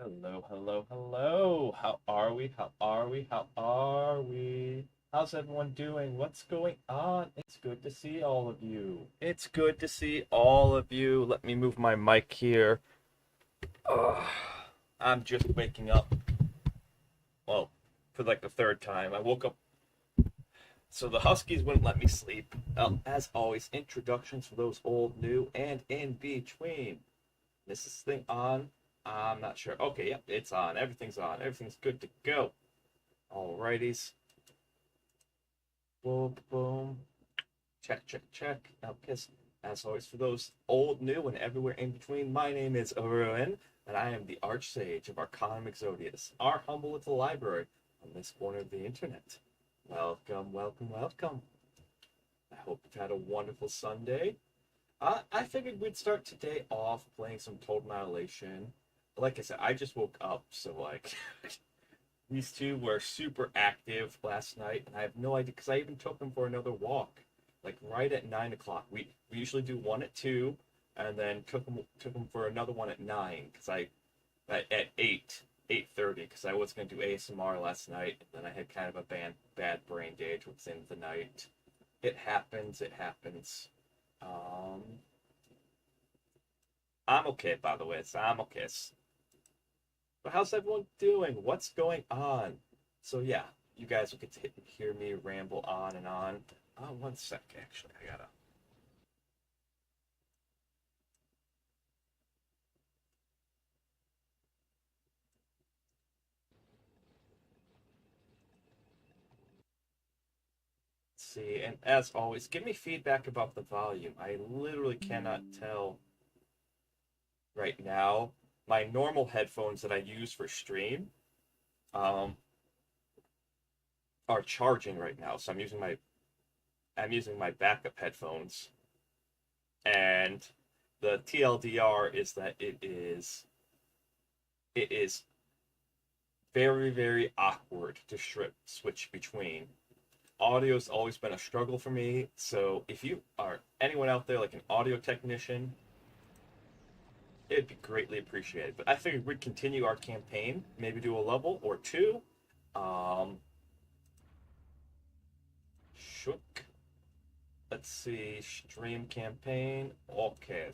Hello, hello, hello. How are we? How are we? How are we? How's everyone doing? What's going on? It's good to see all of you. It's good to see all of you. Let me move my mic here. Ugh, I'm just waking up. Well, for like the third time. I woke up, so the Huskies wouldn't let me sleep. As always, introductions for those old, new, and in between. Is this thing on? I'm not sure. Okay, yep, it's on. Everything's on. Everything's good to go. Alrighties. Boom, boom. Check, check, check. Now, kiss. As always, for those old, new, and everywhere in between, my name is Ruin, and I am the Archsage of Arcanum Exodius, our humble little library on this corner of the internet. Welcome, welcome, welcome. I hope you've had a wonderful Sunday. I figured we'd start today off playing some Total Annihilation. Like I said, I just woke up, so like these two were super active last night, and I have no idea because I even took them for another walk, like right at 9 o'clock. We usually do one at 2, and then took them for another one at 9 because I at 8:30 because I was going to do ASMR last night, and then I had kind of a bad brain day towards the end of the night. It happens. It happens. Um, I'm okay, by the way. So I'm okay. But how's everyone doing? What's going on? So yeah, you guys will get to hear me ramble on and on. One sec, actually, I gotta. See, and as always, give me feedback about the volume. I literally cannot tell right now. My normal headphones that I use for stream um, are charging right now, so I'm using my backup headphones, and the TLDR is that it is very very awkward to switch between. Audio's always been a struggle for me, so if you are anyone out there like an audio technician, it'd be greatly appreciated. But I figured we'd continue our campaign, maybe do a level or two. Um, Shook. Let's see, stream campaign. Okay.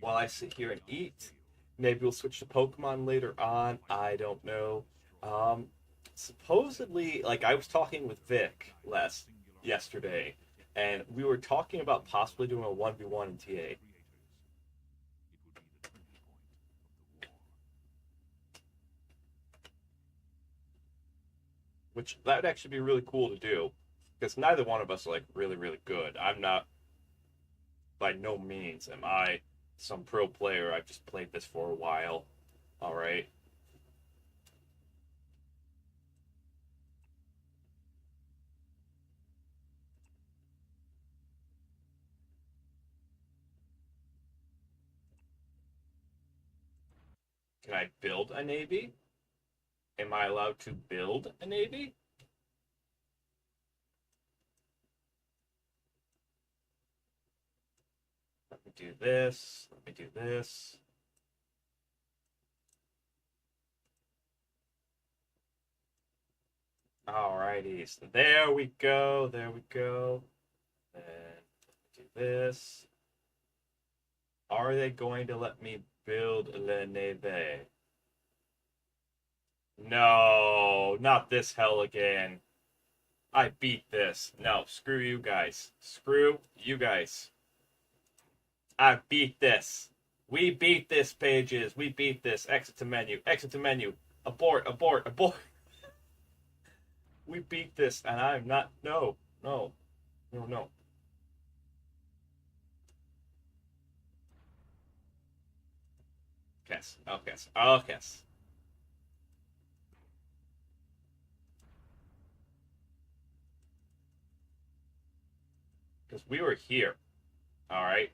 While I sit here and eat, maybe we'll switch to Pokemon later on. I don't know. Um, Supposedly, like I was talking with Vic yesterday, and we were talking about possibly doing a 1v1 in TA. Which that would actually be really cool to do, because neither one of us are like really really good. I'm not, by no means am I some pro player. I've just played this for a while. All right. Can I build a navy? Am I allowed to build a navy? Let me do this. Let me do this. Alrighty, so there we go. There we go. And do this. Are they going to let me build Le Neve? No, not this hell again. I beat this. No, screw you guys. Screw you guys. I beat this. We beat this, pages. We beat this. Exit to menu. Exit to menu. Abort, abort, abort. We beat this, and I'm not. No, no, no, no. Kiss. Oh, kiss. Oh, kiss. Because we were here. All right.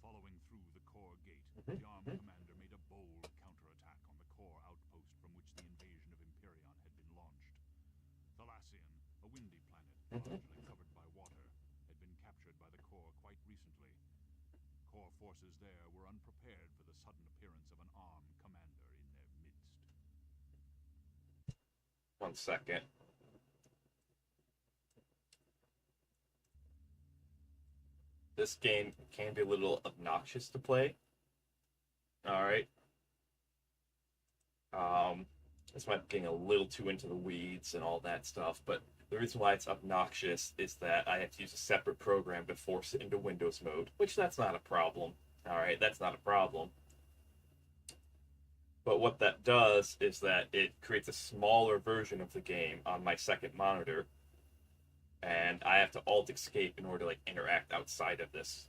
Following through the core gate, Mm-hmm. the armed Mm-hmm. commander made a bold counterattack on the core outpost from which the invasion of Imperion had been launched. Thalassian, a windy planet Mm-hmm. largely covered by water, had been captured by the core quite recently. Your forces there were unprepared for the sudden appearance of an armed commander in their midst. 1 second. This game can be a little obnoxious to play. Alright. This might be getting a little too into the weeds and all that stuff, but the reason why it's obnoxious is that I have to use a separate program to force it into Windows mode, which that's not a problem. Alright, that's not a problem. But what that does is that it creates a smaller version of the game on my second monitor, and I have to alt escape in order to like interact outside of this.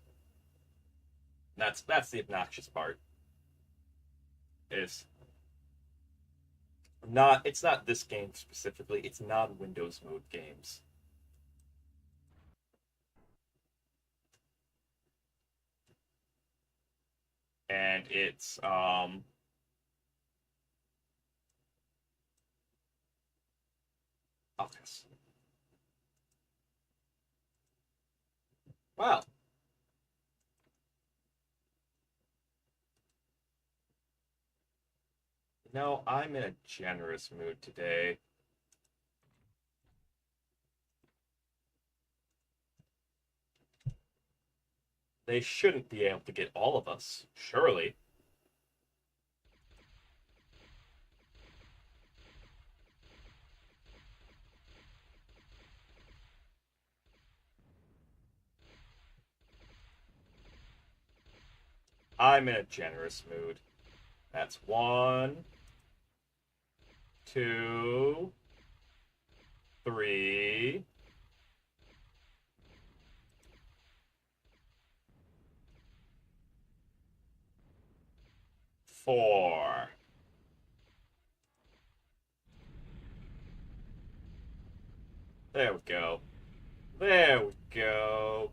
That's the obnoxious part. Is not it's not this game specifically, it's non-Windows mode games. And it's Office. Wow. No, I'm in a generous mood today. They shouldn't be able to get all of us, surely. I'm in a generous mood. That's 1, 2, 3. 4. There we go. There we go.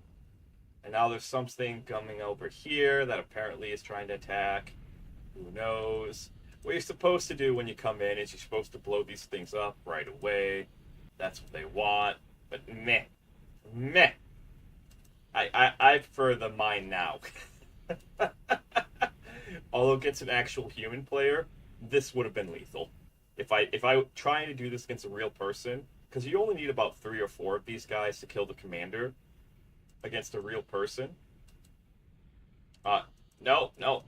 And now there's something coming over here that apparently is trying to attack. Who knows? What you're supposed to do when you come in is you're supposed to blow these things up right away. That's what they want. But meh. Meh. I prefer the mine now. Although against an actual human player, this would have been lethal. If I trying to do this against a real person, because you only need about 3 or 4 of these guys to kill the commander against a real person. No, no.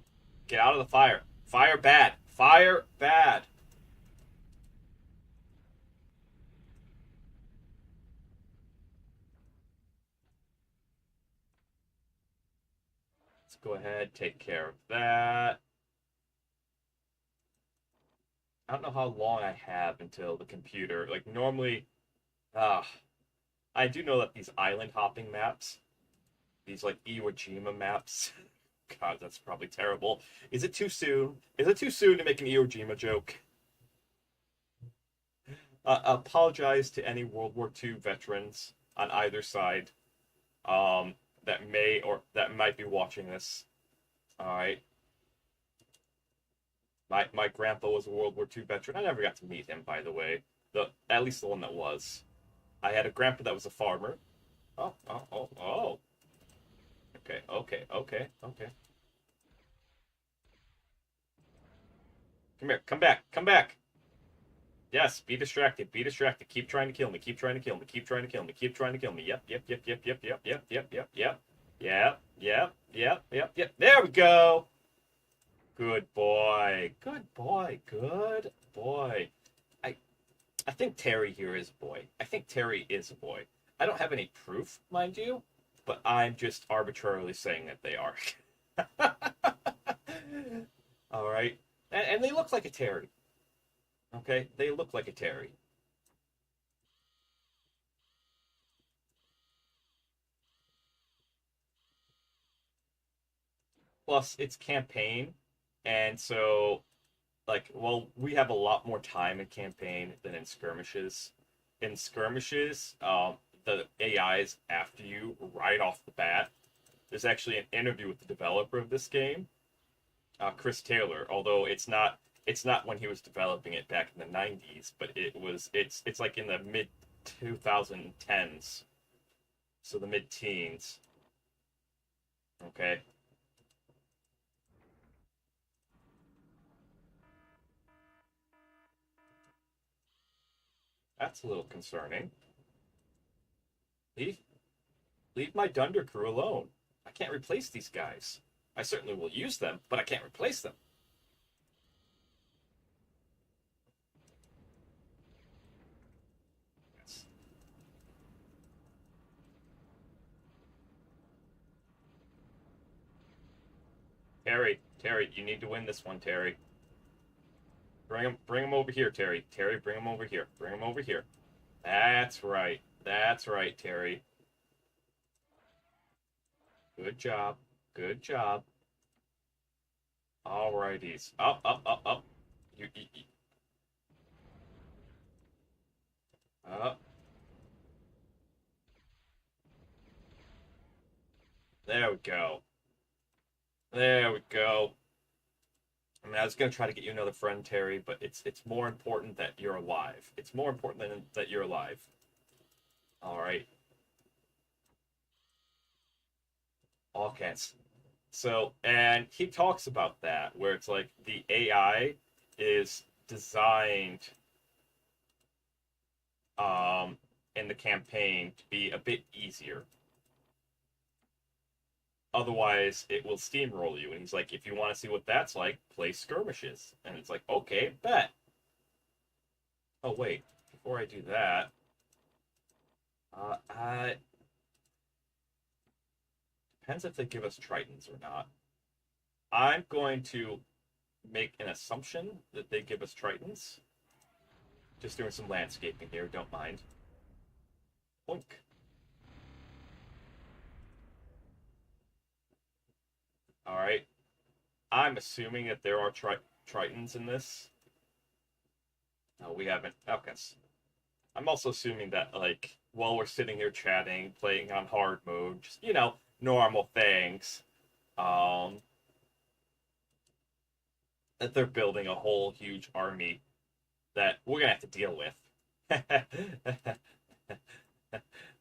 Get out of the fire. Fire bad. Fire bad. Let's go ahead, take care of that. I don't know how long I have until the computer. Like, normally, I do know that these island hopping maps, these, like, Iwo Jima maps, God, that's probably terrible. Is it too soon? Is it too soon to make an Iwo Jima joke? Apologize to any World War II veterans on either side that might be watching this. All right. My grandpa was a World War II veteran. I never got to meet him, by the way. At least the one that was. I had a grandpa that was a farmer. Oh, oh, oh, oh. Okay, okay, okay, okay. Come here, come back, come back. Yes, be distracted, be distracted. Keep trying to kill me, keep trying to kill me, keep trying to kill me, keep trying to kill me. Yep, yep, yep, yep, yep, yep, yep, yep, yep, yep. Yep, yep, yep, yep, yep. There we go. Good boy. Good boy. Good boy. I I think Terry here is a boy. I think Terry is a boy. I don't have any proof, mind you, but I'm just arbitrarily saying that they are. All right. And they look like a Terry. Okay? They look like a Terry. Plus, it's campaign, and so like, well, we have a lot more time in campaign than in skirmishes. In skirmishes, the AI is after you right off the bat. There's actually an interview with the developer of this game, Chris Taylor. Although it's not when he was developing it back in the '90s, but it's like in the mid 2010s, so the mid teens. Okay, That's a little concerning. Leave, leave my Dunder crew alone. I can't replace these guys. I certainly will use them, but I can't replace them. Yes. Terry, you need to win this one, Terry. Bring him over here, Terry. Terry, bring him over here. Bring him over here. That's right. That's right, Terry. Good job. Good job. All righties. Up. You up. There we go. There we go. I mean, I was gonna try to get you another friend, Terry, but it's more important that you're alive. It's more important than that you're alive. All right. Okay. So, and he talks about that where it's like the AI is designed um in the campaign to be a bit easier. Otherwise, it will steamroll you. And he's like, if you want to see what that's like, play skirmishes. And it's like, okay, bet. Oh wait, before I do that, I depends if they give us tritons or not. I'm going to make an assumption that they give us tritons. Just doing some landscaping here, don't mind. Boink. All right. I'm assuming that there are tritons in this. No, we haven't. Okay. I'm also assuming that, like, while we're sitting here chatting, playing on hard mode, just, normal things, um, that they're building a whole huge army that we're gonna have to deal with.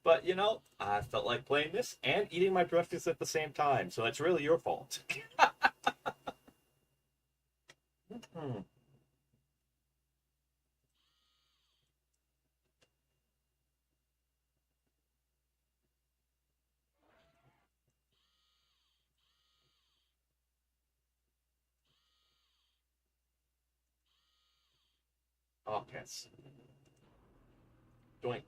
But, I felt like playing this and eating my breakfast at the same time, so that's really your fault. Hmm. Okay. Doink.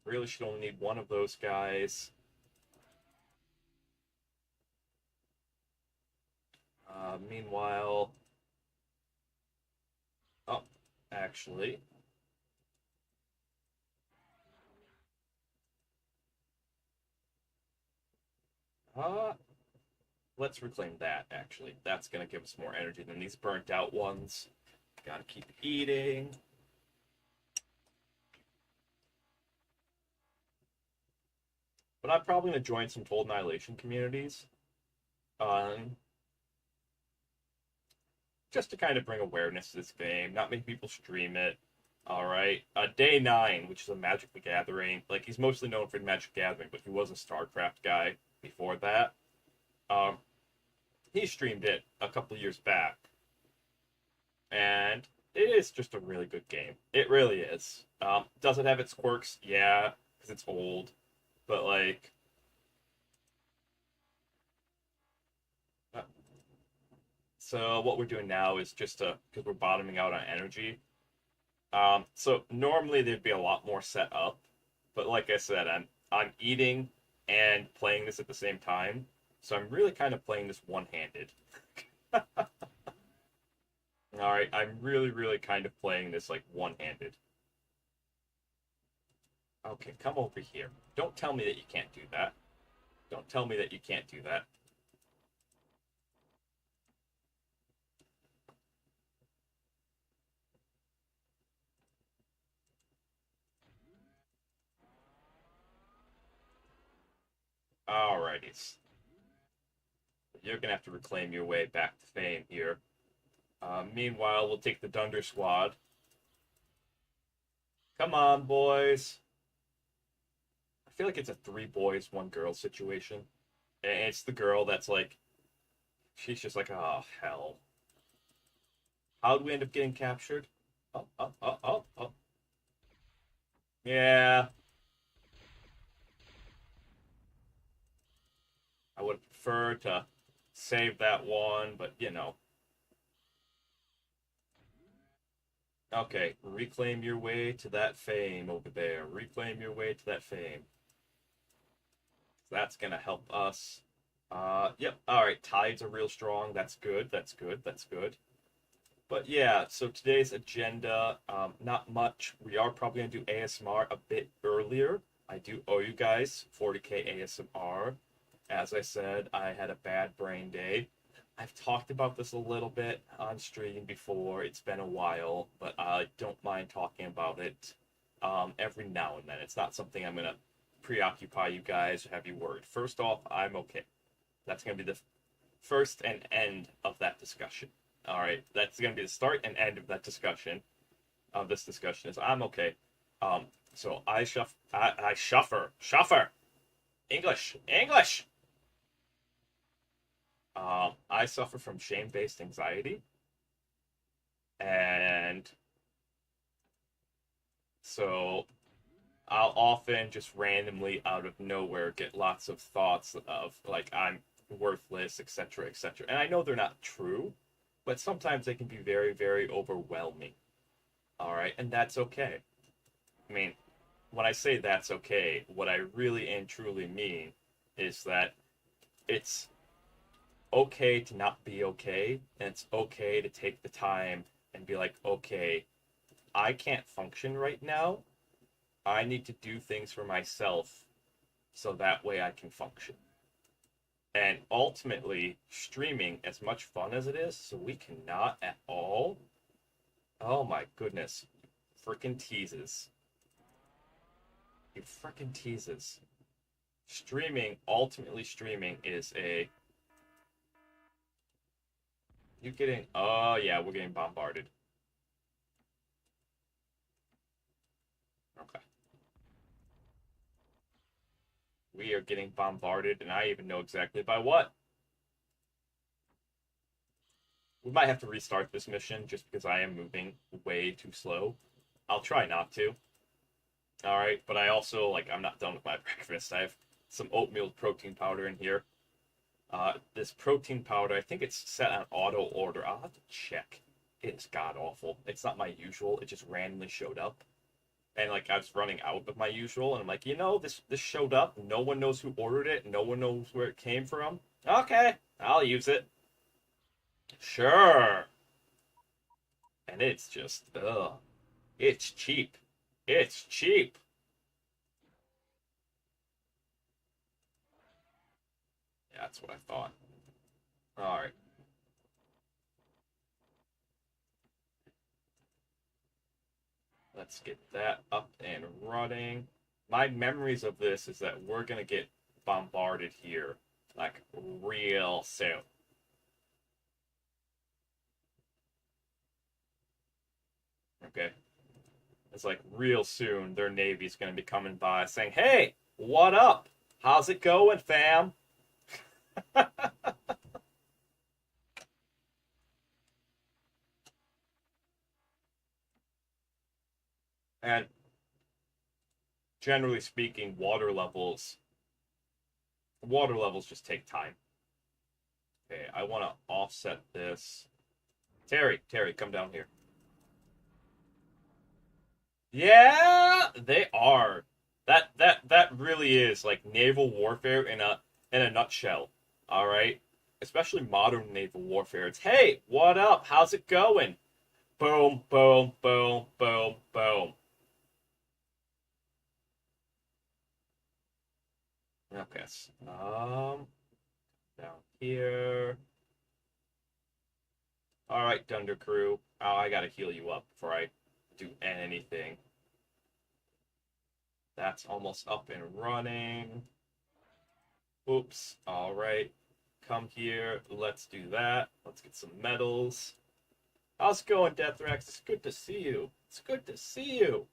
Really should only need one of those guys. Meanwhile, oh, actually, uh, let's reclaim that, actually. That's gonna give us more energy than these burnt out ones. Gotta keep eating. But I'm probably gonna join some Told Annihilation communities. Um, just to kind of bring awareness to this game, not many people stream it. All right, Day 9, which is a Magic the Gathering. Like, he's mostly known for Magic the Gathering, but he was a StarCraft guy before that. Um, he streamed it a couple years back, and it is just a really good game. It really is. Does it have its quirks? Yeah, because it's old, but like, uh, so what we're doing now is just because we're bottoming out on energy. So normally there'd be a lot more set up, but like I said, I'm eating and playing this at the same time, so I'm really kind of playing this one-handed. All right, I'm really kind of playing this like one-handed. Okay, come over here. Don't tell me that you can't do that. Don't tell me that you can't do that. Alrighties. You're gonna have to reclaim your way back to fame here. Meanwhile, we'll take the Dunder Squad. Come on, boys. I feel like it's a three boys, one girl situation. And it's the girl that's like, she's just like, oh, hell. How'd we end up getting captured? Oh. Yeah, I would prefer to save that one, but you know. Okay, reclaim your way to that fame over there. Reclaim your way to that fame. That's gonna help us. Yep. All right, tides are real strong. That's good. That's good. That's good. But yeah, so today's agenda, not much. We are probably gonna do ASMR a bit earlier. I do owe you guys 40k ASMR. As I said, I had a bad brain day. I've talked about this a little bit on stream before. It's been a while, but I don't mind talking about it every now and then. It's not something I'm gonna preoccupy you guys or have you worried. First off, I'm okay. That's gonna be the first and end of that discussion. All right, that's gonna be the start and end of that discussion. Of this discussion is I'm okay. Um, so I shuffer English. I suffer from shame-based anxiety, and so I'll often just randomly out of nowhere get lots of thoughts of like I'm worthless, etc., etc. And I know they're not true, but sometimes they can be very, very overwhelming. All right, and that's okay. I mean, when I say that's okay, what I really and truly mean is that it's okay to not be okay, and it's okay to take the time and be like, okay, I can't function right now. I need to do things for myself so that way I can function. And ultimately, streaming, as much fun as it is, so we cannot at all. Oh my goodness. Freaking teases. You freaking teases. Streaming, ultimately, streaming is a. You getting. Oh, yeah, we're getting bombarded. Okay. We are getting bombarded, and I even know exactly by what. We might have to restart this mission just because I am moving way too slow. I'll try not to. All right, but I also like I'm not done with my breakfast. I have some oatmeal protein powder in here. This protein powder, I think it's set on auto order. I'll have to check. It's god awful. It's not my usual. It just randomly showed up, and like I was running out of my usual, and I'm like, this showed up. No one knows who ordered it. No one knows where it came from. Okay, I'll use it. Sure. And it's just ugh. It's cheap. It's cheap. Yeah, that's what I thought. All right. Let's get that up and running. My memories of this is that we're gonna get bombarded here, like real soon. Okay, it's like real soon. Their navy's gonna be coming by, saying, "Hey, what up? How's it going, fam?" And generally speaking, water levels just take time. Okay, I want to offset this. Terry, come down here. Yeah, they are. That really is like naval warfare in a nutshell. All right, especially modern naval warfare. It's hey, what up? How's it going? Boom, boom, boom, boom, boom. Okay, down here. All right, Thunder Crew. Oh, I gotta heal you up before I do anything. That's almost up and running. Oops. All right. Come here. Let's do that. Let's get some medals. How's it going, Deathrax? It's good to see you. It's good to see you.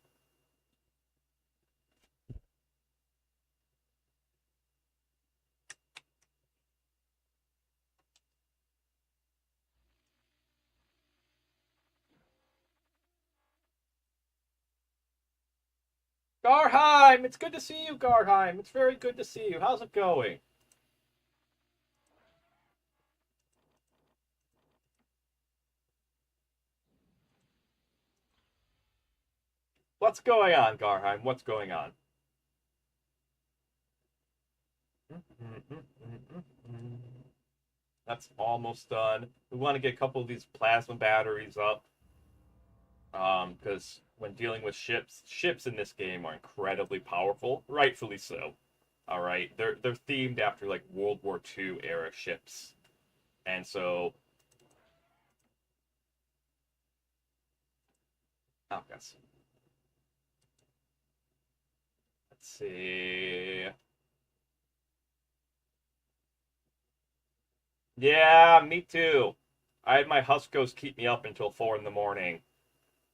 Garheim, it's good to see you, Garheim. It's very good to see you. How's it going? What's going on, Garheim? What's going on? That's almost done. We want to get a couple of these plasma batteries up. Because when dealing with ships in this game are incredibly powerful, rightfully so. All right, they're themed after like World War II era ships, and so oh, yes. Let's see. Yeah, me too. I had my Huskos keep me up until 4 in the morning,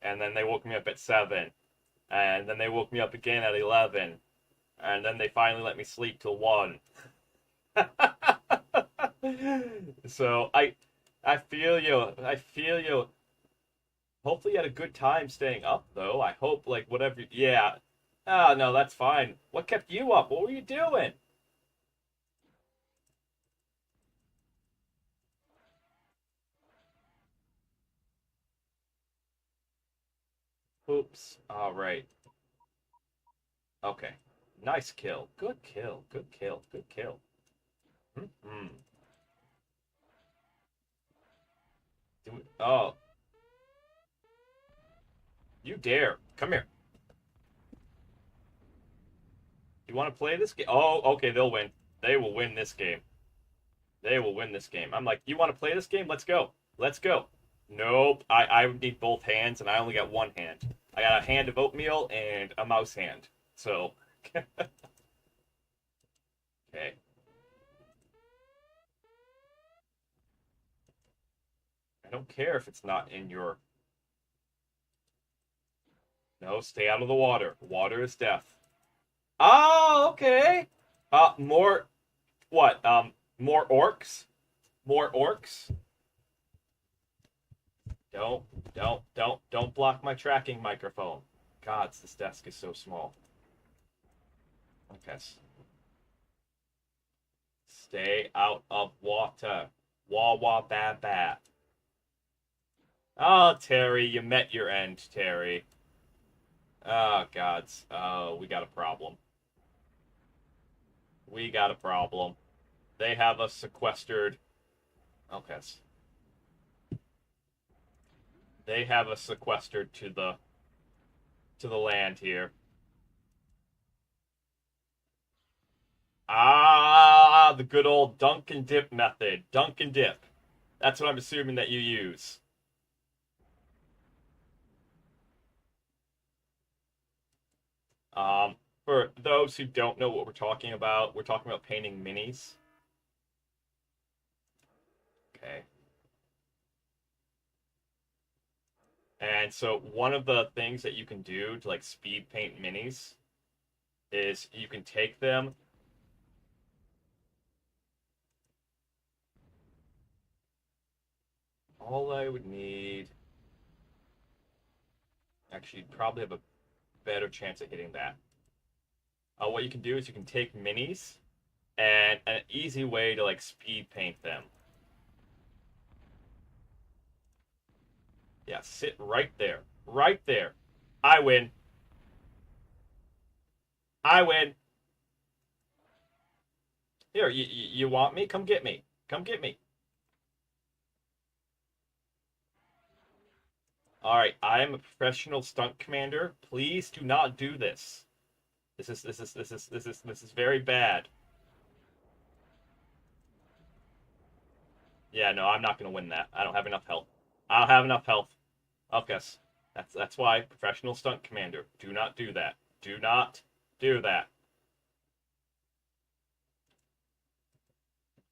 and then they woke me up at 7, and then they woke me up again at 11, and then they finally let me sleep till 1. So I feel you. I feel you. Hopefully you had a good time staying up though. I hope like whatever yeah. Oh no, that's fine. What kept you up? What were you doing? Oops. All right. Okay. Nice kill. Good kill. Good kill. Good kill. Mm-hmm. Oh, you dare. Come here. You want to play this game? Oh, okay, they'll win. They will win this game. They will win this game. I'm like, you want to play this game? Let's go. Let's go. Nope. I need both hands, and I only got one hand. I got a hand of oatmeal and a mouse hand. So, okay. I don't care if it's not in your. No, stay out of the water. Water is death. Oh, okay. More. What? More orcs? More orcs? Don't, don't block my tracking microphone. Gods, this desk is so small. Okay. Stay out of water. Wah wah ba ba. Oh, Terry, you met your end, Terry. Oh, gods. Oh, we got a problem. We got a problem. They have us sequestered. Okay. They have us sequestered to the land here. Ah, the good old dunk and dip method. Dunk and dip. That's what I'm assuming that you use. Um, for those who don't know what we're talking about painting minis. Okay. And so one of the things that you can do to like speed paint minis is you can take them. All I would need, actually, you'd probably have a better chance of hitting that. What you can do is you can take minis and an easy way to like speed paint them. Yeah, sit right there. Right there. I win. I win. Here, you want me? Come get me. Come get me. All right, I am a professional stunt commander. Please do not do this. This is very bad. Yeah, no, I'm not gonna win that. I don't have enough health. I don't have enough health. Okay, that's why professional stunt commander. Do not do that. Do not do that.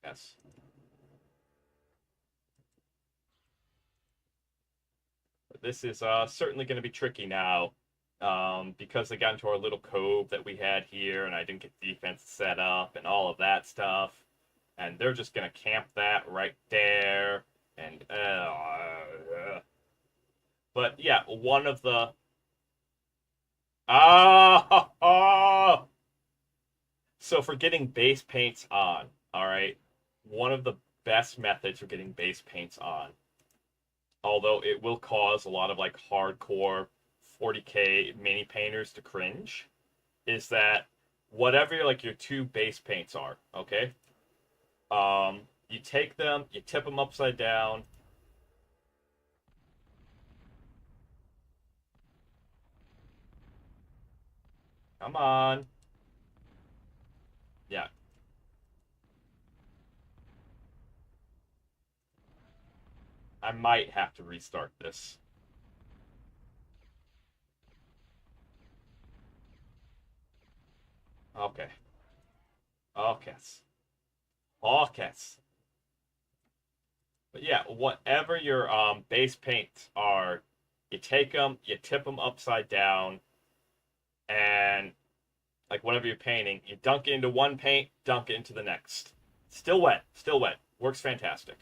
Yes. This is certainly going to be tricky now because they got into our little cove that we had here, and I didn't get defense set up and all of that stuff. And they're just going to camp that right there. And but yeah, one of the oh So for getting base paints on, all right, one of the best methods for getting base paints on, although it will cause a lot of like hardcore 40K mini painters to cringe, is that whatever like your two base paints are, okay? You take them, you tip them upside down. Come on. Yeah, I might have to restart this. Okay. Okay. Okay. But yeah, whatever your base paints are, you take them, you tip them upside down, and like whatever you're painting, you dunk it into one paint, dunk it into the next. Still wet, still wet. Works fantastic.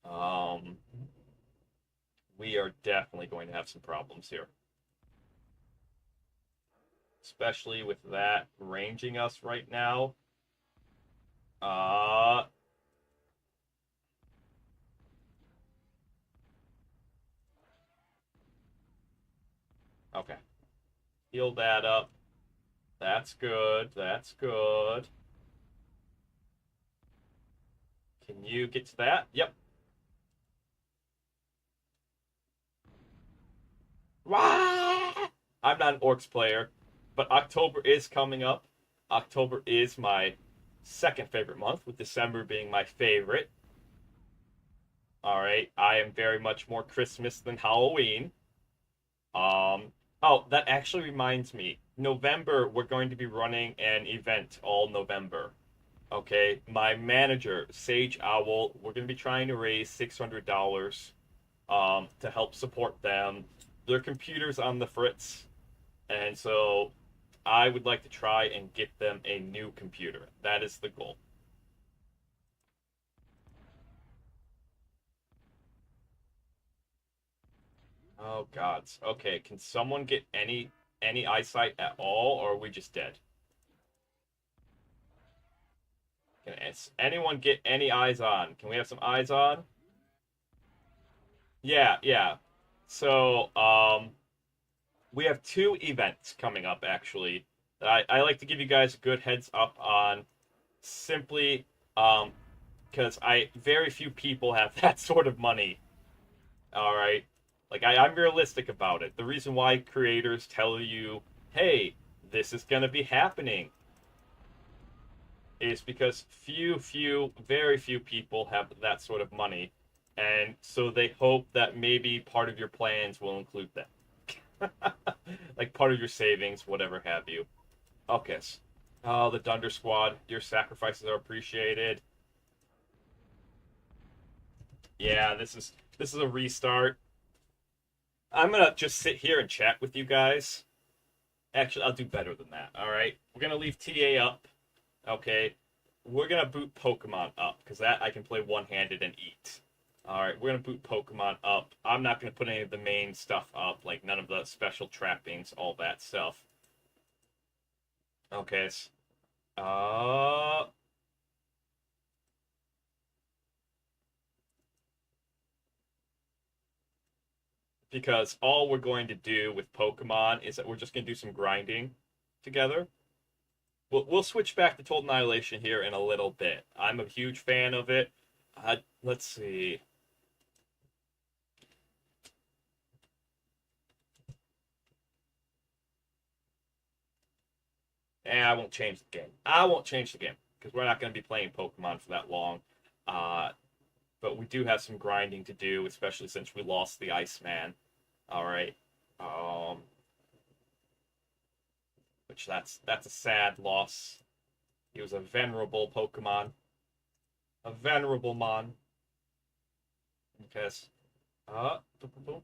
Um, we are definitely going to have some problems here, especially with that ranging us right now. Uh, okay. Heal that up. That's good. That's good. Can you get to that? Yep. I'm not an Orcs player, but October is coming up. October is my second favorite month, with December being my favorite. All right, I am very much more Christmas than Halloween. Oh, that actually reminds me. November, we're going to be running an event all November. Okay, my manager, Sage Owl, we're going to be trying to raise $600 to help support them. Their computer's on the fritz, and so I would like to try and get them a new computer. That is the goal. Oh gods. Okay, can someone get any eyesight at all, or are we just dead? Can anyone get any eyes on? Can we have some eyes on? Yeah, yeah. So, we have two events coming up actually that I like to give you guys a good heads up on, simply um because I very few people have that sort of money. All right. Like I'm realistic about it. The reason why creators tell you, hey, this is gonna be happening, is because very few people have that sort of money. And so they hope that maybe part of your plans will include that. Like part of your savings, whatever have you. Okay. Oh, the Dunder Squad, your sacrifices are appreciated. Yeah, this is a restart. I'm gonna just sit here and chat with you guys. Actually, I'll do better than that. All right, we're gonna leave TA up. Okay, we're gonna boot Pokemon up because that I can play one-handed and eat. All right, we're gonna boot Pokemon up. I'm not gonna put any of the main stuff up, like none of the special trappings, all that stuff. Okay, uh, because all we're going to do with Pokemon is that we're just gonna do some grinding together. We'll switch back to Total Annihilation here in a little bit. I'm a huge fan of it. Let's see. I won't change the game. I won't change the game because we're not going to be playing Pokemon for that long. Uh, but we do have some grinding to do, especially since we lost the Iceman. All right. Um, which that's a sad loss. He was a venerable Pokemon, a venerable mon. Okay. Boom, boom, boom.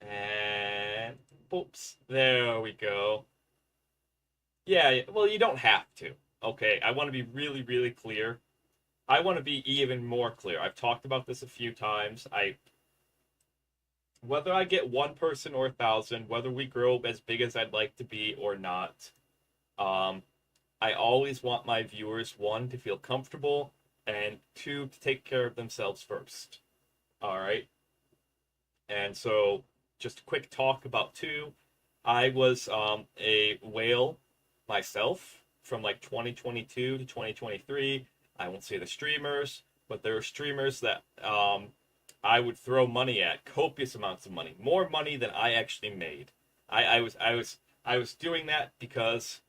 And oops, there we go. Yeah, well, you don't have to. Okay, I want to be really, really clear. I want to be even more clear. I've talked about this a few times. Whether I get one person or 1,000, whether we grow as big as I'd like to be or not, um, I always want my viewers, one, to feel comfortable, and two, to take care of themselves first. All right. And so, just a quick talk about two. I was a whale myself from like 2022 to 2023. I won't say the streamers, but there were streamers that I would throw money at, copious amounts of money, more money than I actually made. I was doing that because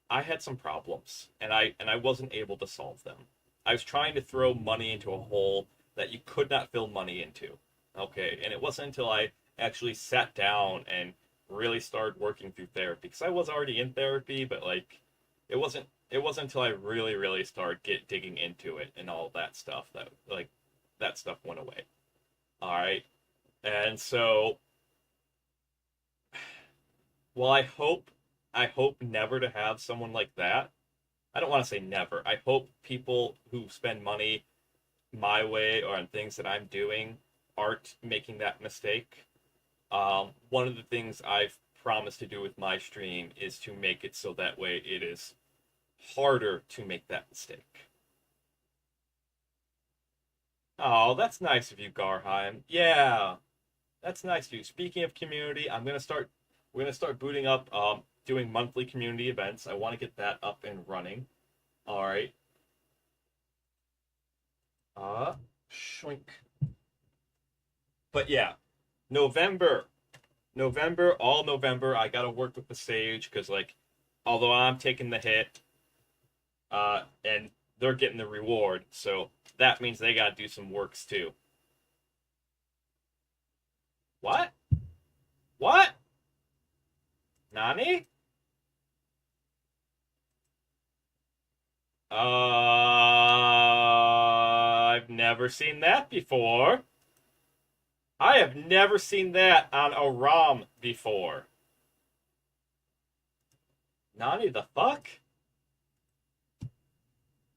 I had some problems and I wasn't able to solve them. I was trying to throw money into a hole that you could not fill money into. Okay, and it wasn't until I actually sat down and really started working through therapy because I was already in therapy, but like it wasn't until I really started digging into it and all that stuff that like that stuff went away. All right, and so well, I hope never to have someone like that. I don't want to say never. I hope people who spend money my way or on things that I'm doing aren't making that mistake. One of the things I've promised to do with my stream is to make it so that way it is harder to make that mistake. Oh, that's nice of you, Garheim. Yeah, that's nice of you. Speaking of community, we're gonna start booting up doing monthly community events. I want to get that up and running. All right. Uh Shwink. But yeah, November. November, all November, I gotta work with the Sage because like although I'm taking the hit, and they're getting the reward, so that means they gotta do some works too. What? What? Nani? I've never seen that before. I have never seen that on a ROM before. Nani the fuck?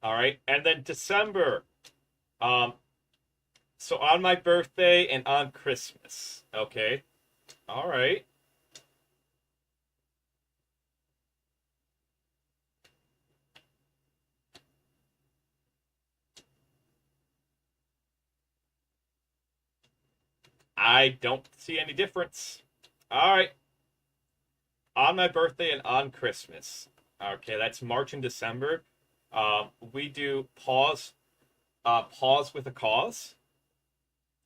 All right, and then December. Um, so on my birthday and on Christmas. Okay. All right. I don't see any difference. All right. On my birthday and on Christmas. Okay, that's March and December. We do pause with a cause.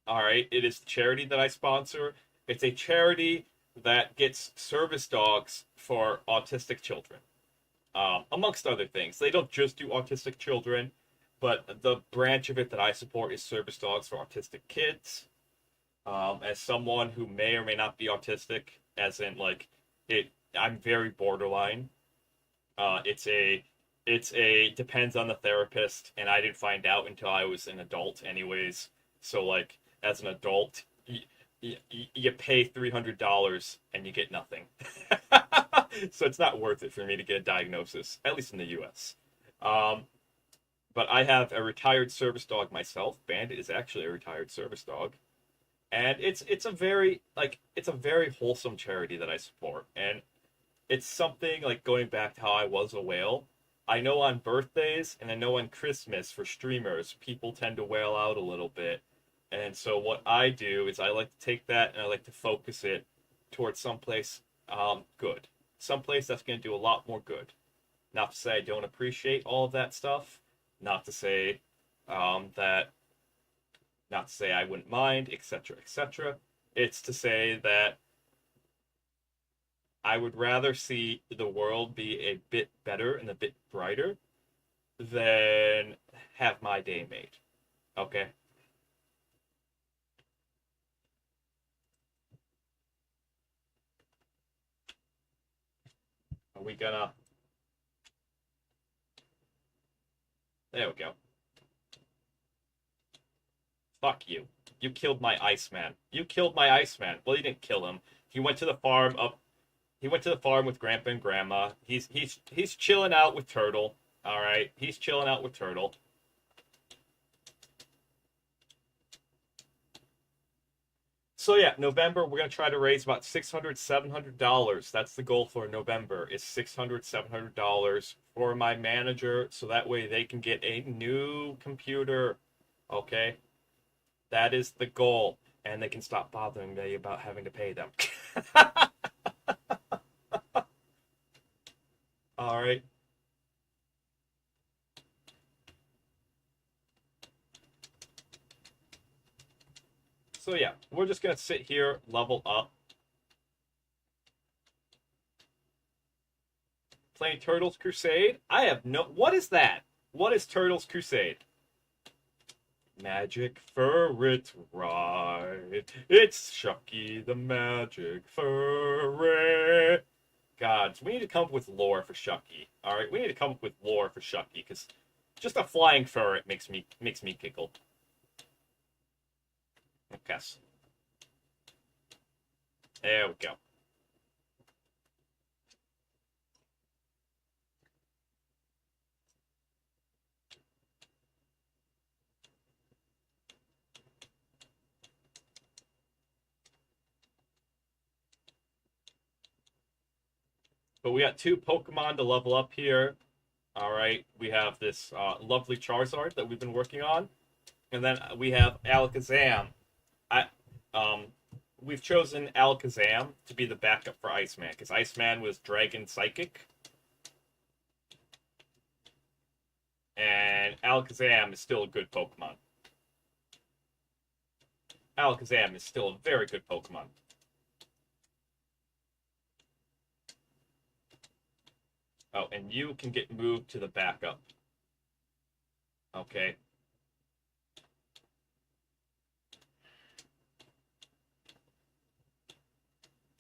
All right, it is the charity that I sponsor. It's a charity that gets service dogs for autistic children, amongst other things. They don't just do autistic children, but the branch of it that I support is service dogs for autistic kids. As someone who may or may not be autistic, as in like it, I'm very borderline. It's a depends on the therapist, and I didn't find out until I was an adult, anyways. So like as an adult, you pay $300 and you get nothing. So it's not worth it for me to get a diagnosis, at least in the U.S. Um, but I have a retired service dog myself. Bandit is actually a retired service dog, and it's a very wholesome charity that I support, and it's something like going back to how I was a whale. I know on birthdays and I know on Christmas for streamers, people tend to wail out a little bit. And so what I do is I like to take that and I like to focus it towards someplace good. Someplace that's going to do a lot more good. Not to say I don't appreciate all of that stuff. Not to say that, not to say I wouldn't mind, etc., etc. It's to say that I would rather see the world be a bit better and a bit brighter than have my day made. Okay? Are we gonna. There we go. Fuck you. You killed my Iceman. You killed my Iceman. Well, you didn't kill him. He went to the farm up. He went to the farm with Grandpa and Grandma. He's chilling out with Turtle. All right, he's chilling out with Turtle. So yeah, November we're gonna try to raise about $600, $700. That's the goal for November. Is $600, $700 for my manager, so that way they can get a new computer. Okay, that is the goal, and they can stop bothering me about having to pay them. All right. So yeah, we're just gonna sit here, level up, playing Turtles Crusade. I have no. What is that? What is Turtles Crusade? Magic ferret ride. It's Shucky the magic ferret. God, we need to come up with lore for Shucky. All right, we need to come up with lore for Shucky because just a flying ferret makes me giggle. Okay, there we go. But we got 2 Pokemon to level up here. All right, we have this lovely Charizard that we've been working on, and then we have Alakazam. I, um, we've chosen Alakazam to be the backup for Iceman because Iceman was Dragon Psychic, and Alakazam is still a good Pokemon. Alakazam is still a very good Pokemon. Oh, and you can get moved to the backup. Okay.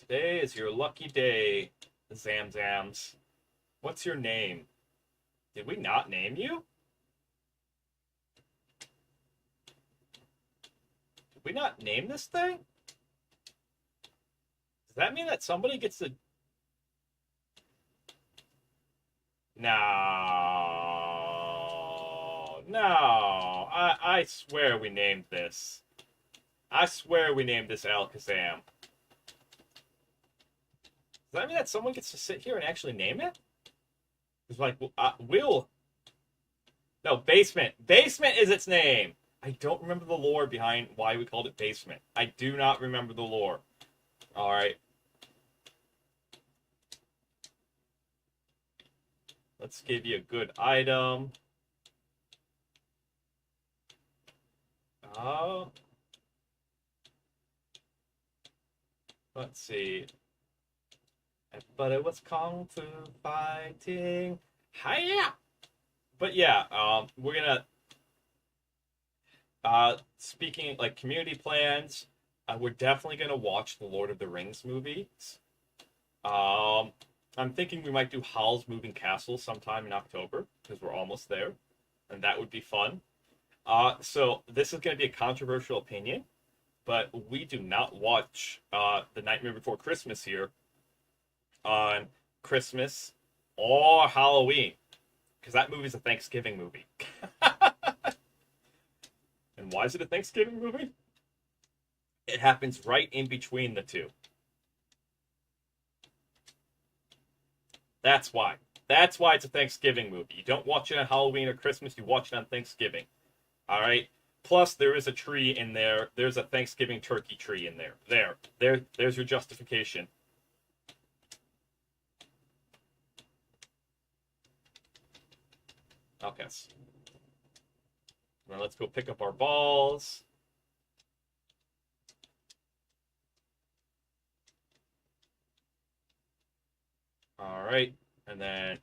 Today is your lucky day, Zamzams. What's your name? Did we not name you? Did we not name this thing? Does that mean that somebody gets to... No. No. I swear we named this. I swear we named this Alakazam. Does that mean that someone gets to sit here and actually name it? It's like, we'll... No, Basement. Basement is its name. I don't remember the lore behind why we called it Basement. I do not remember the lore. All right. Let's give you a good item. Oh. Let's see. But it was Kung Fu fighting. Hiya! But yeah, we're gonna speaking like community plans, we're definitely gonna watch the Lord of the Rings movies. I'm thinking we might do Howl's Moving Castle sometime in October because we're almost there, and that would be fun. So this is going to be a controversial opinion, but we do not watch The Nightmare Before Christmas here on Christmas or Halloween because that movie's a Thanksgiving movie. And why is it a Thanksgiving movie? It happens right in between the two. That's why. That's why it's a Thanksgiving movie. You don't watch it on Halloween or Christmas, you watch it on Thanksgiving. All right? Plus, there is a tree in there. There's a Thanksgiving turkey tree in there. There's your justification. Okay. Now let's go pick up our balls. All right. And then...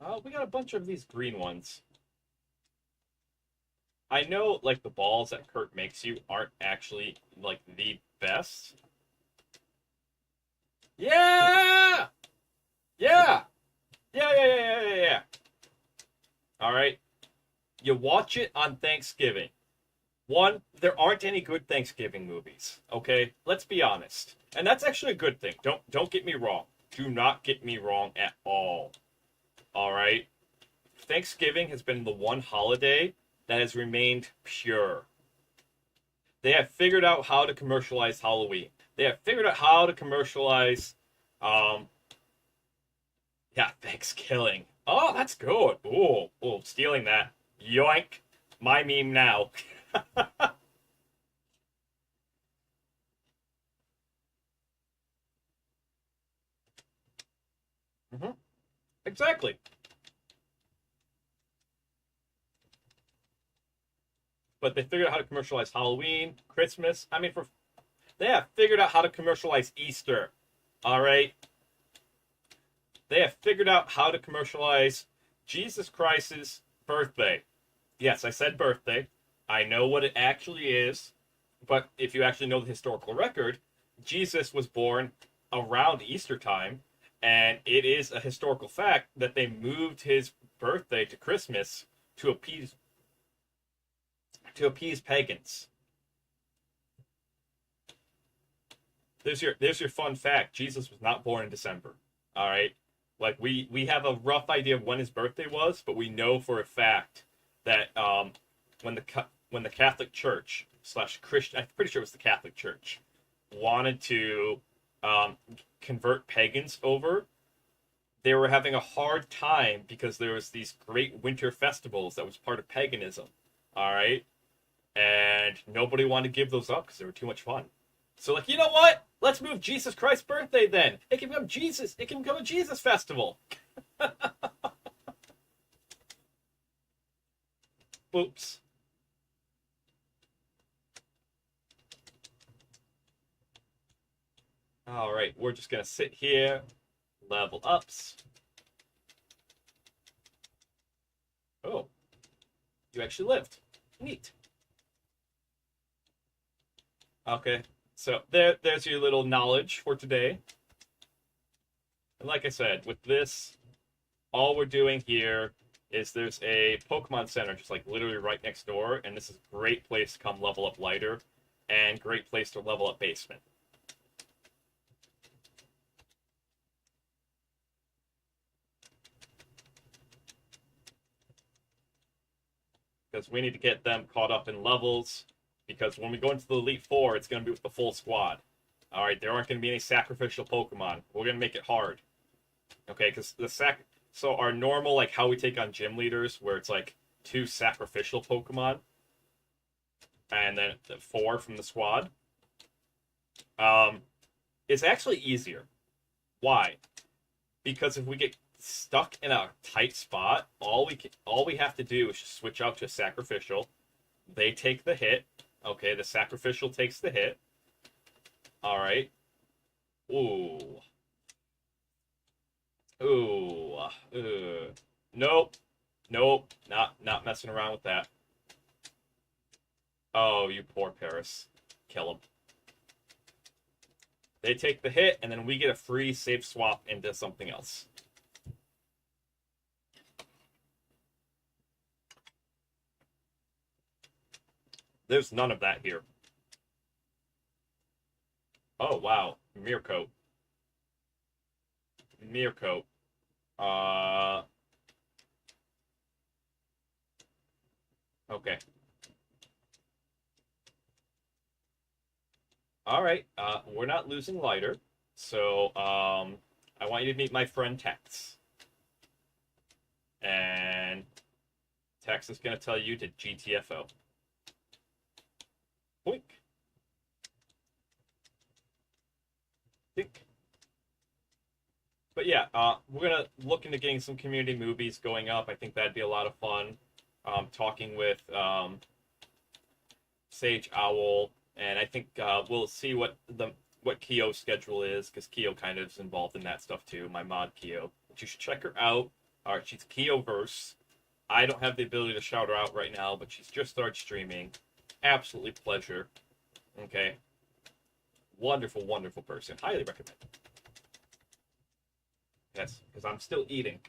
Oh, we got a bunch of these green ones. I know, like, the balls that Kurt makes you aren't actually, like, the best. Yeah! Yeah! Yeah. All right. You watch it on Thanksgiving. One, there aren't any good Thanksgiving movies. Okay, let's be honest, and that's actually a good thing. Don't get me wrong. Do not get me wrong at all. All right. Thanksgiving has been the one holiday that has remained pure. They have figured out how to commercialize Halloween. They have figured out how to commercialize, um, yeah, Thanksgiving. Oh, that's good. Oh, stealing that. Yoink. My meme now. hmm Exactly. But they figured out how to commercialize Halloween, Christmas. I mean, for they have figured out how to commercialize Easter. All right. They have figured out how to commercialize Jesus Christ's birthday. Yes, I said birthday. I know what it actually is, but if you actually know the historical record, Jesus was born around Easter time, and it is a historical fact that they moved his birthday to Christmas to appease pagans. There's your fun fact. Jesus was not born in December. All right, like we have a rough idea of when his birthday was, but we know for a fact that when the Catholic Church slash Christian, I'm pretty sure it was the Catholic Church, wanted to um, convert pagans over, they were having a hard time because there was these great winter festivals that was part of paganism. All right, and nobody wanted to give those up because they were too much fun. So, like, you know what? Let's move Jesus Christ's birthday then. It can become Jesus. It can become a Jesus festival. Oops. All right, we're just gonna sit here, level ups. Oh, you actually lived. Neat. Okay, so there's your little knowledge for today. And like I said, with this, all we're doing here is there's a Pokemon Center just like literally right next door, and this is a great place to come level up lighter, and great place to level up basement. Because we need to get them caught up in levels. Because when we go into the Elite Four, it's going to be with the full squad. All right, there aren't going to be any sacrificial Pokemon. We're going to make it hard. Okay, because so our normal, like how we take on gym leaders, where it's like 2 sacrificial Pokemon, and then 4 from the squad, um, it's actually easier. Why? Because if we get stuck in a tight spot, all we have to do is just switch out to a sacrificial. They take the hit. Okay, the sacrificial takes the hit. All right. Ooh. Ooh. Nope. Nope. Not messing around with that. Oh, you poor Paris. Kill him. They take the hit, and then we get a free safe swap into something else. There's none of that here. Oh, wow. Mirko. Mirko. Okay. All right. We're not losing lighter. So, I want you to meet my friend Tex. And Tex is going to tell you to GTFO. Boink. Think. But yeah, we're gonna look into getting some community movies going up. I think that'd be a lot of fun. Talking with Sage Owl, and I think we'll see what Kyo's schedule is, because Kyo kind of is involved in that stuff too. My mod Kyo, but you should check her out. All right, she's Kyoverse. I don't have the ability to shout her out right now, but she's just started streaming. Absolutely pleasure. Okay. Wonderful, wonderful person. Highly recommend. Yes, because I'm still eating.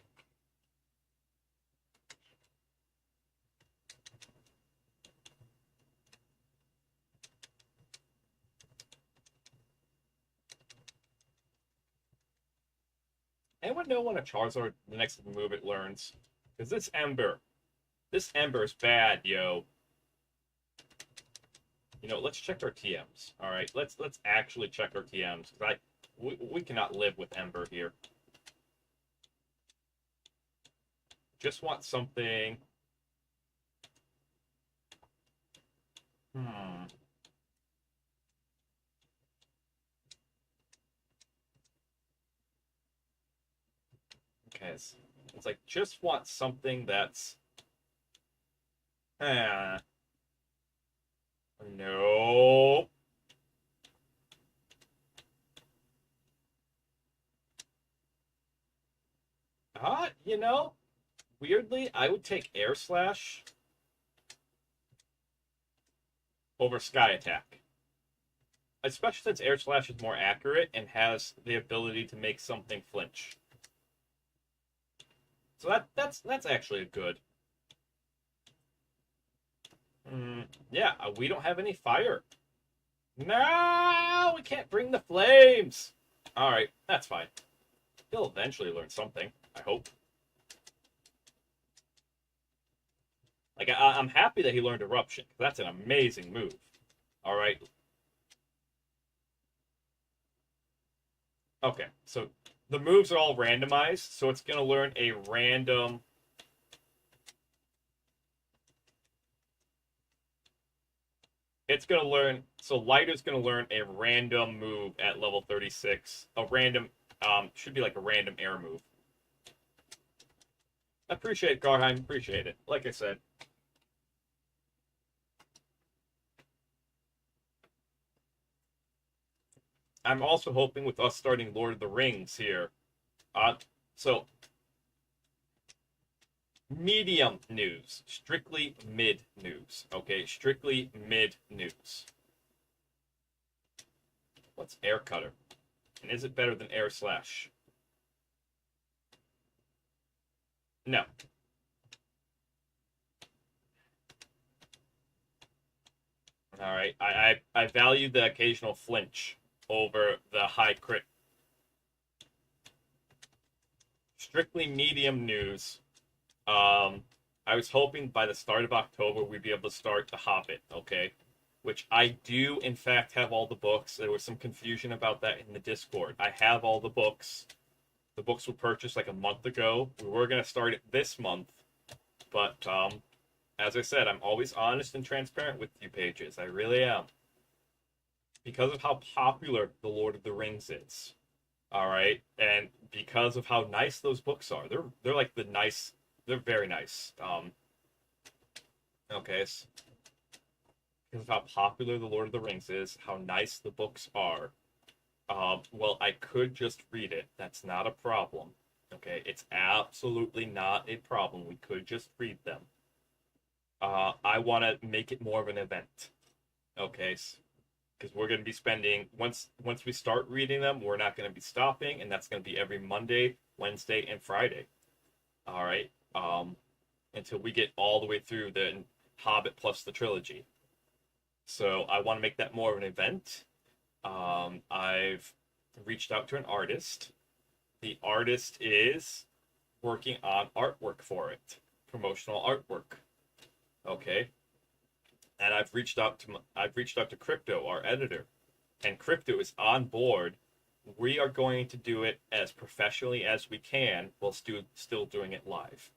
Anyone know when a Charizard, the next move it learns? Because this Ember is bad, yo. let's check our TMs. All right, let's actually check our TMs because we cannot live with Ember here. Just want something. Hmm. Okay, it's like just want something that's. Eh. No. Weirdly, I would take Air Slash over Sky Attack. Especially since Air Slash is more accurate and has the ability to make something flinch. So that's actually a good. Yeah, we don't have any fire. No, we can't bring the flames. All right, that's fine. He'll eventually learn something, I hope. Like, I'm happy that he learned Eruption. That's an amazing move. All right. Okay, so the moves are all randomized, so it's going to learn a random. It's going to learn. So Lighter's going to learn a random move at level 36. A random, should be like a random air move. Appreciate it, Garheim. Appreciate it. Like I said. I'm also hoping with us starting Lord of the Rings here. So medium news, strictly mid news. Okay, strictly mid news. What's Air Cutter? And is it better than Air Slash? No. All right, I value the occasional flinch over the high crit. Strictly medium news. I was hoping by the start of October we'd be able to start The Hobbit, okay? Which I do, in fact, have all the books. There was some confusion about that in the Discord. I have all the books. The books were purchased like a month ago. We were going to start it this month, but as I said, I'm always honest and transparent with you, pages. I really am. Because of how popular The Lord of the Rings is. All right, and because of how nice those books are, they're like they're very nice. Okay, so because of how popular the Lord of the Rings is, how nice the books are. Well, I could just read it. That's not a problem. Okay, it's absolutely not a problem. We could just read them. I want to make it more of an event. Okay, because we're going to be spending once we start reading them, we're not going to be stopping, and that's going to be every Monday, Wednesday, and Friday. All right, until we get all the way through the Hobbit plus the trilogy. So I want to make that more of an event. I've reached out to an artist. The artist is working on artwork for it, promotional artwork. Okay, and I've reached out to Crypto, our editor, and Crypto is on board. We are going to do it as professionally as we can while still doing it live.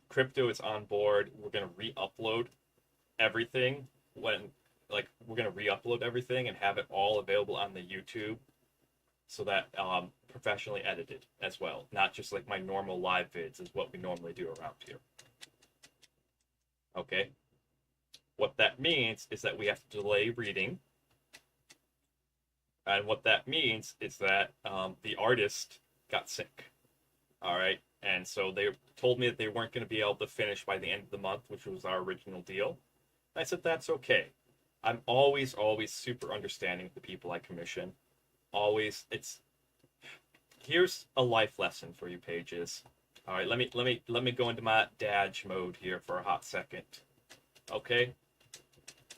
Crypto is on board. We're going to re-upload everything we're going to re-upload everything and have it all available on the YouTube so that professionally edited as well, not just like my normal live vids is what we normally do around here. Okay. What that means is that we have to delay reading. And what that means is that the artist got sick. All right. And so they told me that they weren't going to be able to finish by the end of the month, which was our original deal. I said, that's okay. I'm always super understanding of the people I commission. Always, here's a life lesson for you, pages. All right, let me go into my dad mode here for a hot second. Okay,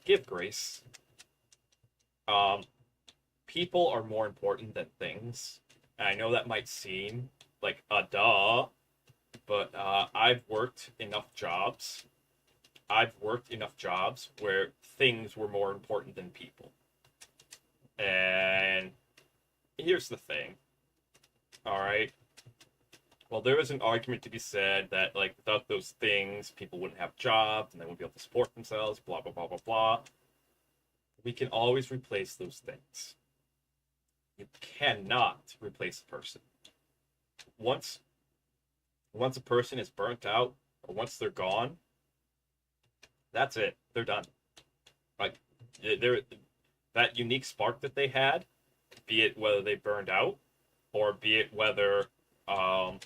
give grace. People are more important than things. And I know that might seem like a duh, but I've worked enough jobs I've worked enough jobs where things were more important than people. And here's the thing, all right? Well, there is an argument to be said that, like, without those things, people wouldn't have jobs and they wouldn't be able to support themselves, blah, blah, blah, blah, blah. We can always replace those things. You cannot replace a person. Once a person is burnt out, or once they're gone, that's it. They're done. Like, they're that unique spark that they had, be it whether they burned out, or be it whether um,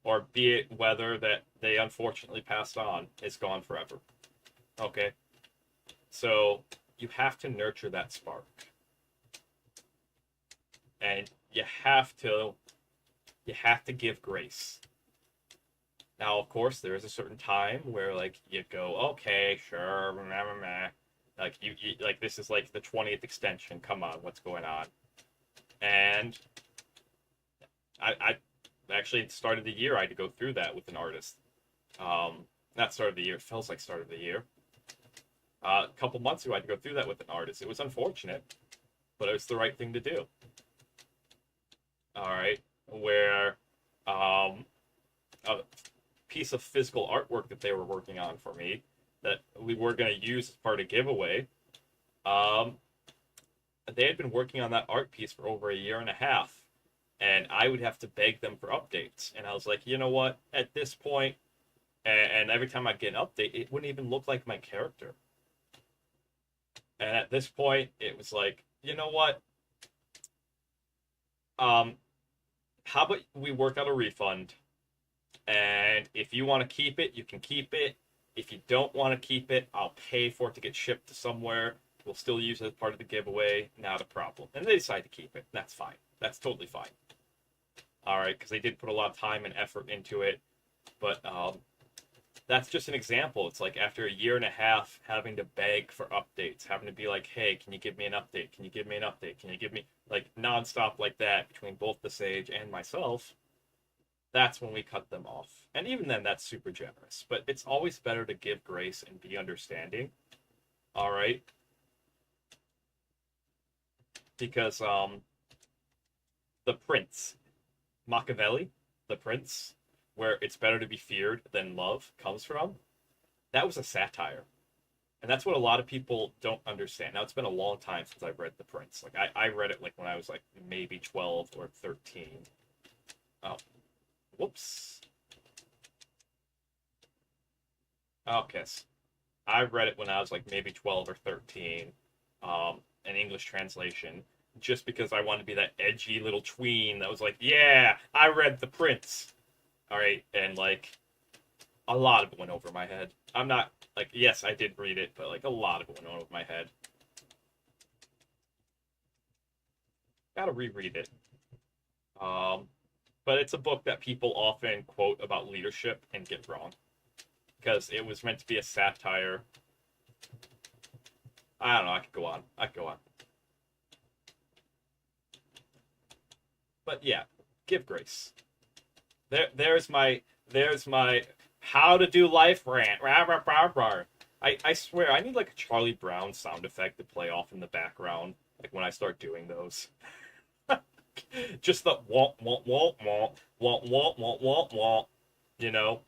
that they unfortunately passed on, is gone forever. Okay? So you have to nurture that spark. And you have to give grace. Now, of course, there is a certain time where, like, you go, okay, sure, like you like, this is like the 20th extension. Come on, what's going on? And I actually, at the start of the year, I had to go through that with an artist. Not start of the year, it feels like start of the year. A couple months ago, I had to go through that with an artist. It was unfortunate, but it was the right thing to do. All right, where a piece of physical artwork that they were working on for me that we were going to use as part of giveaway. They had been working on that art piece for over a year and a half, and I would have to beg them for updates. And I was like, you know what? At this point, and every time I'd get an update, it wouldn't even look like my character. And at this point, it was like, you know what? How about we work out a refund? And if you want to keep it, you can keep it. If you don't want to keep it, I'll pay for it to get shipped to somewhere. We'll still use it as part of the giveaway. Not a problem. And they decide to keep it. That's fine. That's totally fine. All right, because they did put a lot of time and effort into it. But that's just an example. It's like, after a year and a half having to beg for updates, having to be like, hey, can you give me an update? Can you give me an update? Can you give me, like, nonstop like that between both the Sage and myself, that's when we cut them off. And even then, that's super generous. But it's always better to give grace and be understanding. All right? Because the Prince, Machiavelli, the Prince, where it's better to be feared than love, comes from, that was a satire. And that's what a lot of people don't understand. Now, it's been a long time since I've read The Prince. Like, I read it, like, when I was, like, maybe 12 or 13. Oh, whoops. Okay. I read it when I was, like, maybe 12 or 13, an English translation, just because I wanted to be that edgy little tween that was like, yeah, I read The Prince. All right, and, like, a lot of it went over my head. I'm not, like, yes, I did read it, but, like, a lot of it went over my head. Gotta reread it. But it's a book that people often quote about leadership and get wrong, because it was meant to be a satire. I don't know, I could go on. But yeah, give grace. There's my how to do life rant. I swear, I need, like, a Charlie Brown sound effect to play off in the background, like, when I start doing those. Just the womp womp womp womp womp womp womp womp womp. You know.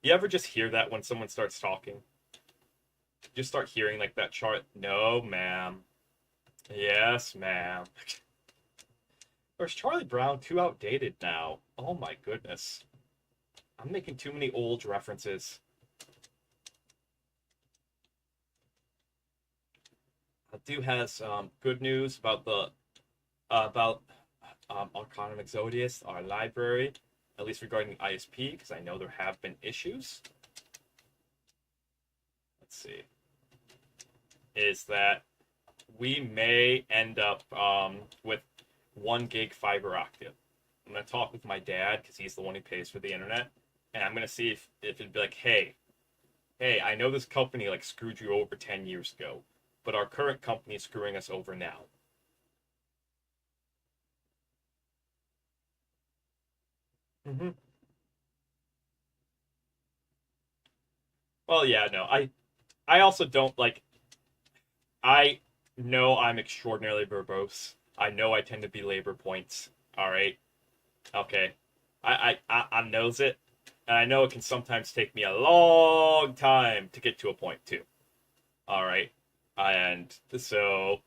You ever just hear that when someone starts talking? Just start hearing, like, that chart. No, ma'am. Yes, ma'am. Or is Charlie Brown too outdated now? Oh my goodness. I'm making too many old references. Do has good news about the Arcanum Exodius, our library, at least regarding the ISP, because I know there have been issues. Let's see. Is that we may end up with 1 gig fiber optic. I'm going to talk with my dad, because he's the one who pays for the internet, and I'm going to see if it'd be like, hey, I know this company, like, screwed you over 10 years ago, but our current company is screwing us over now. Mm-hmm. Well, yeah, no, I also don't like. I know I'm extraordinarily verbose. I know I tend to be labor points. All right, okay. I knows it, and I know it can sometimes take me a long time to get to a point too. All right, and so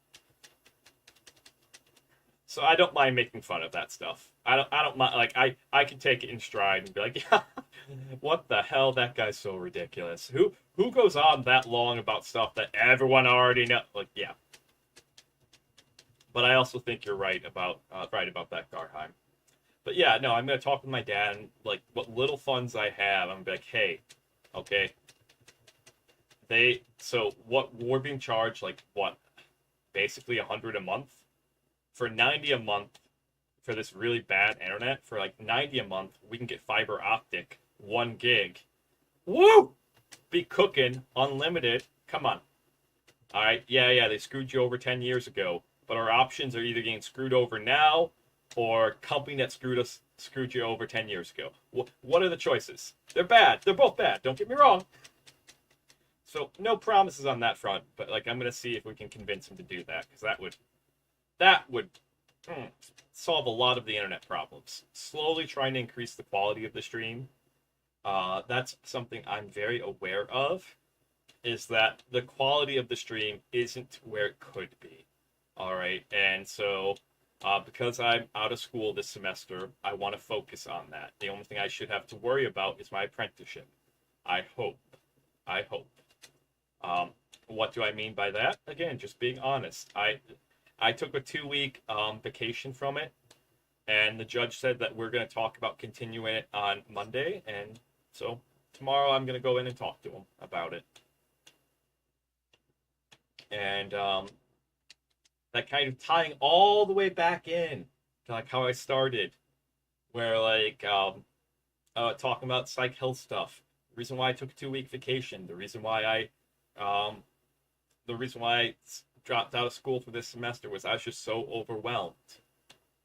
I don't mind making fun of that stuff. I don't mind, like I can take it in stride and be like, yeah, what the hell? That guy's so ridiculous. Who goes on that long about stuff that everyone already know? Like, yeah. But I also think you're right about that Garheim. But yeah, no, I'm gonna talk with my dad and like what little funds I have. I'm gonna be like, hey, okay, so what we're being charged like what, basically 100 a month for 90 a month for this really bad internet. For like 90 a month, we can get fiber optic 1 gig. Woo! Be cooking unlimited. Come on. All right. Yeah, yeah. They screwed you over 10 years ago, but our options are either getting screwed over now or company that screwed you over 10 years ago. What are the choices? They're bad. They're both bad. Don't get me wrong. So no promises on that front, but like I'm gonna see if we can convince him to do that because that would solve a lot of the internet problems. Slowly trying to increase the quality of the stream. That's something I'm very aware of. Is that the quality of the stream isn't where it could be. All right, and so because I'm out of school this semester, I want to focus on that. The only thing I should have to worry about is my apprenticeship. I hope. I hope. Um, what do I mean by that? Again, just being honest. I took a 2 week vacation from it, and the judge said that we're going to talk about continuing it on Monday, and so tomorrow I'm going to go in and talk to him about it. And that kind of tying all the way back in to like how I started, where like talking about psych health stuff. The reason why I took a 2 week vacation. Um, the reason why I dropped out of school for this semester was I was just so overwhelmed.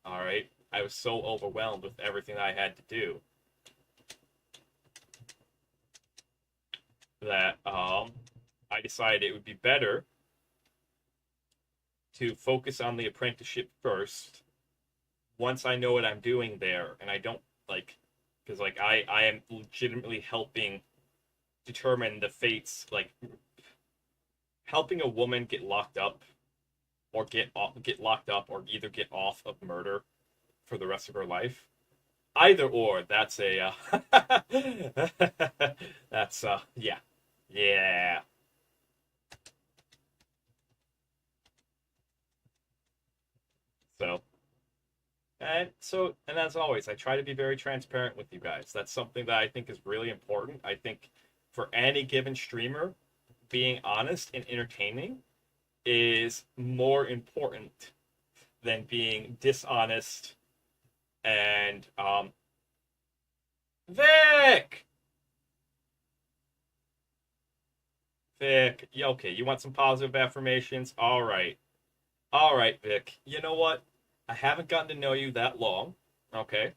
All right, I was so overwhelmed with everything I had to do that I decided it would be better to focus on the apprenticeship first once I know what I'm doing there, and I don't like, because like I am legitimately helping determine the fates, like helping a woman get locked up or get locked up or either get off of murder for the rest of her life. Either or, that's a that's yeah, yeah. So and as always, I try to be very transparent with you guys. That's something that I think is really important. I think for any given streamer, being honest and entertaining is more important than being dishonest and Vic! Vic, yeah, okay, you want some positive affirmations? All right, Vic. You know what? I haven't gotten to know you that long, okay?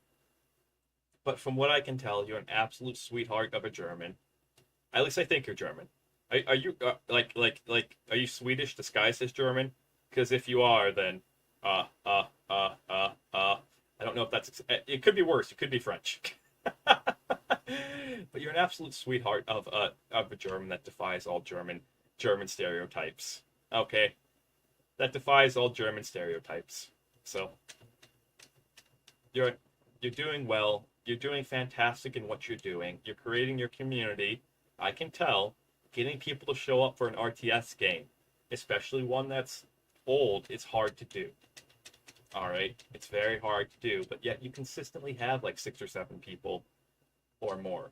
But from what I can tell, you're an absolute sweetheart of a German. At least I think you're German. Are you are you Swedish disguised as German? Because if you are, then uh uh I don't know if that's it. Could be worse. It could be French. But you're an absolute sweetheart of a German that defies all German stereotypes. Okay, that defies all German stereotypes. So you're you're doing well. You're doing fantastic in what you're doing. You're creating your community. I can tell. Getting people to show up for an RTS game, especially one that's old, is hard to do. All right, it's very hard to do, but yet you consistently have like 6 or 7 people or more.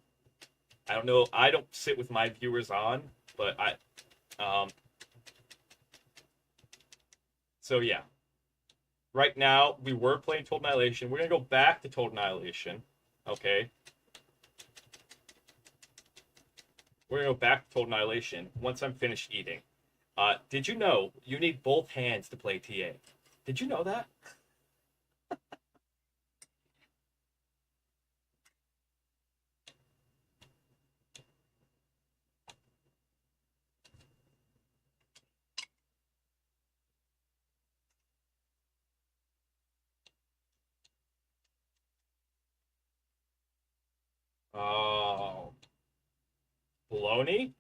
I don't know. I don't sit with my viewers on, but um, so yeah. Right now, we were playing Total Annihilation. We're gonna go back to Total Annihilation. Okay, we're gonna go back to Total Annihilation once I'm finished eating. Did you know you need both hands to play TA? Did you know that? Bologna?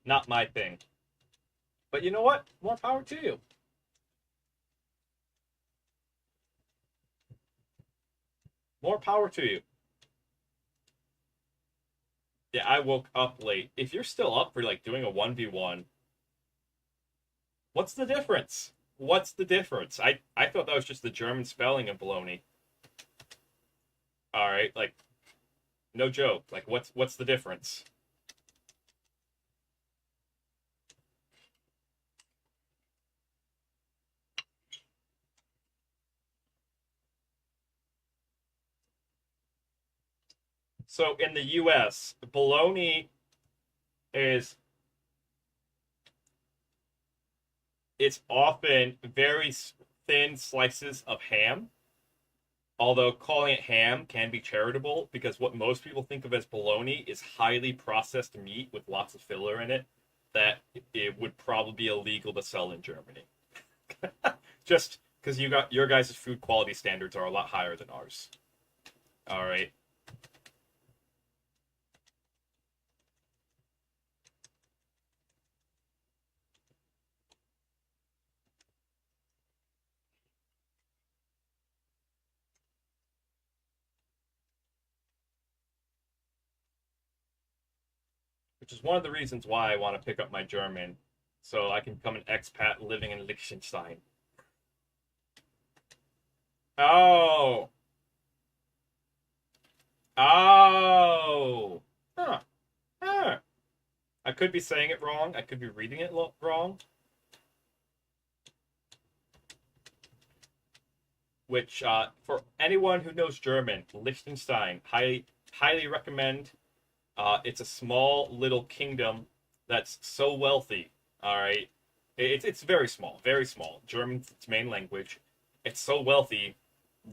Not my thing. But you know what? More power to you. More power to you. Yeah, I woke up late. If you're still up for like doing a 1v1, what's the difference? What's the difference? I thought that was just the German spelling of baloney. All right, like no joke. Like what's the difference? So in the US, bologna is it's often very thin slices of ham. Although calling it ham can be charitable because what most people think of as bologna is highly processed meat with lots of filler in it that it would probably be illegal to sell in Germany. Just because you got your guys' food quality standards are a lot higher than ours. All right. Which is one of the reasons why I want to pick up my German so I can become an expat living in Liechtenstein. Oh. Oh. Huh. Huh. I could be saying it wrong. I could be reading it wrong. Which, for anyone who knows German, Liechtenstein, highly recommend. It's a small little kingdom that's so wealthy. All right, it's very small, very small. German's its main language. It's so wealthy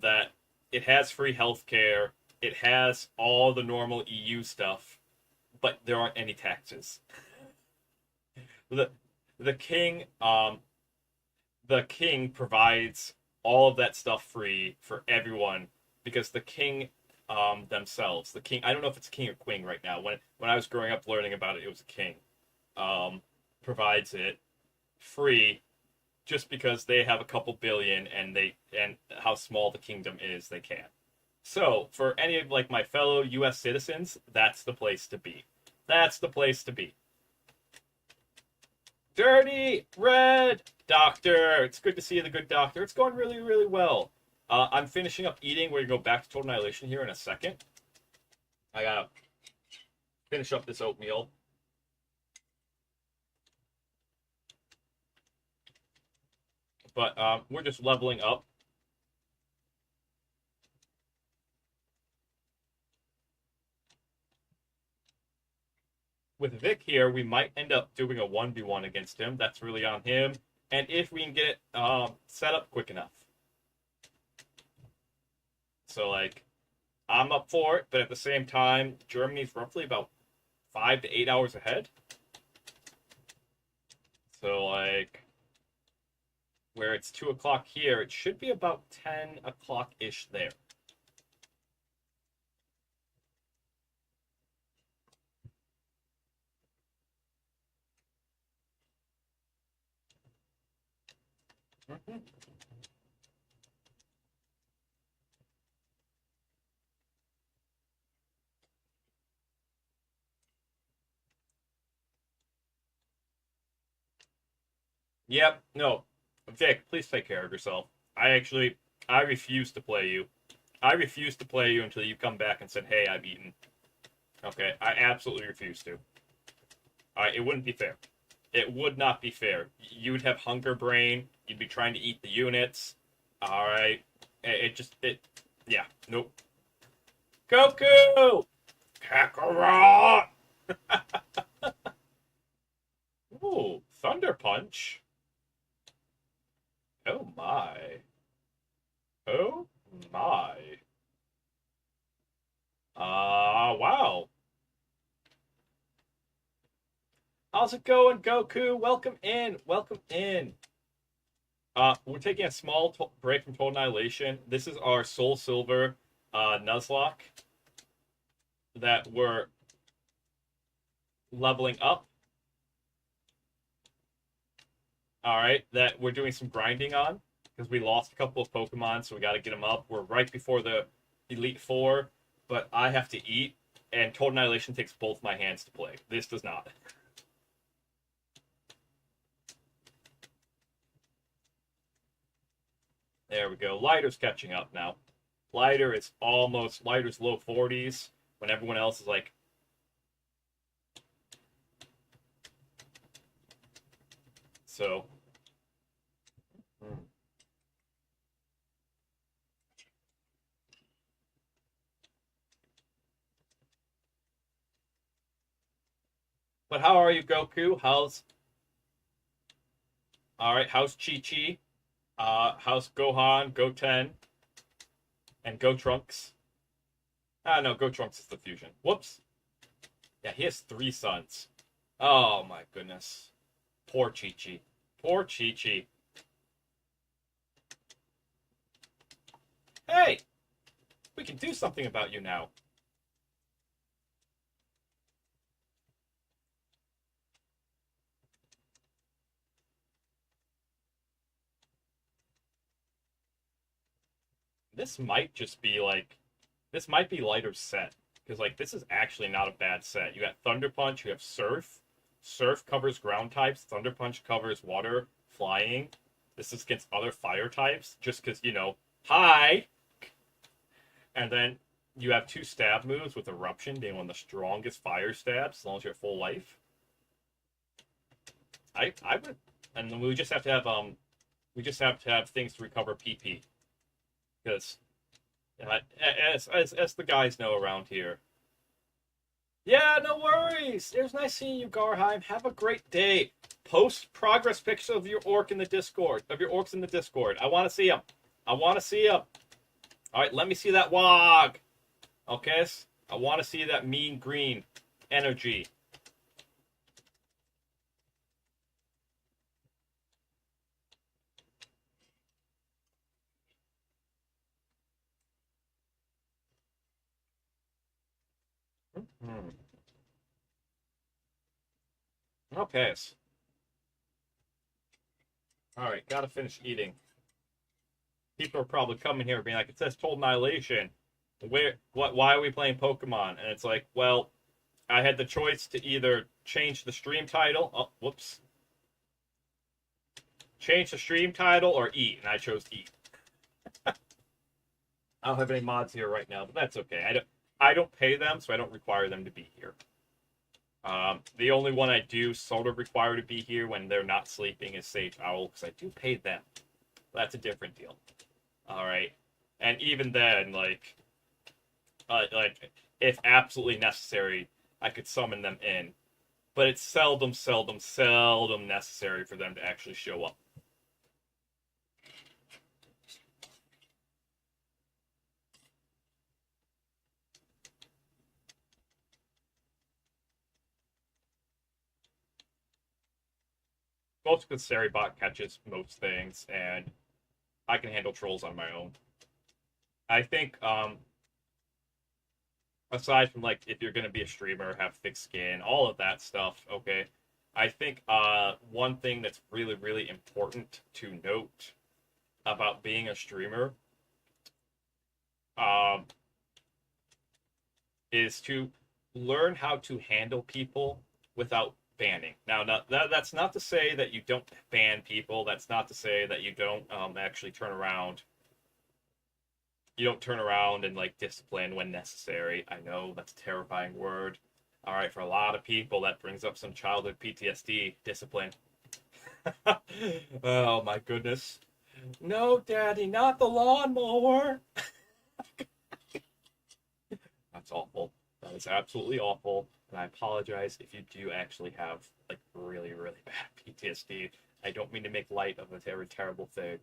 that it has free healthcare. It has all the normal EU stuff, but there aren't any taxes. the the king um the king provides all of that stuff free for everyone because the king themselves, the king, I don't know if it's a king or queen right now. When I was growing up learning about it, it was a king. Um Provides it free just because they have a couple billion and how small the kingdom is, they can. So, for any of like my fellow US citizens, that's the place to be. That's the place to be. Dirty Red Doctor. It's good to see you, the good doctor. It's going really, really well. I'm finishing up eating. We're gonna go back to Total Annihilation here in a second. I gotta finish up this oatmeal. But we're just leveling up. With Vic here, we might end up doing a 1v1 against him. That's really on him. And if we can get it set up quick enough. So, like, I'm up for it, but at the same time, Germany's roughly about 5 to 8 hours ahead. So, like, where it's 2 o'clock here, it should be about 10 o'clock-ish there. Mm-hmm. Yep, no. Vic, please take care of yourself. I refuse to play you. I refuse to play you until you come back and said, hey, I've eaten. Okay, I absolutely refuse to. It wouldn't be fair. It would not be fair. You'd have hunger brain. You'd be trying to eat the units. All right. Yeah, nope. Goku! Kakarot! Ooh, Thunder Punch. Oh my. Oh my. Wow. How's it going, Goku? Welcome in. Welcome in. We're taking a small break from Total Annihilation. This is our Soul Silver Nuzlocke that we're leveling up. All right, that we're doing some grinding on because we lost a couple of Pokemon, so we got to get them up. We're right before the Elite Four, but I have to eat, and Total Annihilation takes both my hands to play. This does not. There we go. Lighter's catching up now. Lighter's low 40s when everyone else is like. So. But how are you, Goku? Alright, how's Chi Chi? How's Gohan, Goten, and Go Trunks? Ah, no, Go Trunks is the fusion. Whoops. Yeah, he has 3 sons. Oh my goodness. Poor Chi Chi. Poor Chi Chi. Hey! We can do something about you now. This might just be like, this might be Lighter's set. Because, like, this is actually not a bad set. You got Thunder Punch, you have Surf. Surf covers ground types, Thunder Punch covers water, flying. This is against other fire types, just because, you know, hi! And then you have 2 stab moves, with Eruption being one of the strongest fire stabs, as long as you're at full life. I would, and then we just have to have things to recover PP. Because, as the guys know around here. Yeah, no worries. It was nice seeing you, Garheim. Have a great day. Post progress pictures of your orcs in the Discord. I want to see them. All right, let me see that wog. Okay, I want to see that mean green energy. Hmm. Okay. All right, gotta finish eating. People are probably coming here being like, it says Total Annihilation. Why are we playing Pokemon? And it's like, well, I had the choice to either change the stream title. Oh, whoops. Change the stream title or eat, and I chose eat. I don't have any mods here right now, but that's okay. I don't pay them, so I don't require them to be here. The only one I do sort of require to be here when they're not sleeping is Sage Owl, because I do pay them. That's a different deal. All right, and even then, like if absolutely necessary, I could summon them in, but it's seldom necessary for them to actually show up. Most because Seribot catches most things, and I can handle trolls on my own. I think, aside from like if you're gonna be a streamer, have thick skin, all of that stuff, okay. I think one thing that's really, really important to note about being a streamer um, is to learn how to handle people without banning. Now, that's not to say that you don't ban people. That's not to say that you don't actually turn around. You don't turn around and like discipline when necessary. I know that's a terrifying word. All right, for a lot of people, that brings up some childhood PTSD. Discipline. Oh my goodness. No, Daddy, not the lawnmower. That's awful. That is absolutely awful. And I apologize if you do actually have like really, really bad PTSD. I don't mean to make light of a very terrible thing.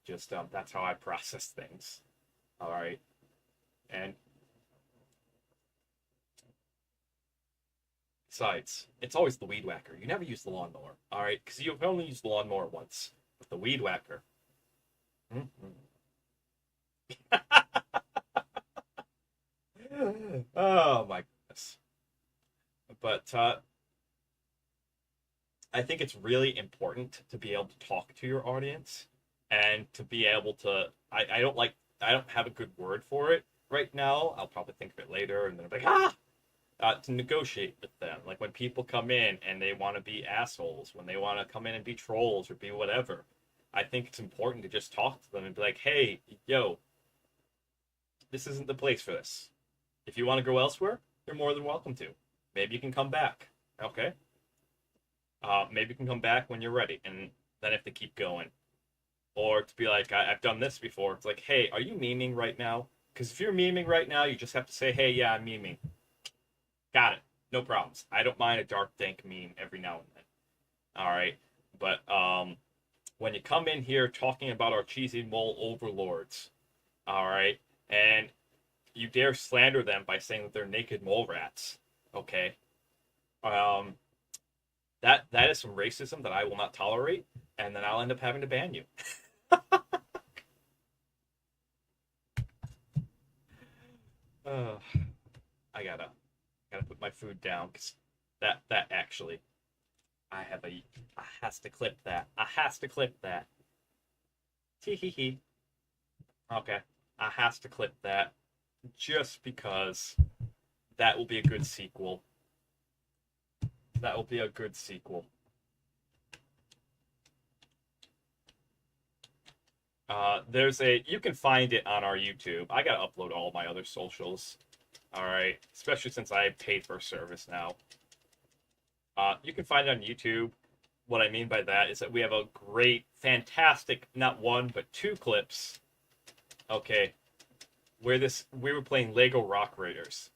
Just that's how I process things. All right. And besides, it's always the weed whacker. You never use the lawnmower. All right, because you've only used the lawnmower once. But the weed whacker. Mm-hmm. Oh my goodness. But I think it's really important to be able to talk to your audience and to be able to. I don't have a good word for it right now. I'll probably think of it later, and then I'll be like, to negotiate with them. Like when people come in and they want to be assholes, when they want to come in and be trolls or be whatever, I think it's important to just talk to them and be like, hey, yo, this isn't the place for this. If you want to go elsewhere, you're more than welcome to. Maybe you can come back. Okay. Maybe you can come back when you're ready. And then if they keep going, or to be like, I've done this before. It's like, hey, are you memeing right now? Because if you're memeing right now, you just have to say, hey, yeah, I'm memeing. Got it. No problems. I don't mind a dark dank meme every now and then. All right. But when you come in here talking about our cheesy mole overlords, all right, and you dare slander them by saying that they're naked mole rats, okay, um, that is some racism that I will not tolerate, and then I'll end up having to ban you. uh, I gotta put my food down because that actually I has to clip that. I has to clip that. Tee hee hee. Okay. I has to clip that just because that will be a good sequel. That will be a good sequel. You can find it on our YouTube. I gotta upload all my other socials. All right, especially since I paid for a service now. You can find it on YouTube. What I mean by that is that we have a great, fantastic, not one but two clips. Okay, where we were playing Lego Rock Raiders,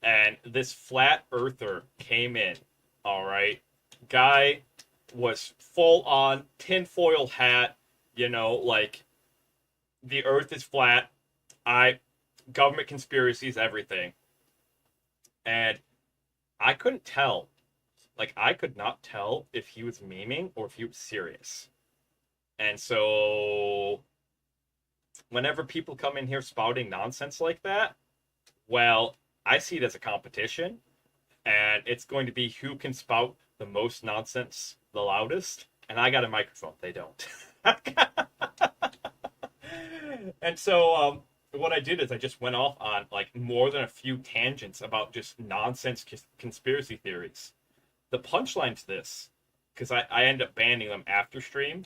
and this flat earther came in. All right, guy was full on tinfoil hat. You know, like the Earth is flat. I government conspiracies, everything, and I couldn't tell. Like I could not tell if he was memeing or if he was serious. And so whenever people come in here spouting nonsense like that, well, I see it as a competition, and it's going to be who can spout the most nonsense the loudest. And I got a microphone; they don't. And so, what I did is I just went off on like more than a few tangents about just nonsense conspiracy theories. The punchline to this, because I end up banning them after stream.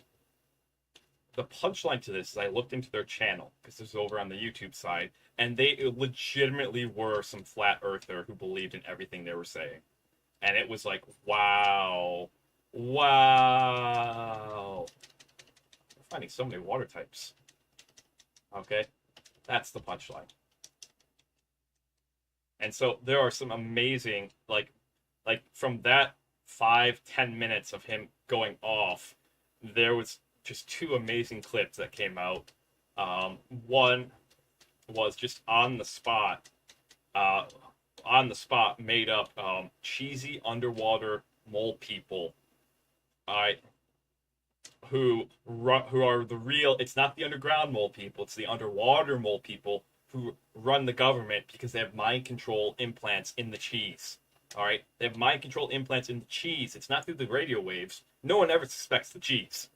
The punchline to this is I looked into their channel because this is over on the YouTube side, and they legitimately were some flat earther who believed in everything they were saying, and it was like, wow, wow. I'm finding so many water types. Okay, that's the punchline. And so there are some amazing like from that 5-10 minutes of him going off, there was just two amazing clips that came out. One was just uh, on the spot, made up cheesy underwater mole people. Uh, who are the real? It's not the underground mole people; it's the underwater mole people who run the government because they have mind control implants in the cheese. All right, they have mind control implants in the cheese. It's not through the radio waves. No one ever suspects the cheese.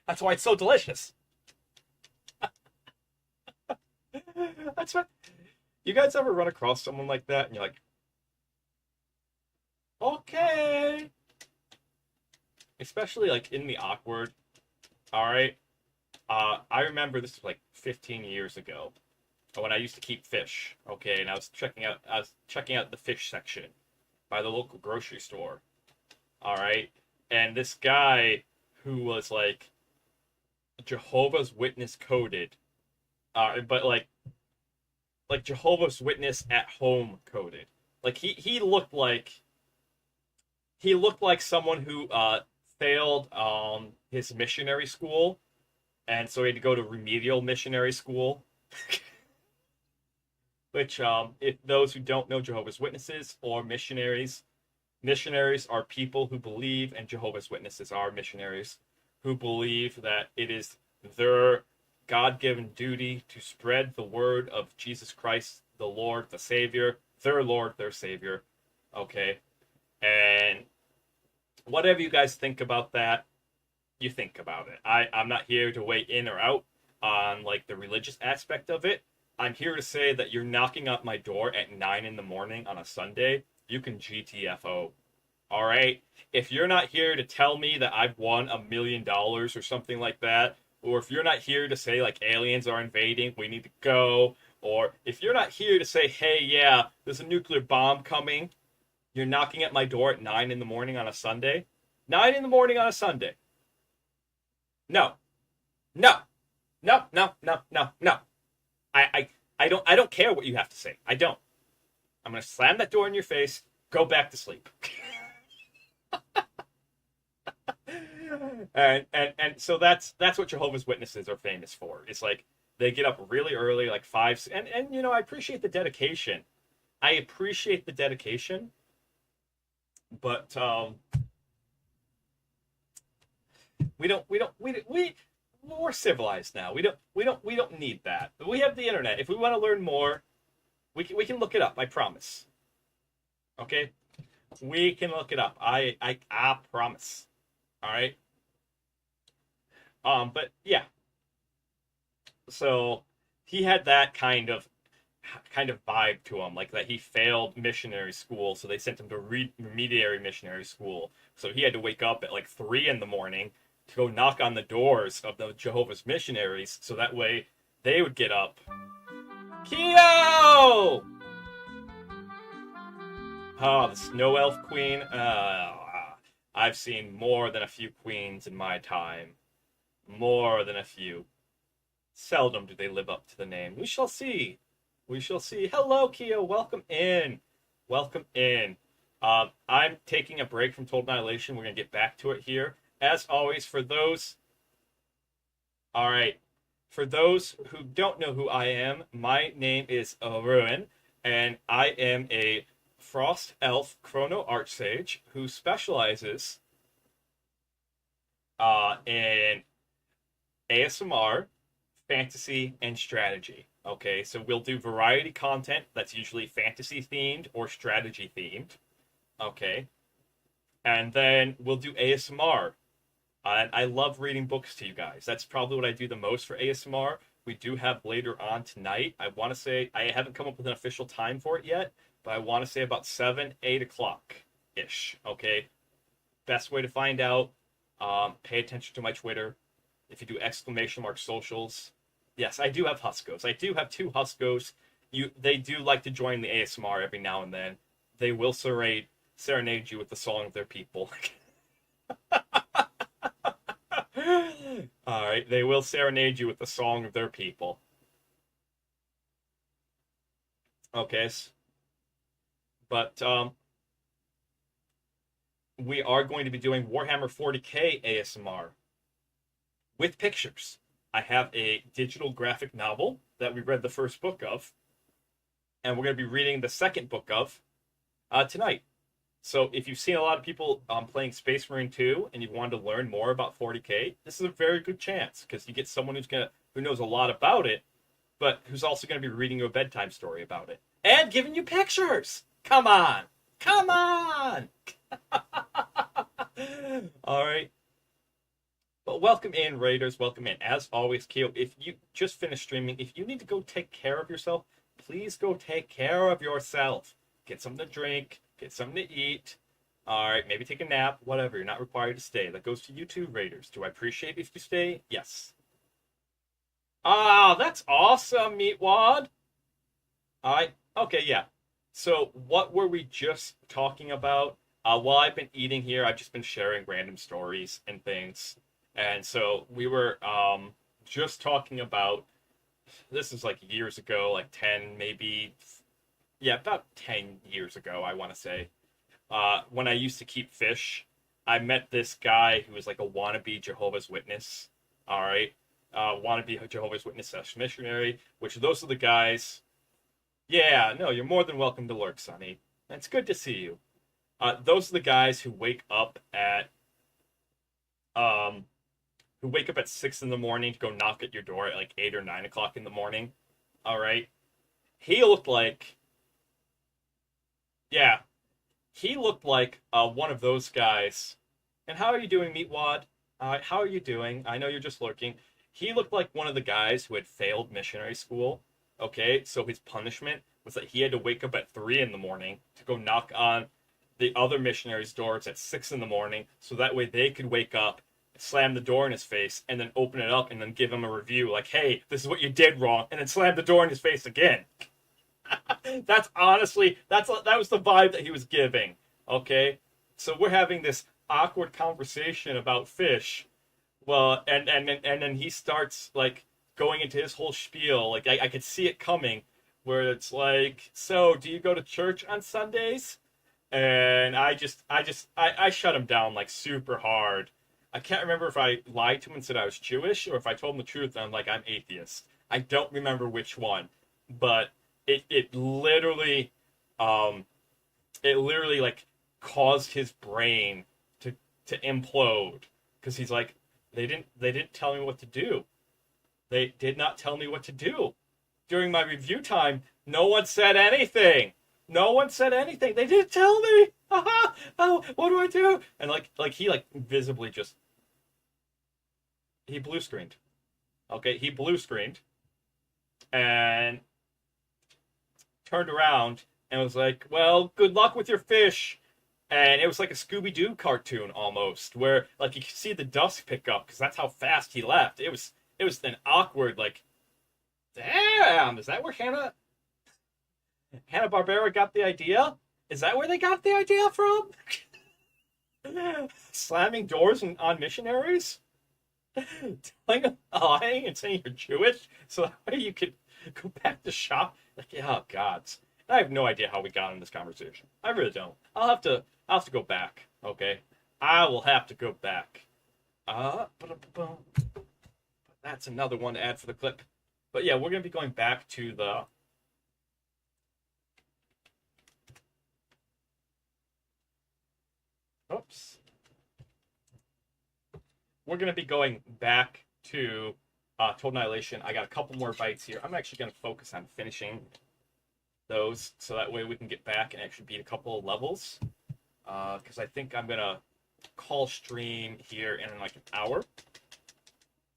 That's why it's so delicious. That's what. You guys ever run across someone like that and you're like, okay, especially like in the awkward. All right. I remember this was like 15 years ago when I used to keep fish. Okay, and I was checking out the fish section by the local grocery store. All right, and this guy who was like Jehovah's Witness coded, but like Jehovah's Witness at home coded. Like he looked like someone who failed his missionary school, and so he had to go to remedial missionary school. Which, if those who don't know Jehovah's Witnesses or missionaries, missionaries are people who believe, and Jehovah's Witnesses are missionaries who believe that it is their God given duty to spread the word of Jesus Christ, the Lord, the Savior, their Lord, their Savior. Okay. And whatever you guys think about that, you think about it. I'm not here to weigh in or out on like the religious aspect of it. I'm here to say that you're knocking at my door at 9 in the morning on a Sunday. You can GTFO. All right. If you're not here to tell me that I've won $1 million or something like that, or if you're not here to say like aliens are invading, we need to go, or if you're not here to say, hey, yeah, there's a nuclear bomb coming, you're knocking at my door at 9 in the morning on a Sunday. 9 in the morning on a Sunday. No, no, no, no, no, no, no. I don't care what you have to say. I don't. I'm gonna slam that door in your face. Go back to sleep. And so that's what Jehovah's Witnesses are famous for. It's like they get up really early, like five, and I appreciate the dedication. I appreciate the dedication, but we're civilized now. We don't need that. We have the internet. If we want to learn more, we can look it up. I promise. Okay, we can look it up. I promise. All right. But yeah. So he had that kind of vibe to him, like that he failed missionary school, so they sent him to remediary missionary school. So he had to wake up at like 3 in the morning to go knock on the doors of the Jehovah's missionaries, so that way they would get up. Keo! Oh, the Snow Elf Queen. I've seen more than a few queens in my time. More than a few. Seldom do they live up to the name. We shall see. We shall see. Hello, Keo. Welcome in. Welcome in. I'm taking a break from Total Annihilation. We're going to get back to it here. As always, for those... All right. For those who don't know who I am, my name is Ruin, and I am a Frost Elf Chrono Archsage who specializes in ASMR, fantasy, and strategy. Okay, so we'll do variety content that's usually fantasy themed or strategy themed. Okay, and then we'll do ASMR. And I love reading books to you guys. That's probably what I do the most for ASMR. We do have later on tonight. I want to say, I haven't come up with an official time for it yet, but I want to say about 7, 8 o'clock ish. Okay, best way to find out. Pay attention to my Twitter. If you do exclamation mark socials, yes, I do have Huskos. I do have 2 Huskos. They do like to join the ASMR every now and then. They will serenade you with the song of their people. All right, they will serenade you with the song of their people. Okay, but we are going to be doing Warhammer 40k ASMR with pictures. I have a digital graphic novel that we read the first book of, and we're going to be reading the second book of tonight. So if you've seen a lot of people playing Space Marine 2 and you wanted to learn more about 40k, this is a very good chance because you get someone who knows a lot about it, but who's also going to be reading you a bedtime story about it and giving you pictures. Come on, come on. All right. But welcome in, Raiders. Welcome in. As always, Keo, if you just finished streaming, if you need to go take care of yourself, please go take care of yourself. Get something to drink. Get something to eat. All right, maybe take a nap, whatever. You're not required to stay. That goes to you too, Raiders. Do I appreciate if you stay? Yes. Ah, that's awesome, Meatwad. All right. Okay, yeah. So what were we just talking about? While I've been eating here, I've just been sharing random stories and things. And so we were just talking about, this is like years ago, like 10, maybe, yeah, about 10 years ago, I want to say. When I used to keep fish, I met this guy who was like a wannabe Jehovah's Witness. All right. Wannabe Jehovah's Witness / missionary, which those are the guys. Yeah, no, you're more than welcome to lurk, Sonny. It's good to see you. Those are the guys who wake up at 6 in the morning to go knock at your door at like 8 or 9 o'clock in the morning. All right. He looked like, yeah, he looked like one of those guys And how are you doing, Meatwad? How are you doing? I know you're just lurking. He looked like one of the guys who had failed missionary school. Okay, so his punishment was that he had to wake up at 3 in the morning to go knock on the other missionaries' doors at 6 in the morning, so that way they could wake up, slam the door in his face, and then open it up and then give him a review like, "Hey, this is what you did wrong," and then slam the door in his face again. That's honestly that was the vibe that he was giving. Okay, so we're having this awkward conversation about fish. Well, and then he starts like going into his whole spiel. Like I could see it coming, where it's like, so do you go to church on Sundays? And I shut him down like super hard. I can't remember if I lied to him and said I was Jewish or if I told him the truth and I'm like I'm atheist. I don't remember which one, but it literally um it literally like caused his brain to implode because he's like they didn't tell me what to do. They did not tell me what to do during my review time. No one said anything. No one said anything. They didn't tell me. Oh, what do I do? And like he like visibly just he blue screened. Okay, he blue screened and turned around and was like, "Well, good luck with your fish." And it was like a Scooby Doo cartoon almost, where like you could see the dust pick up because that's how fast he left. It was an awkward like, damn, is that where Hanna Barbera got the idea? Is that where they got the idea from? Slamming doors on missionaries, telling them lying and saying you're Jewish, so that way you could go back to shop. Like, oh God, I have no idea how we got in this conversation. I really don't. I'll have to go back. Okay, I will have to go back. That's another one to add for the clip. But yeah, we're gonna be going back to the. Oops. We're gonna be going back to Total Annihilation. I got a couple more bites here. I'm actually gonna focus on finishing those, so that way we can get back and actually beat a couple of levels. Because I think I'm gonna call stream here in like an hour,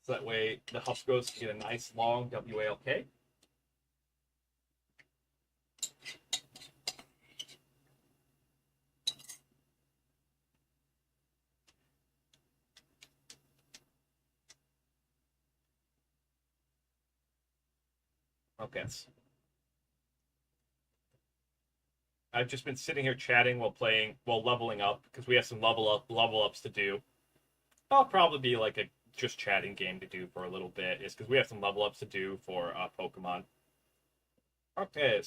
so that way the Huskos get a nice long WALK. Okay. I've just been sitting here chatting while leveling up because we have some level ups to do. I'll probably be like a just chatting game to do for a little bit, is because we have some level ups to do for Pokemon. Okay,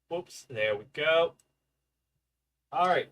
whoops, there we go. All right,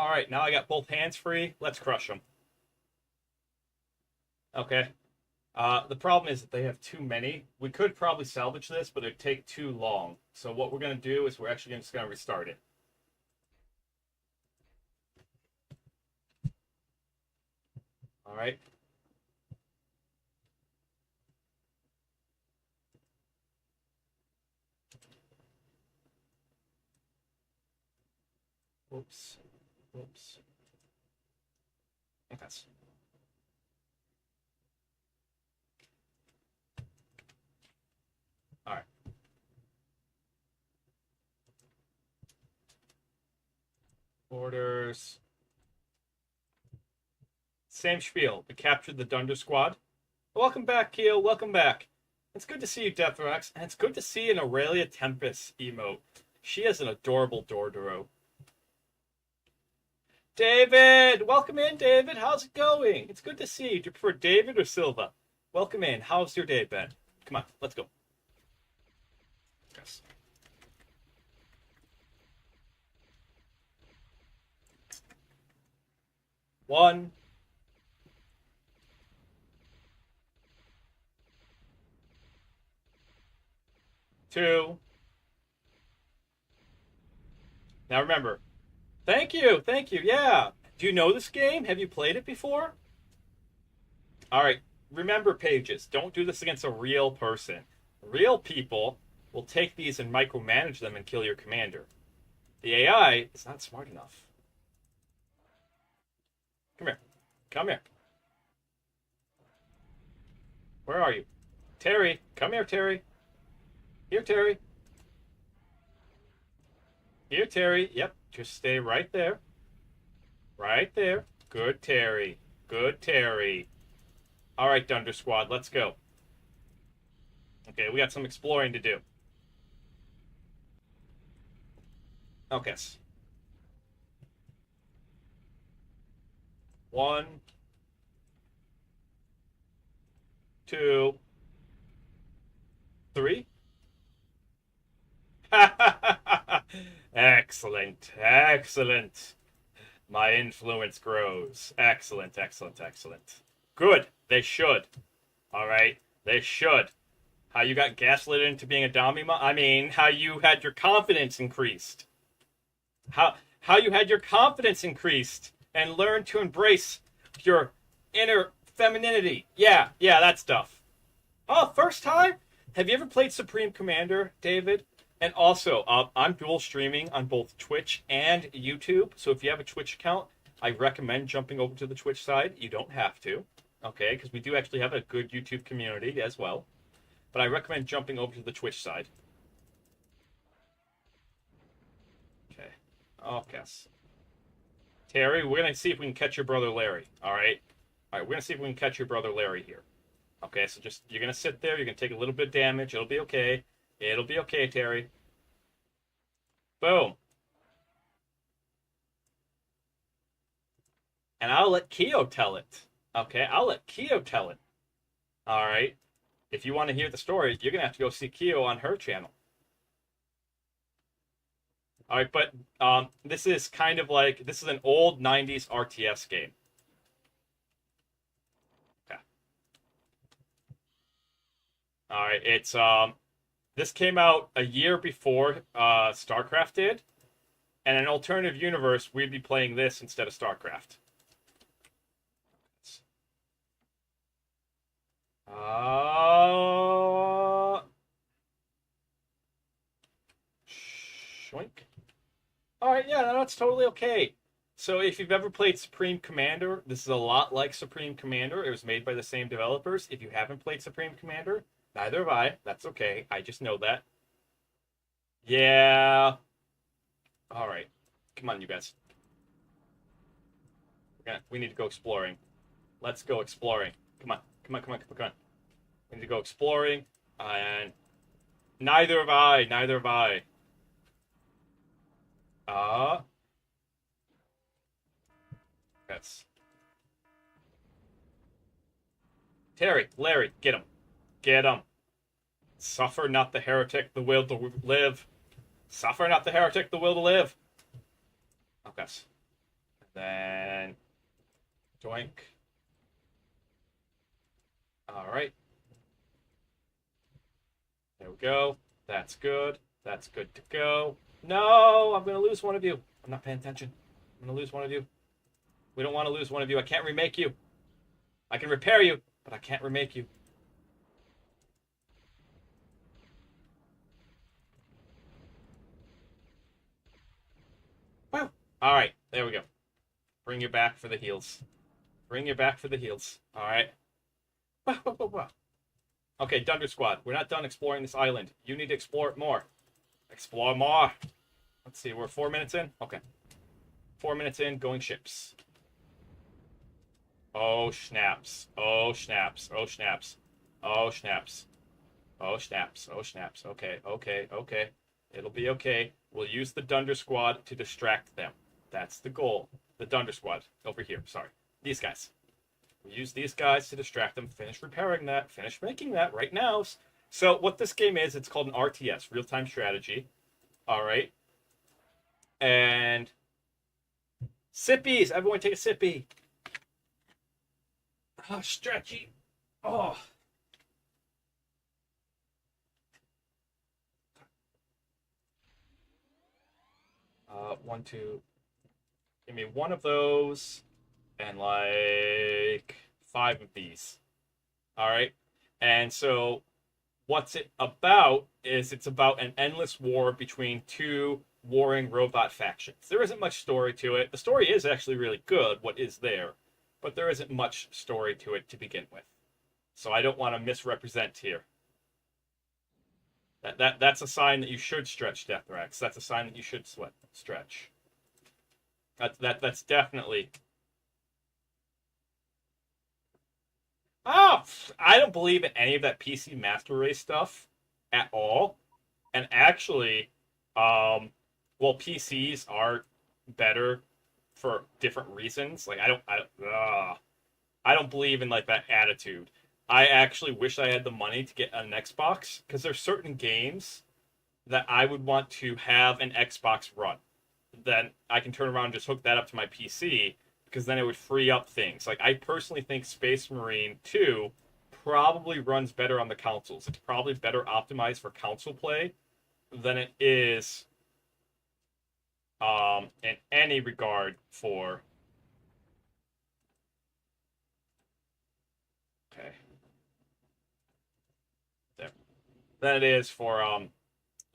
All right, now I got both hands free. Let's crush them. Okay. The problem is that they have too many. We could probably salvage this, but it'd take too long. So what we're going to do is we're actually just going to restart it. All right. Whoops. Whoops. Yes. All right. Orders. Same spiel. We captured the Dunder Squad. Welcome back, Keo. Welcome back. It's good to see you, Deathrax, and it's good to see an Aurelia Tempest emote. She has an adorable Dordoro. David! Welcome in, David. How's it going? It's good to see you. Do you prefer David or Silva? Welcome in. How's your day been? Come on, let's go. Yes. One. Two. Now remember. Thank you. Thank you. Yeah. Do you know this game? Have you played it before? All right. Remember, pages. Don't do this against a real person. Real people will take these and micromanage them and kill your commander. The AI is not smart enough. Come here. Come here. Where are you? Terry. Come here, Terry. Here, Terry. Here, Terry. Yep. Just stay right there. Right there. Good, Terry. Good, Terry. All right, Dunder Squad. Let's go. Okay, we got some exploring to do. Okay. One. Two. Three. Excellent. Excellent. My influence grows. Excellent, excellent, excellent. Good. They should. All right. They should. How you got gaslit into being a Damima? I mean, how you had your confidence increased. How you had your confidence increased and learned to embrace your inner femininity. Yeah, that stuff. Oh, first time? Have you ever played Supreme Commander, David? And also, I'm dual streaming on both Twitch and YouTube. So if you have a Twitch account, I recommend jumping over to the Twitch side. You don't have to, okay? Because we do actually have a good YouTube community as well. But I recommend jumping over to the Twitch side. Okay. Okay. Terry, we're going to see if we can catch your brother Larry, all right? All right, we're going to see if we can catch your brother Larry here. Okay, so just, you're going to sit there. You're going to take a little bit of damage. It'll be okay. It'll be okay, Terry. Boom. And I'll let Keo tell it. Okay, I'll let Keo tell it. All right. If you want to hear the story, you're going to have to go see Keo on her channel. All right, but this is kind of like, this is an old 90s RTS game. Okay. All right, it's this came out a year before StarCraft did, and in an alternative universe, we'd be playing this instead of StarCraft. Shoink. All right, yeah, that's totally okay. So if you've ever played Supreme Commander, this is a lot like Supreme Commander. It was made by the same developers. If you haven't played Supreme Commander, neither have I. That's okay. I just know that. Yeah. All right. Come on, you guys. We need to go exploring. Let's go exploring. Come on. Come on, come on, come on. We need to go exploring. And neither have I. Neither have I. Yes. Terry, Larry, get him. Get him. Suffer not the heretic the will to live. Suffer not the heretic the will to live. Okay. Then doink. All right. There we go. That's good. That's good to go. No, I'm going to lose one of you. I'm not paying attention. I'm going to lose one of you. We don't want to lose one of you. I can't remake you. I can repair you, but I can't remake you. Wow. All right. There we go. Bring you back for the heals. Bring you back for the heals. All right. Okay, Dunder Squad. We're not done exploring this island. You need to explore it more. Explore more. Let's see. We're 4 minutes in. Okay. 4 minutes in. Going ships. Oh snaps. Oh snaps. Oh snaps. Oh snaps. Oh snaps. Oh snaps. Okay. Okay. Okay. It'll be okay. We'll use the Dunder Squad to distract them. That's the goal. The Dunder Squad. Over here. Sorry. These guys. We use these guys to distract them. Finish repairing that. Finish making that right now. So what this game is, it's called an RTS, real-time strategy. All right. And sippies. Everyone take a sippy. Oh, stretchy. Oh. One, two. Give me one of those and like 5 of these. All right. And so what's it about is it's about an endless war between two warring robot factions. There isn't much story to it. The story is actually really good, what is there, but there isn't much story to it to begin with. So I don't want to misrepresent here. That's a sign that you should stretch, Deathrax. That's a sign that you should stretch. That's definitely. Oh, I don't believe in any of that PC Master Race stuff at all. And actually, well, PCs are better for different reasons. Like I don't believe in like that attitude. I actually wish I had the money to get an Xbox because there's certain games that I would want to have an Xbox run. Then I can turn around and just hook that up to my PC because then it would free up things. Like I personally think Space Marine 2 probably runs better on the consoles. It's probably better optimized for console play than it is in any regard for. Okay. There. Than it is for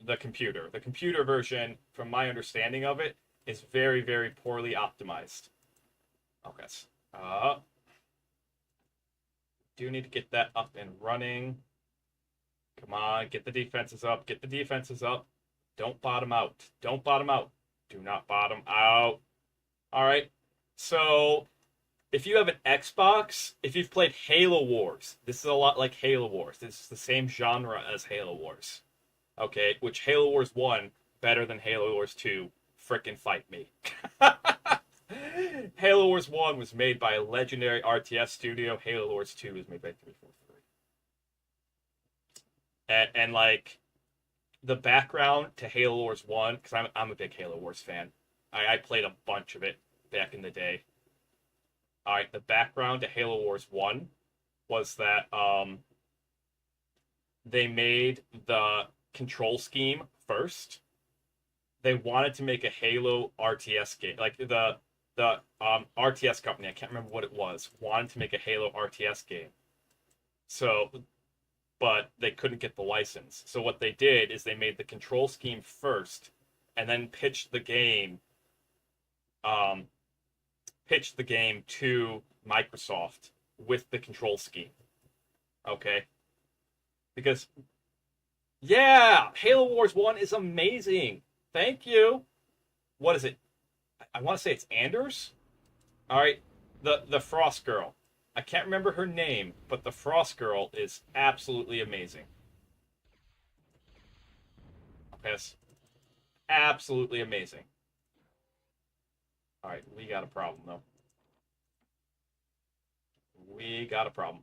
the computer. The computer version, from my understanding of it, is very, very poorly optimized. Okay. Do need to get that up and running. Come on, get the defenses up. Get the defenses up. Don't bottom out. Don't bottom out. Do not bottom out. All right. So, if you have an Xbox, if you've played Halo Wars, this is a lot like Halo Wars. This is the same genre as Halo Wars. Okay, which Halo Wars 1 better than Halo Wars 2. Frickin' fight me. Halo Wars 1 was made by a legendary RTS studio. Halo Wars 2 was made by 343. And like the background to Halo Wars 1, because I'm a big Halo Wars fan. I played a bunch of it back in the day. All right, the background to Halo Wars 1 was that they made the control scheme first. They wanted to make a Halo RTS game, like the RTS company. I can't remember what it was. Wanted to make a Halo RTS game. So, but they couldn't get the license. So what they did is they made the control scheme first, and then pitched the game. Pitched the game to Microsoft with the control scheme. Okay, because yeah, Halo Wars 1 is amazing. Thank you. What is it? I want to say it's Anders. All right, the Frost Girl. I can't remember her name, but the Frost Girl is absolutely amazing. Okay, it's absolutely amazing. All right, we got a problem though. We got a problem.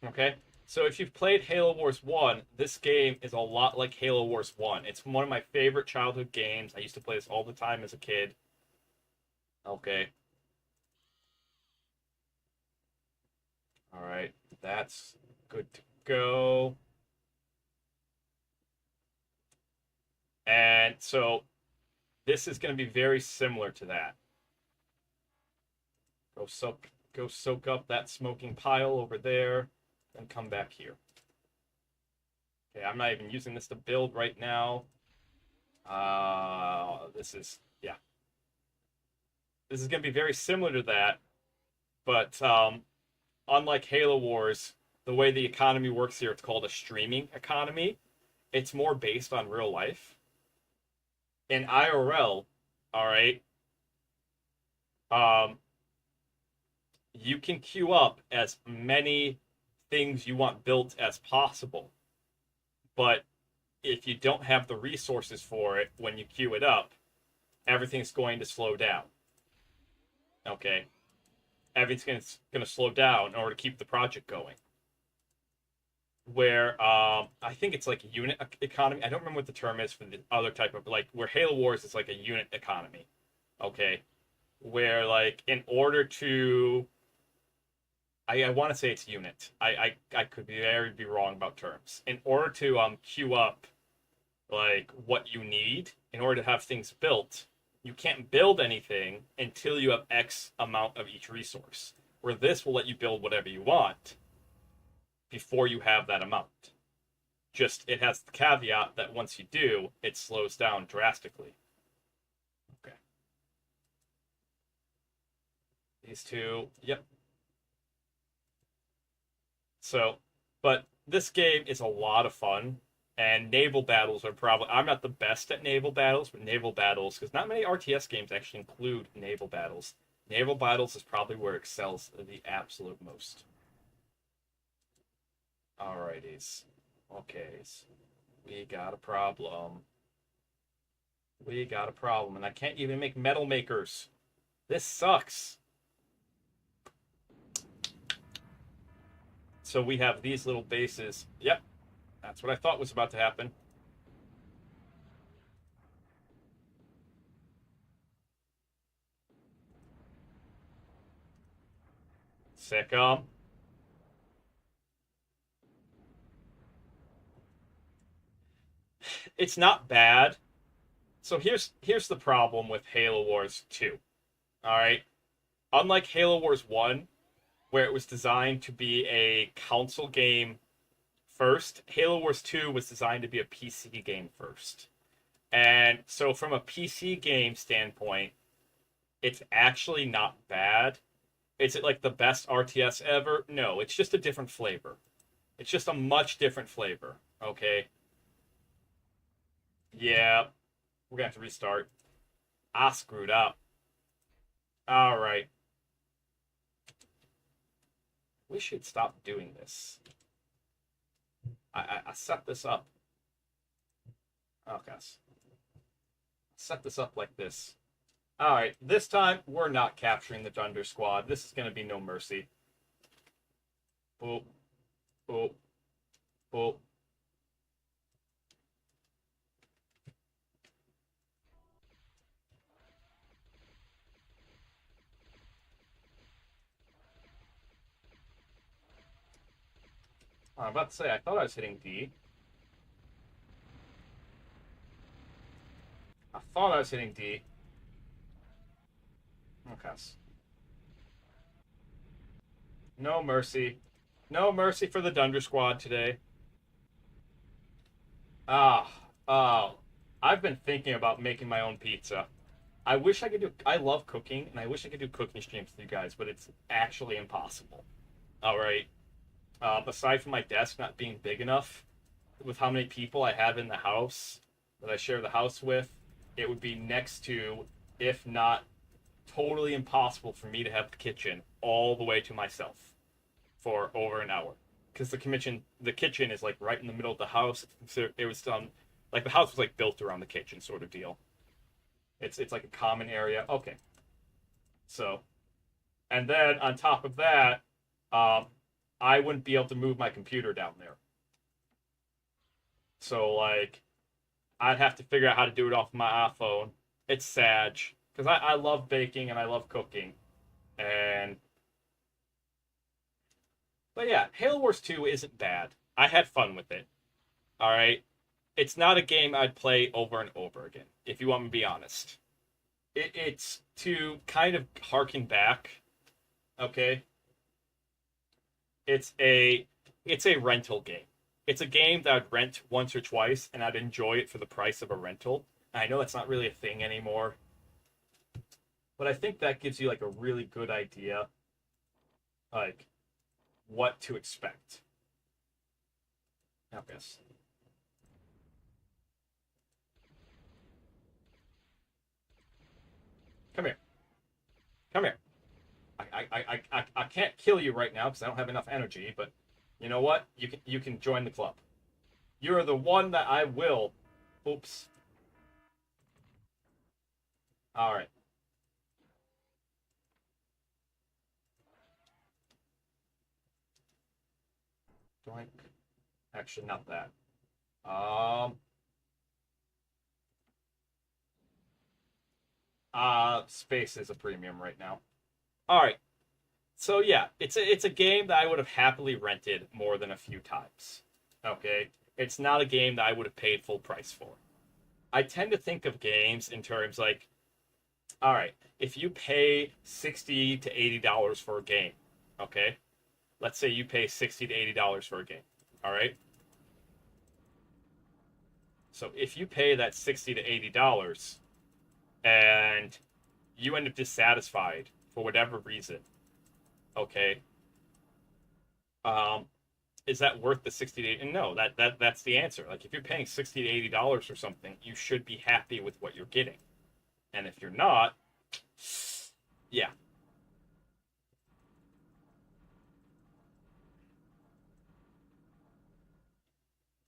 Okay, So if you've played Halo Wars 1, this game is a lot like Halo Wars 1. It's one of my favorite childhood games. I used to play this all the time as a kid. Okay. All right. That's good to go. And so this is going to be very similar to that. Go soak up that smoking pile over there, then come back here. Okay, I'm not even using this to build right now. This is yeah. This is going to be very similar to that, but unlike Halo Wars, the way the economy works here, it's called a streaming economy. It's more based on real life. In IRL, all right, um, you can queue up as many things you want built as possible. But if you don't have the resources for it when you queue it up, everything's going to slow down. Okay? Everything's going to slow down in order to keep the project going. Where I think it's like a unit economy. I don't remember what the term is for the other type of, like, where Halo Wars is like a unit economy. Okay? Where, like, in order to I want to say it's unit. I could be wrong about terms. In order to queue up like what you need in order to have things built, you can't build anything until you have X amount of each resource. Where this will let you build whatever you want before you have that amount. Just it has the caveat that once you do, it slows down drastically. Okay. These two, yep. So, but this game is a lot of fun, and naval battles are probably. I'm not the best at naval battles, but naval battles, because not many RTS games actually include naval battles. Naval battles is probably where it excels the absolute most. Alrighties. Okay. We got a problem. We got a problem, and I can't even make metal makers. This sucks. So we have these little bases. Yep, that's what I thought was about to happen. Sick 'em. It's not bad. So here's the problem with Halo Wars 2. All right. Unlike Halo Wars 1, where it was designed to be a console game first, Halo Wars 2 was designed to be a PC game first. And so from a PC game standpoint, it's actually not bad. Is it like the best RTS ever? No, it's just a different flavor. It's just a much different flavor. Okay. Yeah, we're gonna have to restart. I screwed up. All right. We should stop doing this. I set this up. Okay. Set this up like this. All right. This time we're not capturing the Thunder Squad. This is gonna be no mercy. Boop. Boop. Boop. I'm about to say, I thought I was hitting D. I thought I was hitting D. Okay. No mercy. No mercy for the Dunder Squad today. Ah, oh. I've been thinking about making my own pizza. I wish I could do. I love cooking, and I wish I could do cooking streams with you guys, but it's actually impossible. All right. Aside from my desk not being big enough, with how many people I have in the house that I share the house with, it would be next to, if not totally impossible, for me to have the kitchen all the way to myself for over an hour. Because the kitchen is like right in the middle of the house. It was like the house was like built around the kitchen, sort of deal. It's like a common area. Okay, so and then on top of that, um, I wouldn't be able to move my computer down there. So like I'd have to figure out how to do it off my iPhone. It's sad because I love baking and I love cooking. And but yeah, Halo Wars 2 isn't bad. I had fun with it. All right. It's not a game I'd play over and over again, if you want me to be honest. It's to kind of harken back, okay? It's a it's a rental game. It's a game that I'd rent once or twice and I'd enjoy it for the price of a rental. I know that's not really a thing anymore, but I think that gives you like a really good idea like what to expect. I guess. Come here. Come here. I can't kill you right now because I don't have enough energy, but you know what? You can join the club. You're the one that I will. Oops. All right. Doink. Actually, not that. Um. Space is a premium right now. All right. So yeah, it's a game that I would have happily rented more than a few times. Okay. It's not a game that I would have paid full price for. I tend to think of games in terms like, all right, if you pay $60 to $80 for a game, okay, let's say you pay $60 to $80 for a game, all right. So if you pay that $60 to $80 and you end up dissatisfied for whatever reason, okay, um, is that worth the 60 to 80? No, that's the answer. Like if you're paying $60 to $80 for something, you should be happy with what you're getting, and if you're not, yeah,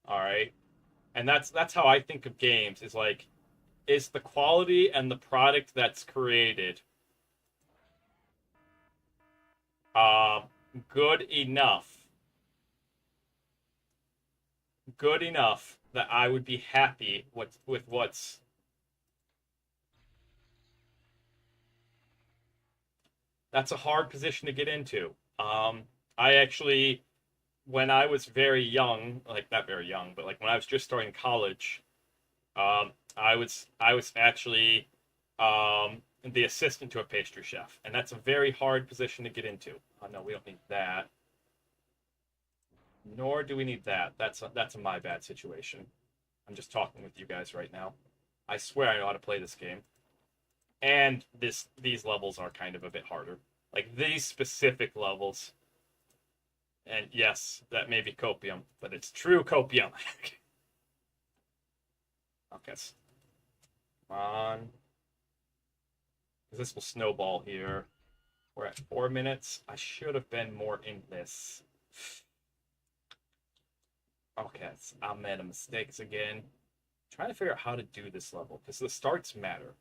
all right. And that's how I think of games. Is like, is the quality and the product that's created uh, good enough, good enough that I would be happy with what's. That's a hard position to get into. I actually, when I was very young, like not very young, but like when I was just starting college, I was actually the assistant to a pastry chef, and that's a very hard position to get into. Oh no, we don't need that. Nor do we need that. That's a my bad situation. I'm just talking with you guys right now. I swear I know how to play this game. And these levels are kind of a bit harder. Like these specific levels. And yes, that may be copium, but it's true copium. Okay, come on. This will snowball here. We're at 4 minutes. I should have been more in this. Okay, I made a mistakes again. Trying to figure out how to do this level because the starts matter.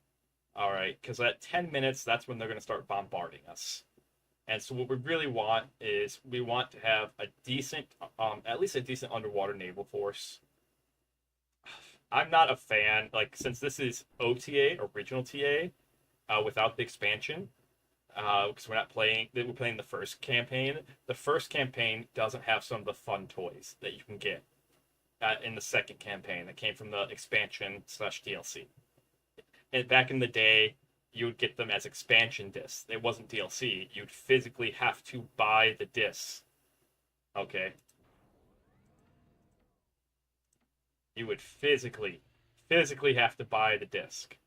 All right, because at 10 minutes, that's when they're going to start bombarding us. And so what we really want is we want to have a decent, at least a decent underwater naval force. I'm not a fan, like since this is OTA, original TA, without the expansion, because we're playing the first campaign. The first campaign doesn't have some of the fun toys that you can get in the second campaign that came from the expansion slash DLC. And back in the day, you would get them as expansion discs. It wasn't DLC. You'd physically have to buy the discs. Okay, you would physically have to buy the disc.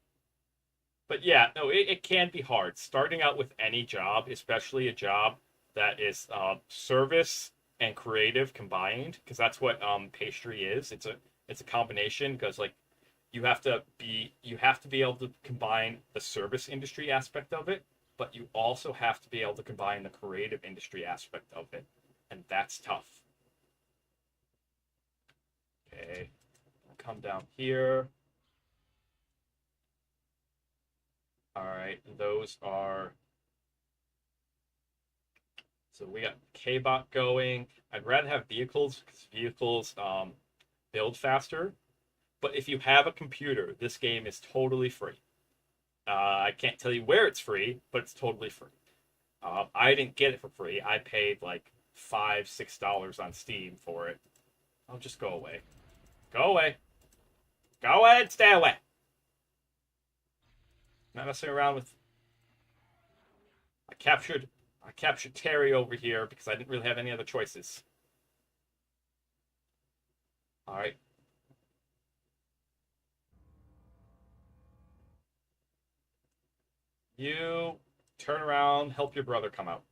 But yeah, no, it can be hard starting out with any job, especially a job that is service and creative combined, because that's what pastry is. It's a combination because like you have to be able to combine the service industry aspect of it, but you also have to be able to combine the creative industry aspect of it, and that's tough. Okay, come down here. All right, those are So we got K-Bot going. I'd rather have vehicles because vehicles build faster. But if you have a computer, this game is totally free. I can't tell you where it's free, but it's totally free. I didn't get it for free. I paid like $5, $6 on Steam for it. I'll just go away. Go away. Go away and stay away. Not messing around with. I captured. I captured Terry over here because I didn't really have any other choices. All right. You turn around, help your brother come out.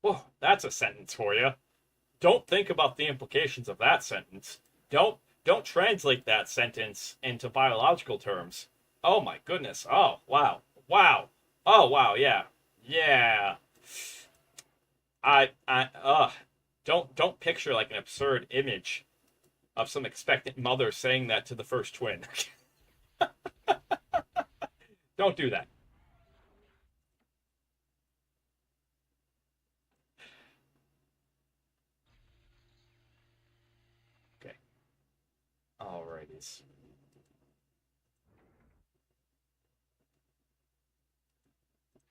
Whoa, that's a sentence for you. Don't think about the implications of that sentence. Don't translate that sentence into biological terms. Oh my goodness. Oh wow. Wow. Oh wow, yeah. Yeah. I don't picture like an absurd image of some expectant mother saying that to the first twin. Don't do that. Okay. Alrighties.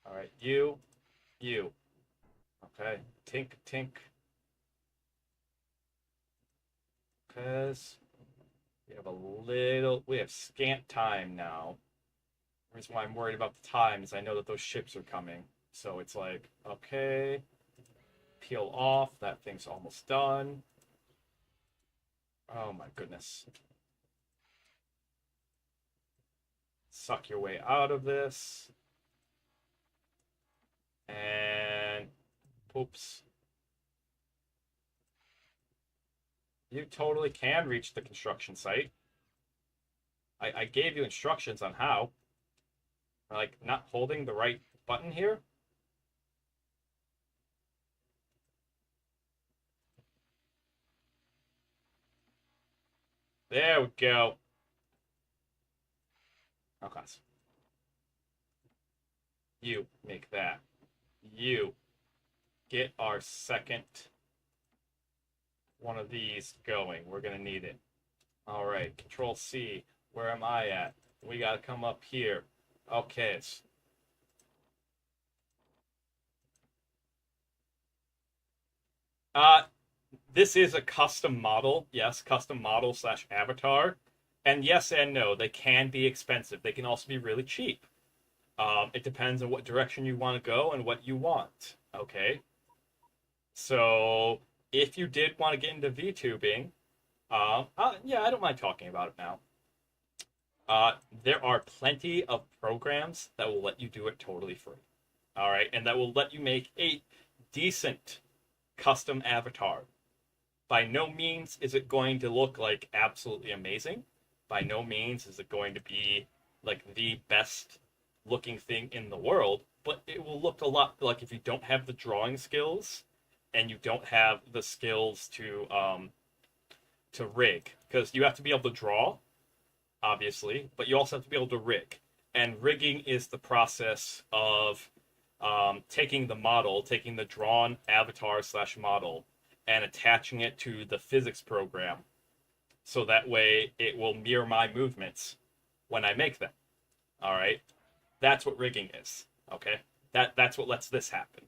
Alright, you. Okay. Tink, tink. Cause we have scant time now. The reason why I'm worried about the time is I know that those ships are coming. So it's like, okay, peel off. That thing's almost done. Oh my goodness. Suck your way out of this. And oops. You totally can reach the construction site. I gave you instructions on how. Like, not holding the right button here. There we go. Okay. You make that. You get our second one of these going. We're going to need it. All right. Control C. Where am I at? We got to come up here. Okay. Uh, this is a custom model. Yes, custom model slash avatar. And yes and no. They can be expensive. They can also be really cheap. It depends on what direction you want to go and what you want. Okay. So if you did want to get into VTubing, yeah, I don't mind talking about it now. There are plenty of programs that will let you do it totally free. All right, and that will let you make a decent custom avatar. By no means is it going to look like absolutely amazing. By no means is it going to be like the best looking thing in the world, but it will look a lot like if you don't have the drawing skills and you don't have the skills to rig, because you have to be able to draw, obviously, but you also have to be able to rig. And rigging is the process of taking the model, taking the drawn avatar slash model, and attaching it to the physics program, so that way it will mirror my movements when I make them. All right, that's what rigging is. Okay, that's what lets this happen.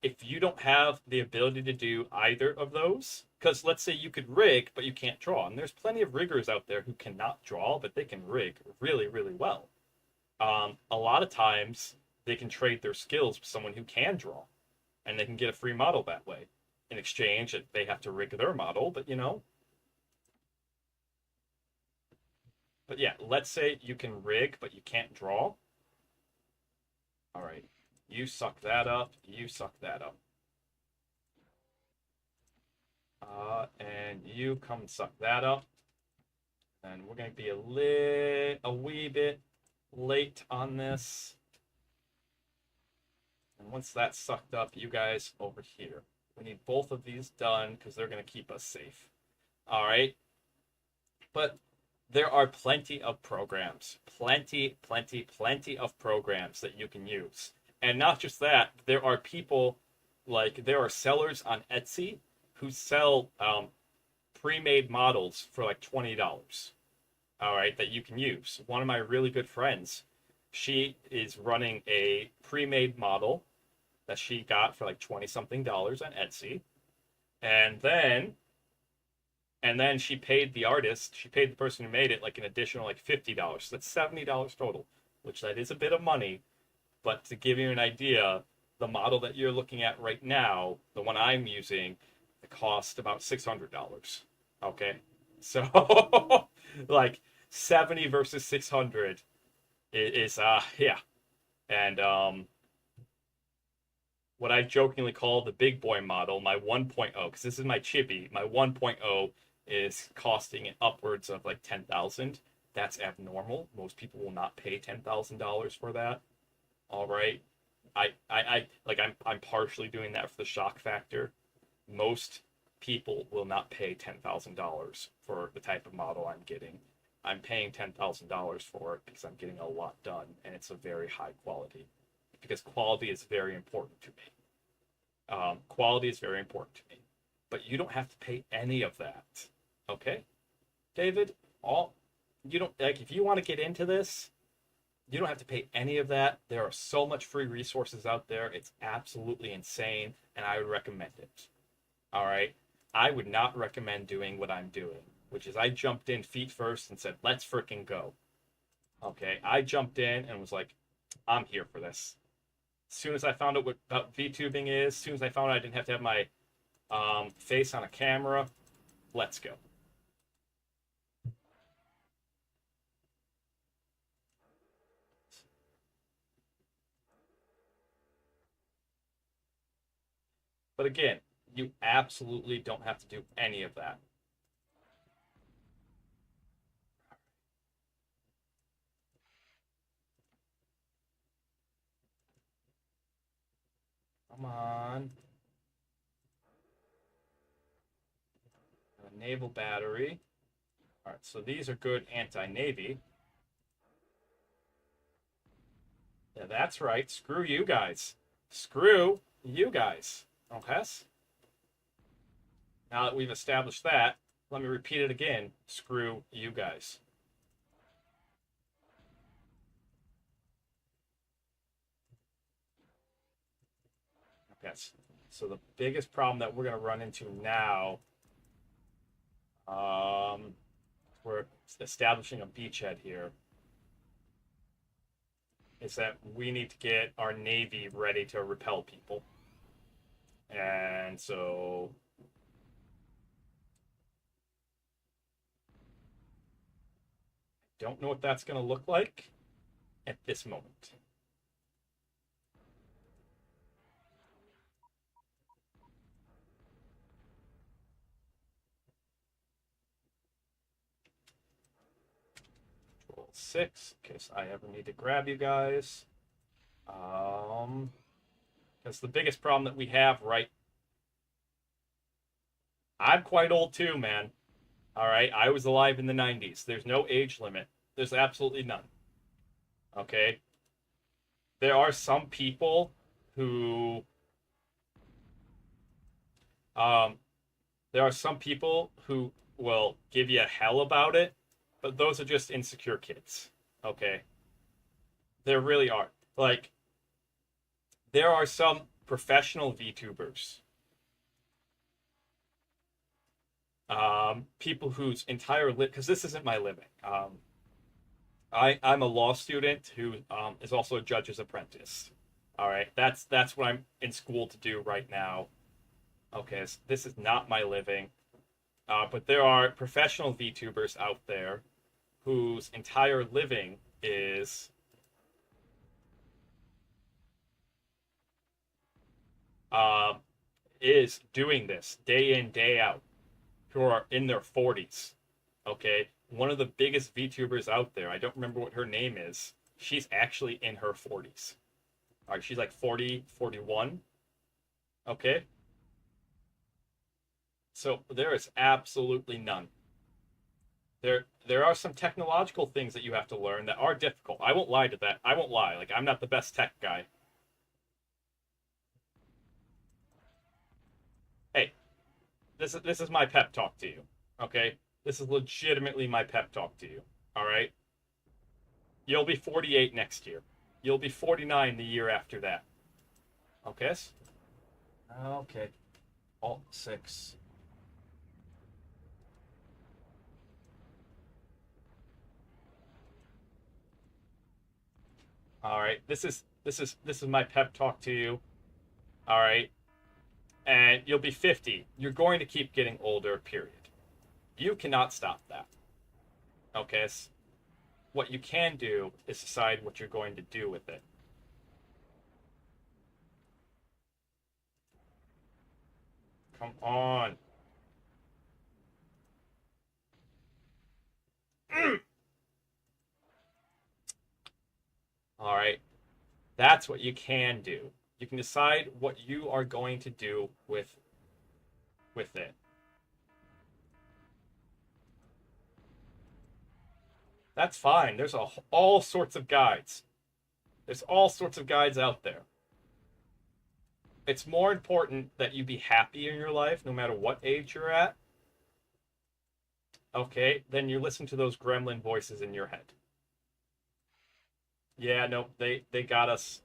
If you don't have the ability to do either of those, because let's say you could rig, but you can't draw, and there's plenty of riggers out there who cannot draw, but they can rig really, really well. A lot of times they can trade their skills with someone who can draw, and they can get a free model that way. In exchange, they have to rig their model, but you know. But yeah, let's say you can rig, but you can't draw. All right, you suck that up. You suck that up. And you come suck that up. And we're going to be a wee bit late on this. And once that's sucked up, you guys over here. We need both of these done because they're going to keep us safe. All right. But there are plenty of programs, plenty of programs that you can use. And not just that, there are people like there are sellers on Etsy who sell pre-made models for like $20. All right, that you can use. One of my really good friends, she is running a pre-made model that she got for like 20 something dollars on Etsy. And then she paid the artist, she paid the person who made it like an additional like $50. So that's $70 total, which that is a bit of money. But to give you an idea, the model that you're looking at right now, the one I'm using, it cost about $600. Okay, so like 70 versus 600 is yeah, and what I jokingly call the big boy model, my 1.0, because this is my chibi, my 1.0 is costing upwards of like 10,000. That's abnormal. Most people will not pay $10,000 for that. All right. I like I'm partially doing that for the shock factor. Most people will not pay $10,000 for the type of model I'm getting. I'm paying $10,000 for it because I'm getting a lot done and it's a very high quality. Because quality is very important to me. Quality is very important to me. But you don't have to pay any of that. Okay? David, all you don't like if you want to get into this, you don't have to pay any of that. There are so much free resources out there. It's absolutely insane, and I would recommend it. All right? I would not recommend doing what I'm doing, which is I jumped in feet first and said, let's freaking go. Okay? I jumped in and was like, I'm here for this. As soon as I found out what VTubing is, as soon as I found out I didn't have to have my face on a camera, let's go. But again, you absolutely don't have to do any of that. Come on. A naval battery. All right, so these are good anti-navy. Yeah, that's right. Screw you guys. Screw you guys. Okay? Now that we've established that, let me repeat it again. Screw you guys. Okay, so the biggest problem that we're going to run into now, we're establishing a beachhead here, is that we need to get our Navy ready to repel people. And so don't know what that's going to look like at this moment. Control 6, in case I ever need to grab you guys. Because the biggest problem that we have, right? I'm quite old too, man. All right, I was alive in the 90s. There's no age limit. There's absolutely none. Okay? There are some people who um there are some people who will give you hell about it, but those are just insecure kids. Okay? There really are. Like there are some professional VTubers, people whose entire because this isn't my living. I'm a law student who is also a judge's apprentice. All right, that's what I'm in school to do right now. Okay, so this is not my living, but there are professional VTubers out there whose entire living uh, is doing this day in day out, who are in their 40s. Okay, one of the biggest VTubers out there. I don't remember what her name is. She's actually in her 40s. All right, she's like 40, 41. Okay, so there is absolutely none. There are some technological things that you have to learn that are difficult. I won't lie to that. I won't lie. Like I'm not the best tech guy. this is my pep talk to you. Okay, this is legitimately my pep talk to you. All right, you'll be 48 next year. You'll be 49 the year after that. Okay. Okay. Alt 6. All right. This is my pep talk to you. All right. And you'll be 50. You're going to keep getting older, period. You cannot stop that. Okay? What you can do is decide what you're going to do with it. Come on. All right. That's what you can do. You can decide what you are going to do with it. That's fine. There's all sorts of guides. There's all sorts of guides out there. It's more important that you be happy in your life, no matter what age you're at. Okay, then you listen to those gremlin voices in your head. Yeah, no, they got us.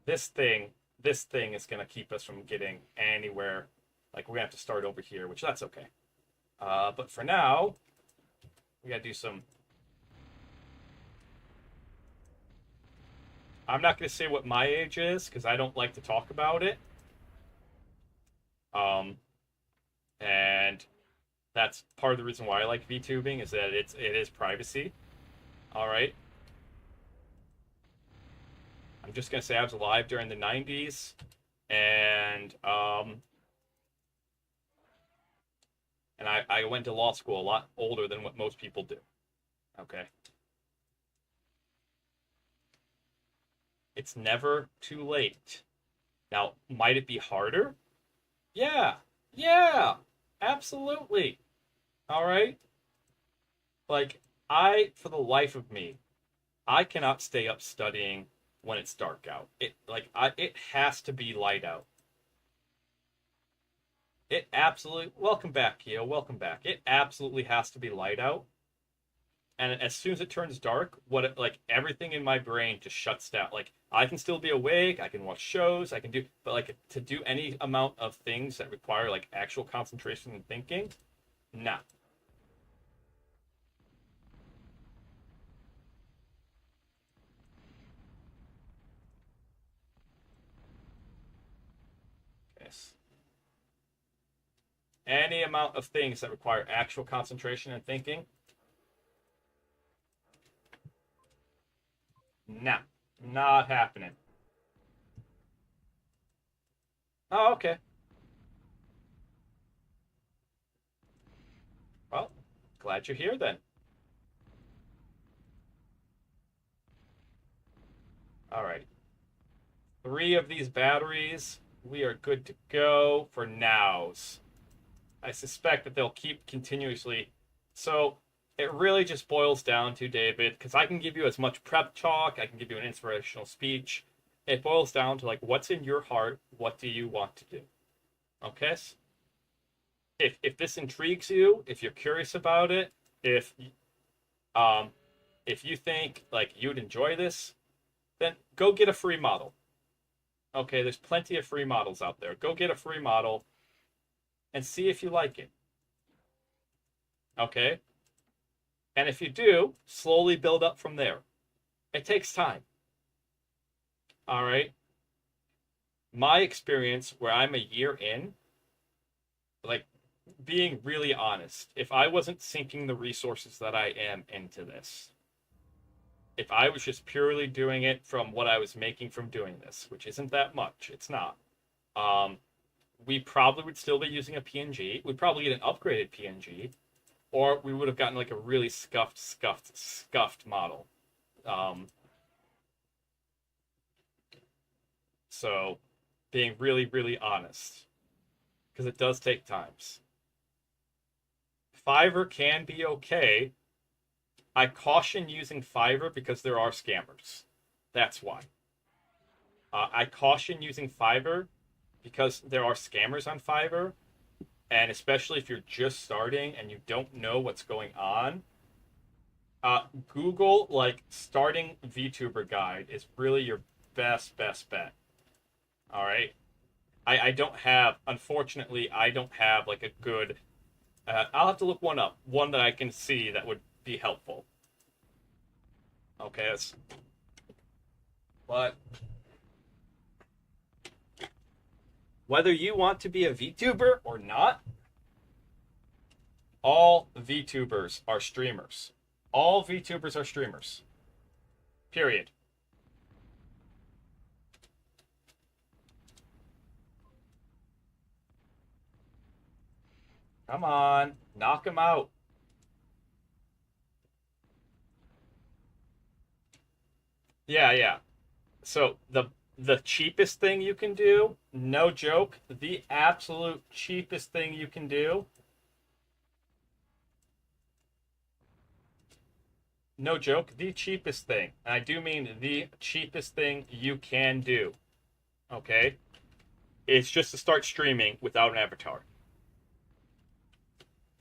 This thing, this thing is gonna keep us from getting anywhere. Like we're gonna have to start over here, which that's okay. But for now, we gotta do some. I'm not gonna say what my age is because I don't like to talk about it. Um, and that's part of the reason why I like VTubing is that it is privacy. All right. I'm just gonna say I was alive during the '90s, and I went to law school a lot older than what most people do. Okay. It's never too late. Now, might it be harder? Yeah. Yeah. Absolutely. All right. Like for the life of me, I cannot stay up studying when it's dark out. It has to be light out. It absolutely welcome back, Keo. Welcome back. It absolutely has to be light out. And as soon as it turns dark, everything in my brain just shuts down. Like I can still be awake, I can watch shows, I can do, but like to do any amount of things that require like actual concentration and thinking, nah. Yes. Any amount of things that require actual concentration and thinking, nah, not happening. Oh, okay. Well, glad you're here then. All right. 3 of these batteries, we are good to go for nows. I suspect that they'll keep continuously. So it really just boils down to, David, because I can give you as much prep talk, I can give you an inspirational speech. It boils down to like what's in your heart, what do you want to do? Okay? If this intrigues you, if you're curious about it, um if you think like you'd enjoy this, then go get a free model. Okay, there's plenty of free models out there. Go get a free model and see if you like it. Okay? And if you do, slowly build up from there. It takes time. All right? My experience where I'm a year in, like being really honest, if I wasn't sinking the resources that I am into this, if I was just purely doing it from what I was making from doing this, which isn't that much, it's not. Um, we probably would still be using a PNG. We'd probably get an upgraded PNG, or we would have gotten like a really scuffed model. Um, so, being really, really honest, because it does take times. Fiverr can be okay. I caution using Fiverr because there are scammers. That's why. I caution using Fiverr because there are scammers on Fiverr. And especially if you're just starting and you don't know what's going on, Google like starting VTuber guide is really your best bet. All right. I don't have, unfortunately, I don't have like a good. I'll have to look one up, one that I can see that would be helpful. Okay, but whether you want to be a VTuber or not, all VTubers are streamers. All VTubers are streamers. Period. Come on, knock them out. Yeah, yeah. So the cheapest thing you can do, no joke, the absolute cheapest thing you can do, no joke, the cheapest thing, and I do mean the cheapest thing you can do, okay? It's just to start streaming without an avatar.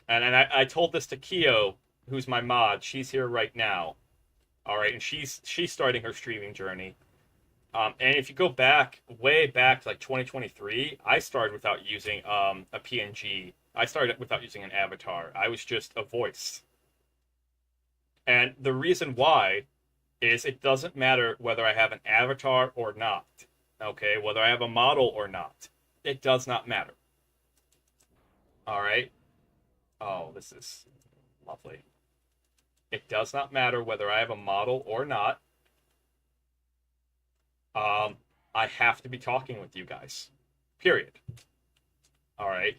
And I told this to Kyo, who's my mod. She's here right now. All right, and she's starting her streaming journey. And if you go back, way back to like 2023, I started without using a PNG. I started without using an avatar. I was just a voice. And the reason why is it doesn't matter whether I have an avatar or not. Okay, whether I have a model or not. It does not matter. All right. Oh, this is lovely. It does not matter whether I have a model or not. Um, I have to be talking with you guys. Period. All right.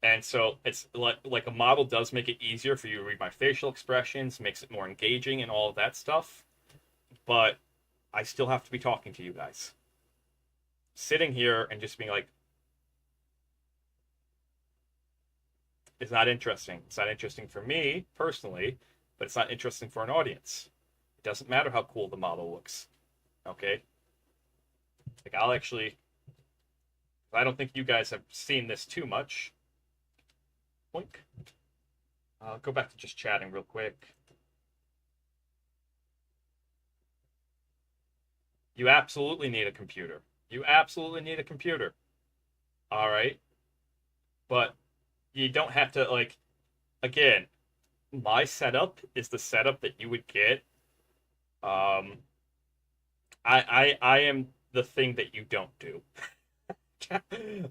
And so it's like a model does make it easier for you to read my facial expressions, makes it more engaging and all of that stuff. But I still have to be talking to you guys. Sitting here and just being like, it's not interesting. It's not interesting for me personally, but it's not interesting for an audience. It doesn't matter how cool the model looks. Okay? Like I'll actually I don't think you guys have seen this too much. Boink. I'll go back to just chatting real quick. You absolutely need a computer. You absolutely need a computer. All right? But you don't have to like again, my setup is the setup that you would get. Um I am the thing that you don't do.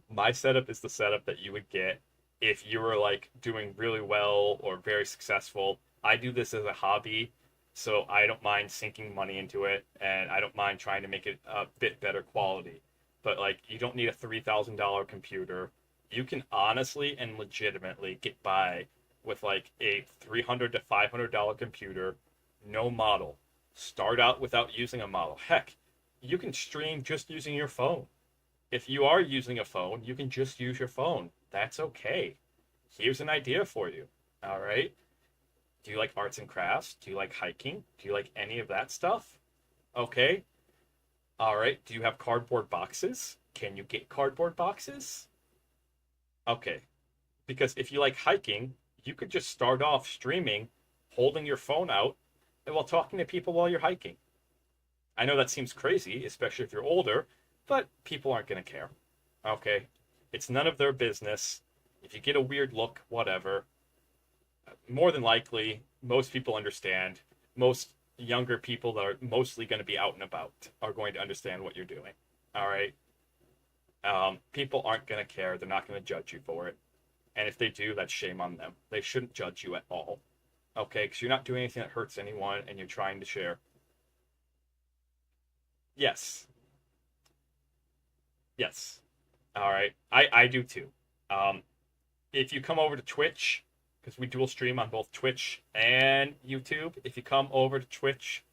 My setup is the setup that you would get if you were like doing really well or very successful. I do this as a hobby, so I don't mind sinking money into it and I don't mind trying to make it a bit better quality. But like you don't need a $3,000 computer. You can honestly and legitimately get by with like a $300 to $500 computer, no model. Start out without using a model. Heck, you can stream just using your phone. If you are using a phone, you can just use your phone. That's okay. Here's an idea for you. All right. Do you like arts and crafts? Do you like hiking? Do you like any of that stuff? Okay. All right. Do you have cardboard boxes? Can you get cardboard boxes? Okay. Because if you like hiking, you could just start off streaming, holding your phone out, and while talking to people while you're hiking. I know that seems crazy, especially if you're older, but people aren't going to care. Okay? It's none of their business. If you get a weird look, whatever. More than likely, most people understand. Most younger people that are mostly going to be out and about are going to understand what you're doing. All right? People aren't going to care. They're not going to judge you for it. And if they do, that's shame on them. They shouldn't judge you at all. Okay? Because you're not doing anything that hurts anyone and you're trying to share. Yes. Yes. All right. I do too. Um, if you come over to Twitch, because we dual stream on both Twitch and YouTube, if you come over to Twitch,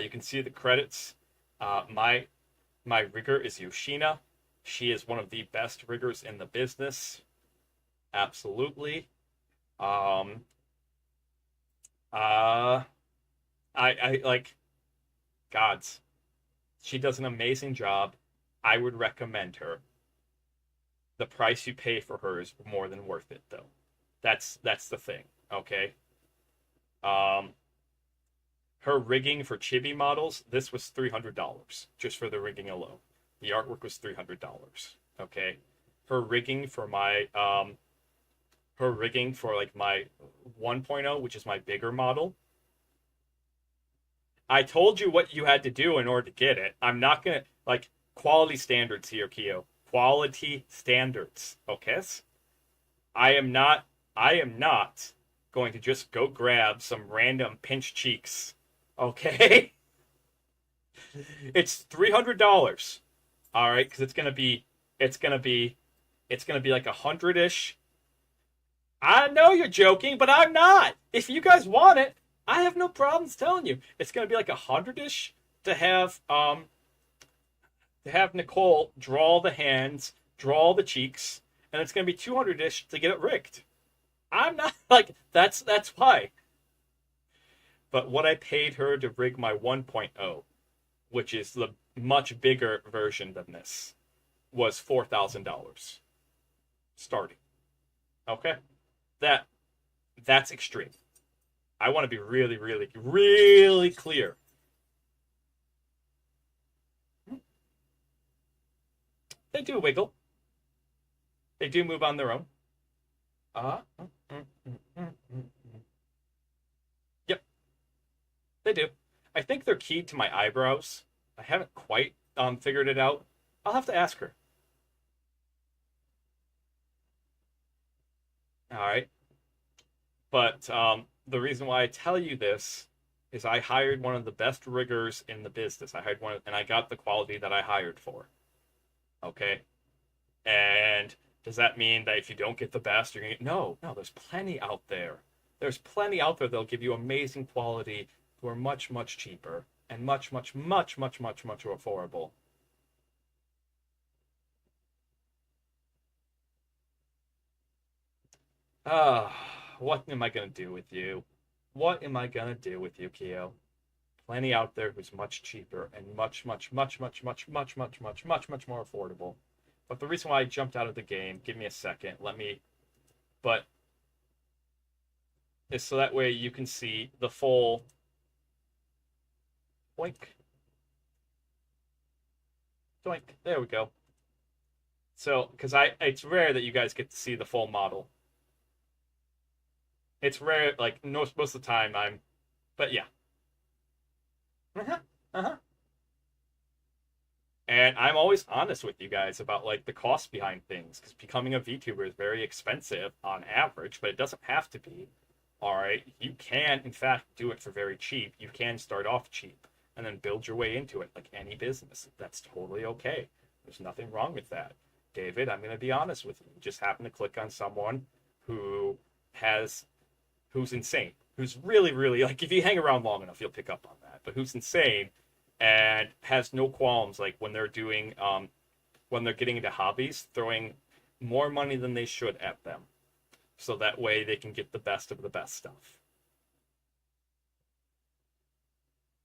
you can see the credits. My rigger is Yoshina. She is one of the best riggers in the business. Absolutely. Um, uh, I like gods. She does an amazing job. I would recommend her. The price you pay for her is more than worth it, though. That's the thing. Okay. Um, Her rigging for chibi models, this was $300 just for the rigging alone. The artwork was $300. Okay. Her rigging for my 1.0, which is my bigger model. I told you what you had to do in order to get it. I'm not gonna like quality standards here, Keo. Quality standards. Okay? I am not going to just go grab some random pinch cheeks. Okay? It's $300. All right, because it's gonna be it's gonna be like 100-ish. I know you're joking, but I'm not. If you guys want it, I have no problems telling you. It's gonna be like 100-ish to have Nicole draw the hands, draw the cheeks, and it's gonna be 200-ish to get it rigged. I'm not like that's why. But what I paid her to rig my 1.0, which is the much bigger version than this, was $4,000 starting. Okay? That that's extreme. I want to be really, really, really clear. They do wiggle. They do move on their own. Uh, mm, mm, mm, mm, mm, mm. Yep, they do. I think they're keyed to my eyebrows. I haven't quite figured it out. I'll have to ask her. All right. But the reason why I tell you this is I hired one of the best riggers in the business. I hired one, and I got the quality that I hired for. Okay. And does that mean that if you don't get the best, you're gonna get no, no, there's plenty out there. There's plenty out there that'll give you amazing quality who are much, much cheaper and much, much, much, much, much, much more affordable. What am I gonna do with you? What am I gonna do with you, Keo? Plenty out there who's much cheaper and much, much, much, much, much, much, much, much, much, much more affordable. But the reason why I jumped out of the game, give me a second, but is so that way you can see the full doink, doink. There we go. So, because it's rare that you guys get to see the full model. It's rare, like most of the time but yeah. Uh-huh. Uh-huh. And I'm always honest with you guys about like the cost behind things because becoming a VTuber is very expensive on average, but it doesn't have to be. All right, you can in fact do it for very cheap. You can start off cheap and then build your way into it like any business. That's totally okay. There's nothing wrong with that. David, I'm going to be honest with you. You just happen to click on someone who has who's insane, who's really, really like if you hang around long enough, you'll pick up on that. But who's insane and has no qualms like when they're getting into hobbies, throwing more money than they should at them, so that way they can get the best of the best stuff.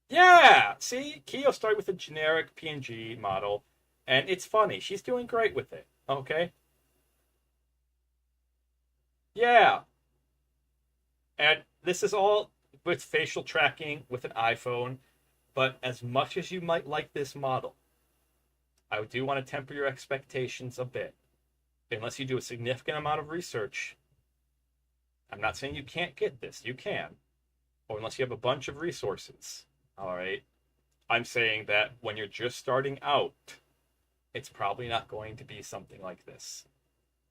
Yeah, see, Keo started with a generic PNG model, and it's funny. She's doing great with it. Okay, yeah, and this is all with facial tracking with an iPhone. But as much as you might like this model, I do want to temper your expectations a bit. Unless you do a significant amount of research, I'm not saying you can't get this. You can. Or unless you have a bunch of resources. All right. I'm saying that when you're just starting out, it's probably not going to be something like this.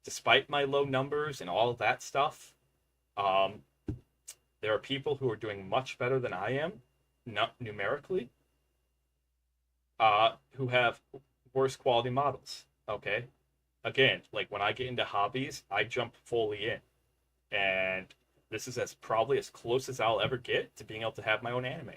Despite my low numbers and all of that stuff, um, there are people who are doing much better than I am, not numerically, who have worse quality models. Okay. Again, like when I get into hobbies, I jump fully in. And this is as probably as close as I'll ever get to being able to have my own anime.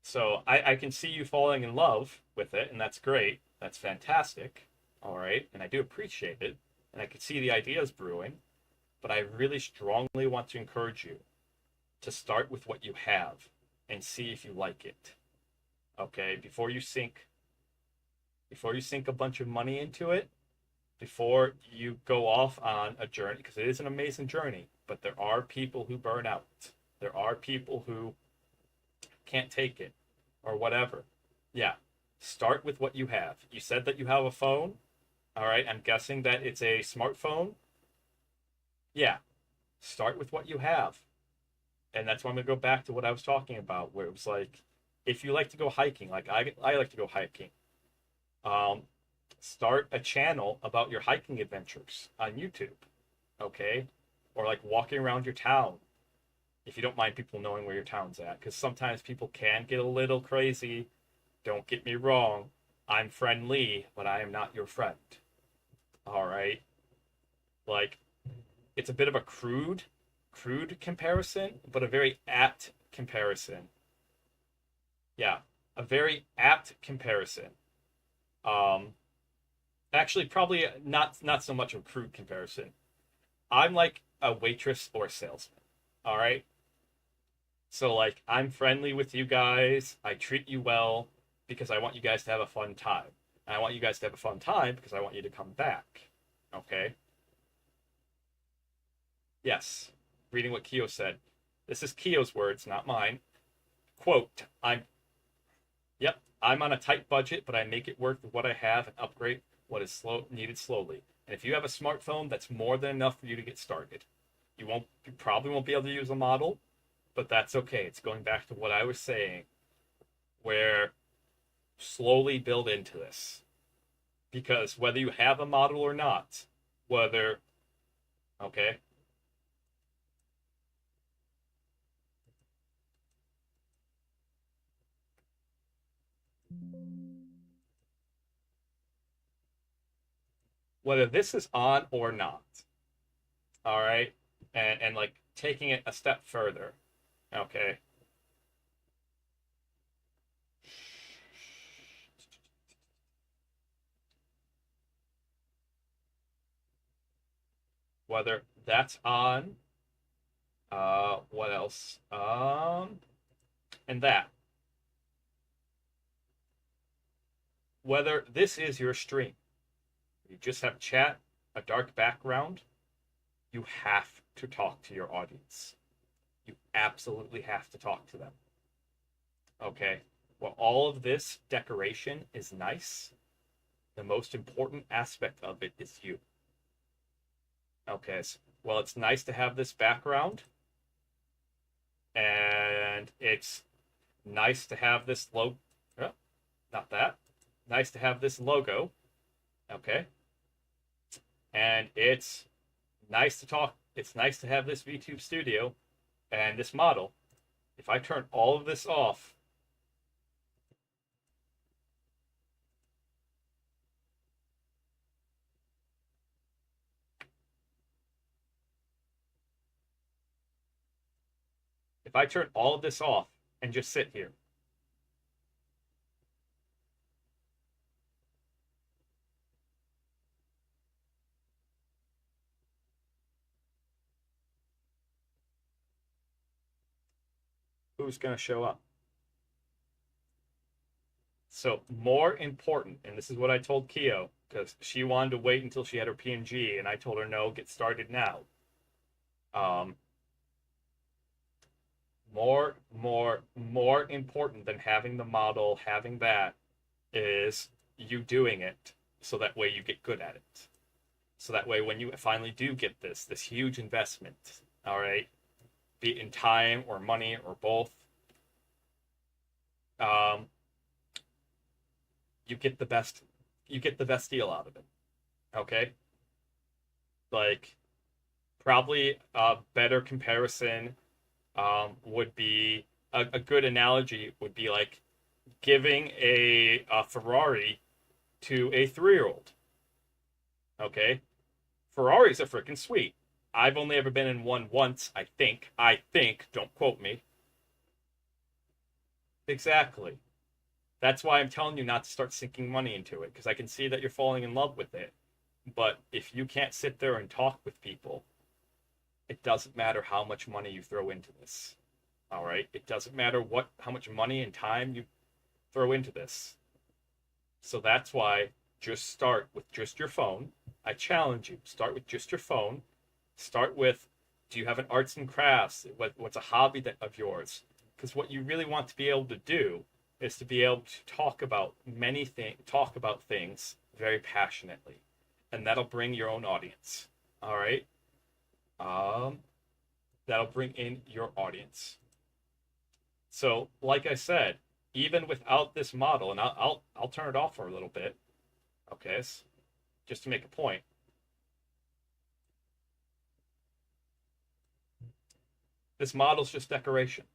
So I can see you falling in love with it, and that's great. That's fantastic. All right. And I do appreciate it. And I can see the ideas brewing. But I really strongly want to encourage you to start with what you have and see if you like it. Okay, before you sink a bunch of money into it, before you go off on a journey, because it is an amazing journey, but there are people who burn out. There are people who can't take it or whatever. Yeah, start with what you have. You said that you have a phone. All right, I'm guessing that it's a smartphone. Yeah, start with what you have. And that's why I'm going to go back to what I was talking about, where it was like, if you like to go hiking, like I like to go hiking, um, start a channel about your hiking adventures on YouTube, okay? Or like walking around your town, if you don't mind people knowing where your town's at, because sometimes people can get a little crazy. Don't get me wrong, I'm friendly, but I am not your friend. All right, like it's a bit of a crude comparison, but a very apt comparison. Yeah, a very apt comparison. Um, Actually, probably not so much of a crude comparison. I'm like a waitress or a salesman. All right. So like I'm friendly with you guys. I treat you well because I want you guys to have a fun time. And I want you guys to have a fun time because I want you to come back. Okay? Yes. Reading what Kyo said. This is Kyo's words, not mine. Quote, I'm on a tight budget, but I make it work with what I have and upgrade what is needed slowly. And if you have a smartphone, that's more than enough for you to get started. You probably won't be able to use a model, but that's okay. It's going back to what I was saying, where slowly build into this. Because whether you have a model or not, whether, okay, whether this is on or not, all right, and like taking it a step further, okay, whether that's on, what else, and that, whether this is your stream, you just have chat, a dark background, you have to talk to your audience. You absolutely have to talk to them. Okay. Well, all of this decoration is nice. The most important aspect of it is you. Okay. So, well, it's nice to have this background, and it's nice to have this logo. Oh, not that. Nice to have this logo. Okay. And it's nice to talk. It's nice to have this VTube studio and this model. If I turn all of this off, if I turn all of this off and just sit here, who's going to show up? So more important, and this is what I told Kyo, because she wanted to wait until she had her PNG, and I told her no, get started now. Um, more important than having the model, having that is you doing it, so that way you get good at it. So that way, when you finally do get this huge investment, all right, be it in time or money or both, um, you get the best, you get the best deal out of it. Okay, like probably a better comparison would be a good analogy would be like giving a Ferrari to a 3-year old. Okay, Ferraris are freaking sweet. I've only ever been in one once, I think. Don't quote me. Exactly. That's why I'm telling you not to start sinking money into it, because I can see that you're falling in love with it. But if you can't sit there and talk with people, it doesn't matter how much money you throw into this. All right? It doesn't matter how much money and time you throw into this. So that's why just start with just your phone. I challenge you, start with just your phone. Start with, do you have an arts and crafts? What's a hobby of yours? Because what you really want to be able to do is to be able to talk about things very passionately, and that'll bring your own audience. All right, um, that'll bring in your audience. So, like I said, even without this model, and I'll turn it off for a little bit, okay, just to make a point. This model's just decoration.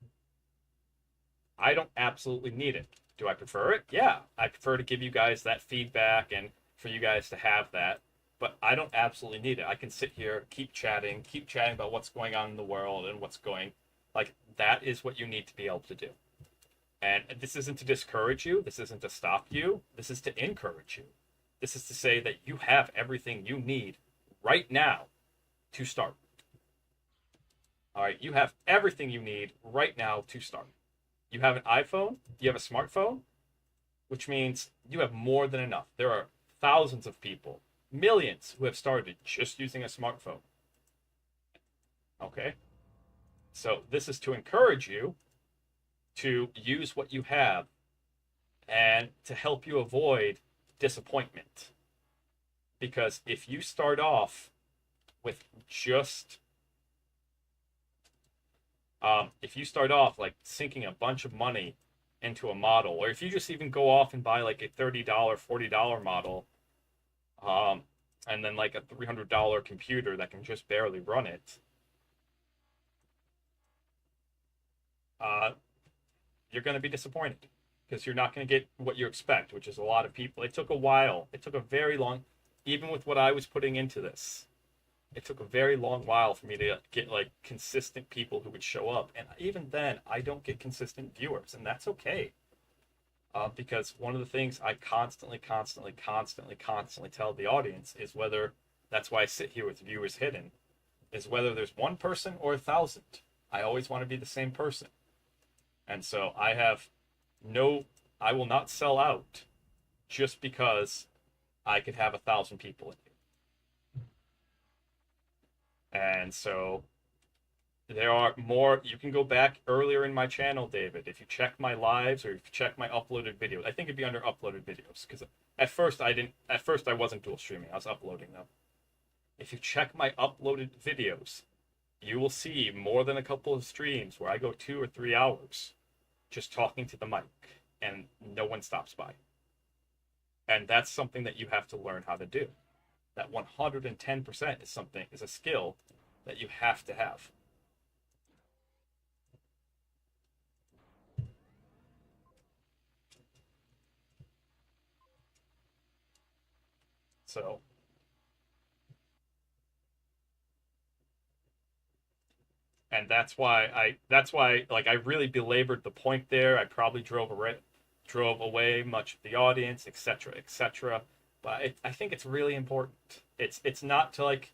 I don't absolutely need it. Do I prefer it? Yeah, I prefer to give you guys that feedback and for you guys to have that. But I don't absolutely need it. I can sit here, keep chatting about what's going on in the world and what's going, like, that is what you need to be able to do. And this isn't to discourage you. This isn't to stop you. This is to encourage you. This is to say that you have everything you need right now to start. All right, you have everything you need right now to start. You have an iPhone, you have a smartphone, which means you have more than enough. There are thousands of people, millions, who have started just using a smartphone. Okay? So this is to encourage you to use what you have and to help you avoid disappointment. Because if you start off with just if you start off like sinking a bunch of money into a model, or if you just even go off and buy like a $30, $40 model, and then like a $300 computer that can just barely run it, you're going to be disappointed because you're not going to get what you expect, which is a lot of people. It took a while. It took a very long, even with what I was putting into this, it took a very long while for me to get like consistent people who would show up. And even then, I don't get consistent viewers, and that's okay. Because one of the things I constantly tell the audience is whether, that's why I sit here with viewers hidden, is whether there's one person or 1,000. I always want to be the same person. And so I will not sell out just because I could have 1,000 people in here. And so there are more. You can go back earlier in my channel, David. If you check my lives or if you check my uploaded videos, I think it'd be under uploaded videos because at first I wasn't dual streaming. I was uploading them. If you check my uploaded videos, you will see more than a couple of streams where I go 2 or 3 hours just talking to the mic and no one stops by. And that's something that you have to learn how to do. That 110% is a skill that you have to have. So and that's why like I really belabored the point there. I probably drove away much of the audience, etc., etc. But I think it's really important. It's not to like.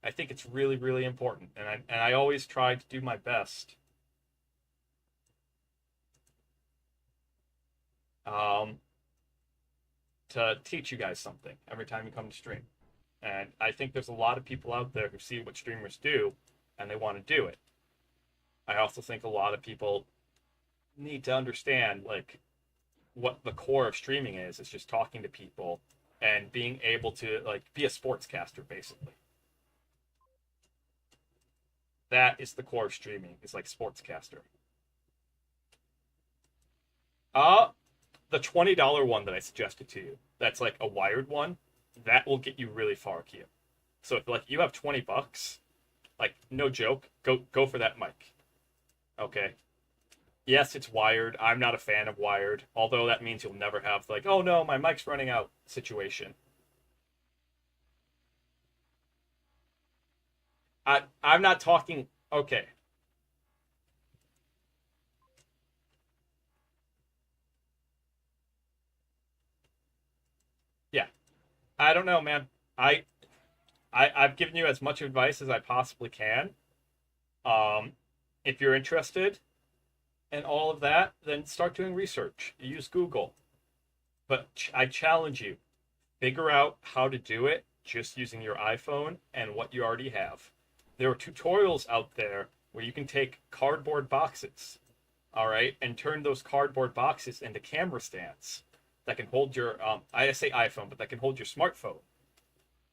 I think it's really, really important, and I always try to do my best. To teach you guys something every time you come to stream. And I think there's a lot of people out there who see what streamers do and they want to do it. I also think a lot of people need to understand like what the core of streaming is. It's just talking to people and being able to like be a sportscaster basically. That is the core of streaming. It's like sportscaster. The $20 one that I suggested to you, that's like a wired one, that will get you really far, Kia. So if like you have $20, like no joke, go for that mic. Okay. Yes, it's wired. I'm not a fan of wired, although that means you'll never have like, oh no, my mic's running out situation. I'm not talking. Okay. Yeah. I don't know, man. I've given you as much advice as I possibly can. Um, if you're interested, and all of that, then start doing research. Use Google. But I challenge you, figure out how to do it just using your iPhone and what you already have. There are tutorials out there where you can take cardboard boxes, all right, and turn those cardboard boxes into camera stands that can hold your, I say iPhone, but that can hold your smartphone.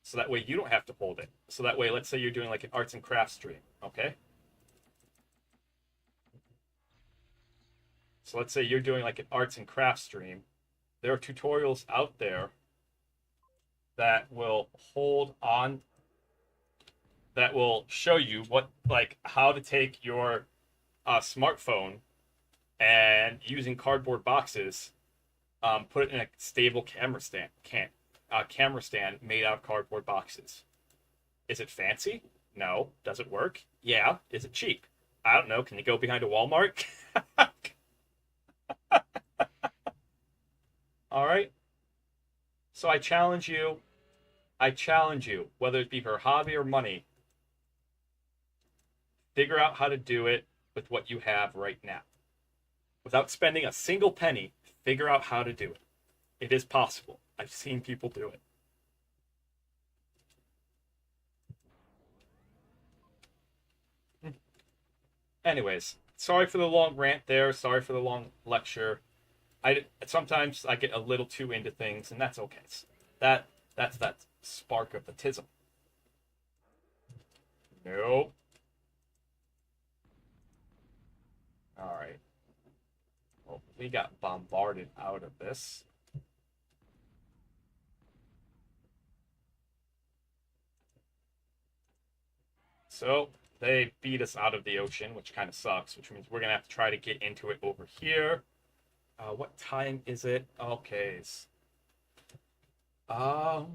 So that way you don't have to hold it. So that way, let's say you're doing like an arts and crafts stream, okay? So let's say you're doing like an arts and crafts stream. There are tutorials out there that will hold on, that will show you what, like, how to take your smartphone and using cardboard boxes, put it in a stable camera stand made out of cardboard boxes. Is it fancy? No. Does it work? Yeah. Is it cheap? I don't know. Can you go behind a Walmart? All right. So I challenge you, whether it be for hobby or money, figure out how to do it with what you have right now. Without spending a single penny, figure out how to do it. It is possible. I've seen people do it. Anyways, sorry for the long rant there. Sorry for the long lecture. I sometimes I get a little too into things, and that's okay. That that's that spark of the tism. Nope. All right. Well, we got bombarded out of this. So they beat us out of the ocean, which kind of sucks, which means we're going to have to try to get into it over here. What time is it? Okay. Um,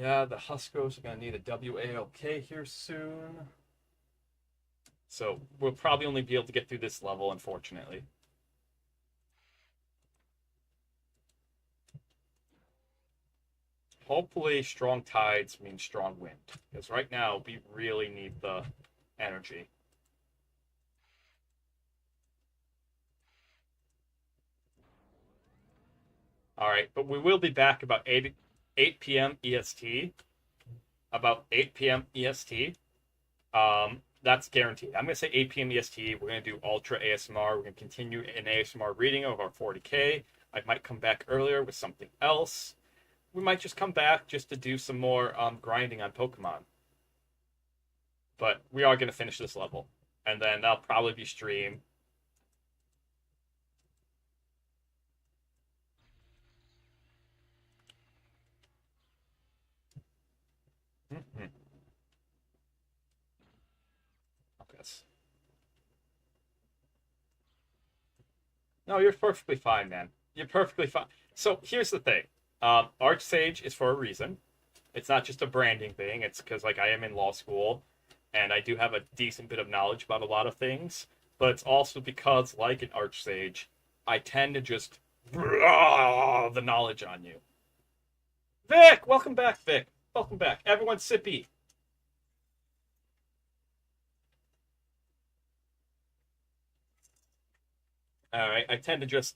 yeah, the Huskos are going to need a WALK here soon. So we'll probably only be able to get through this level, unfortunately. Hopefully strong tides mean strong wind, because right now we really need the energy. All right, but we will be back about 8 p.m. EST. About 8 p.m. EST. That's guaranteed. I'm going to say 8 p.m. EST. We're going to do Ultra ASMR. We're going to continue an ASMR reading of our 40K. I might come back earlier with something else. We might just come back just to do some more grinding on Pokemon. But we are going to finish this level. And then that'll probably be stream. Mm-hmm. Okay. No, you're perfectly fine, man. You're perfectly fine. So here's the thing. Archsage is for a reason. It's not just a branding thing. It's because like I am in law school, and I do have a decent bit of knowledge about a lot of things. But it's also because, like an Archsage, I tend to just the knowledge on you. Vic, welcome back, Vic. Welcome back. Everyone, sippy. All right, I tend to just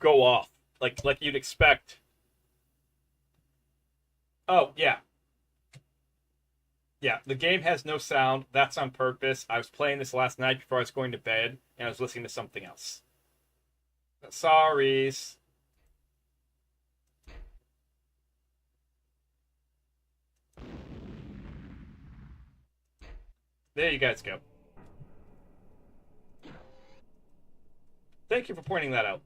go off like you'd expect. Oh yeah, yeah. The game has no sound. That's on purpose. I was playing this last night before I was going to bed, and I was listening to something else. Sorries. There you guys go. Thank you for pointing that out.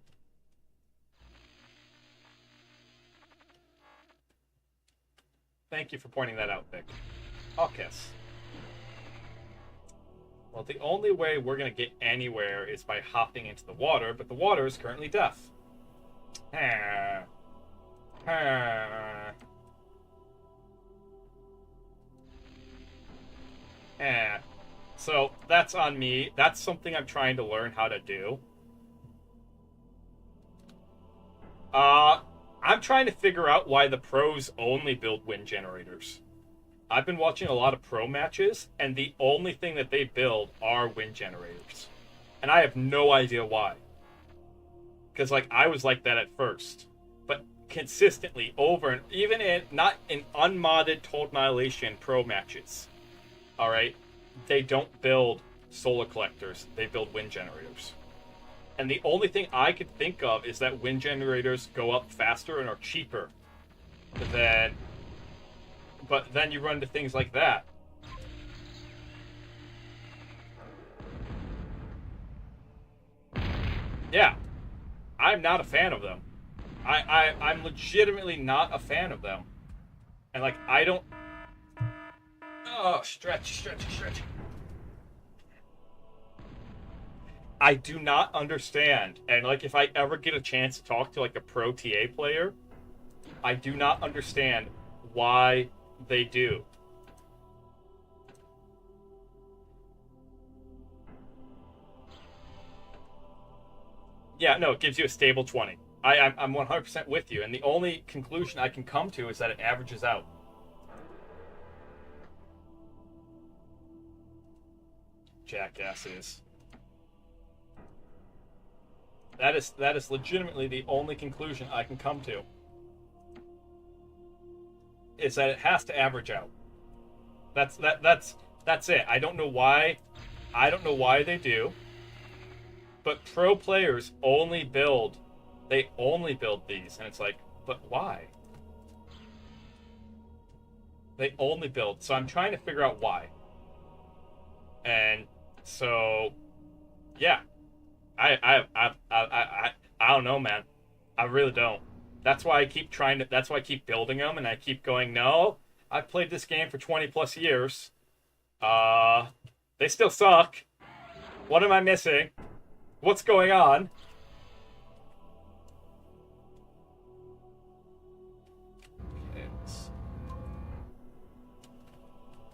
Thank you for pointing that out, Vic. I'll kiss. Well, the only way we're going to get anywhere is by hopping into the water, but the water is currently deaf. So that's on me. That's something I'm trying to learn how to do. Uh, I'm trying to figure out why the pros only build wind generators. I've been watching a lot of pro matches, and the only thing that they build are wind generators. And I have no idea why. Because, like, I was like that at first. But consistently, over and even in, not in unmodded Total Annihilation Pro matches, alright, they don't build solar collectors, they build wind generators. And the only thing I could think of is that wind generators go up faster and are cheaper than. But then you run into things like that. Yeah, I'm not a fan of them. I'm legitimately not a fan of them. And, like, I don't... Oh, stretch. I do not understand. And, like, if I ever get a chance to talk to, like, a pro TA player, I do not understand why they do. Yeah, no, it gives you a stable 20. I'm 100% with you, and the only conclusion I can come to is that it averages out. Jackasses. That is legitimately the only conclusion I can come to. Is that it has to average out. That's it. I don't know why they do. But pro players only build these, and it's like, but why? They only build. So I'm trying to figure out why. And so, yeah, I don't know, man. I really don't. That's why I keep that's why I keep building them, and I keep going, no, I've played this game for 20 plus years. They still suck. What am I missing? What's going on?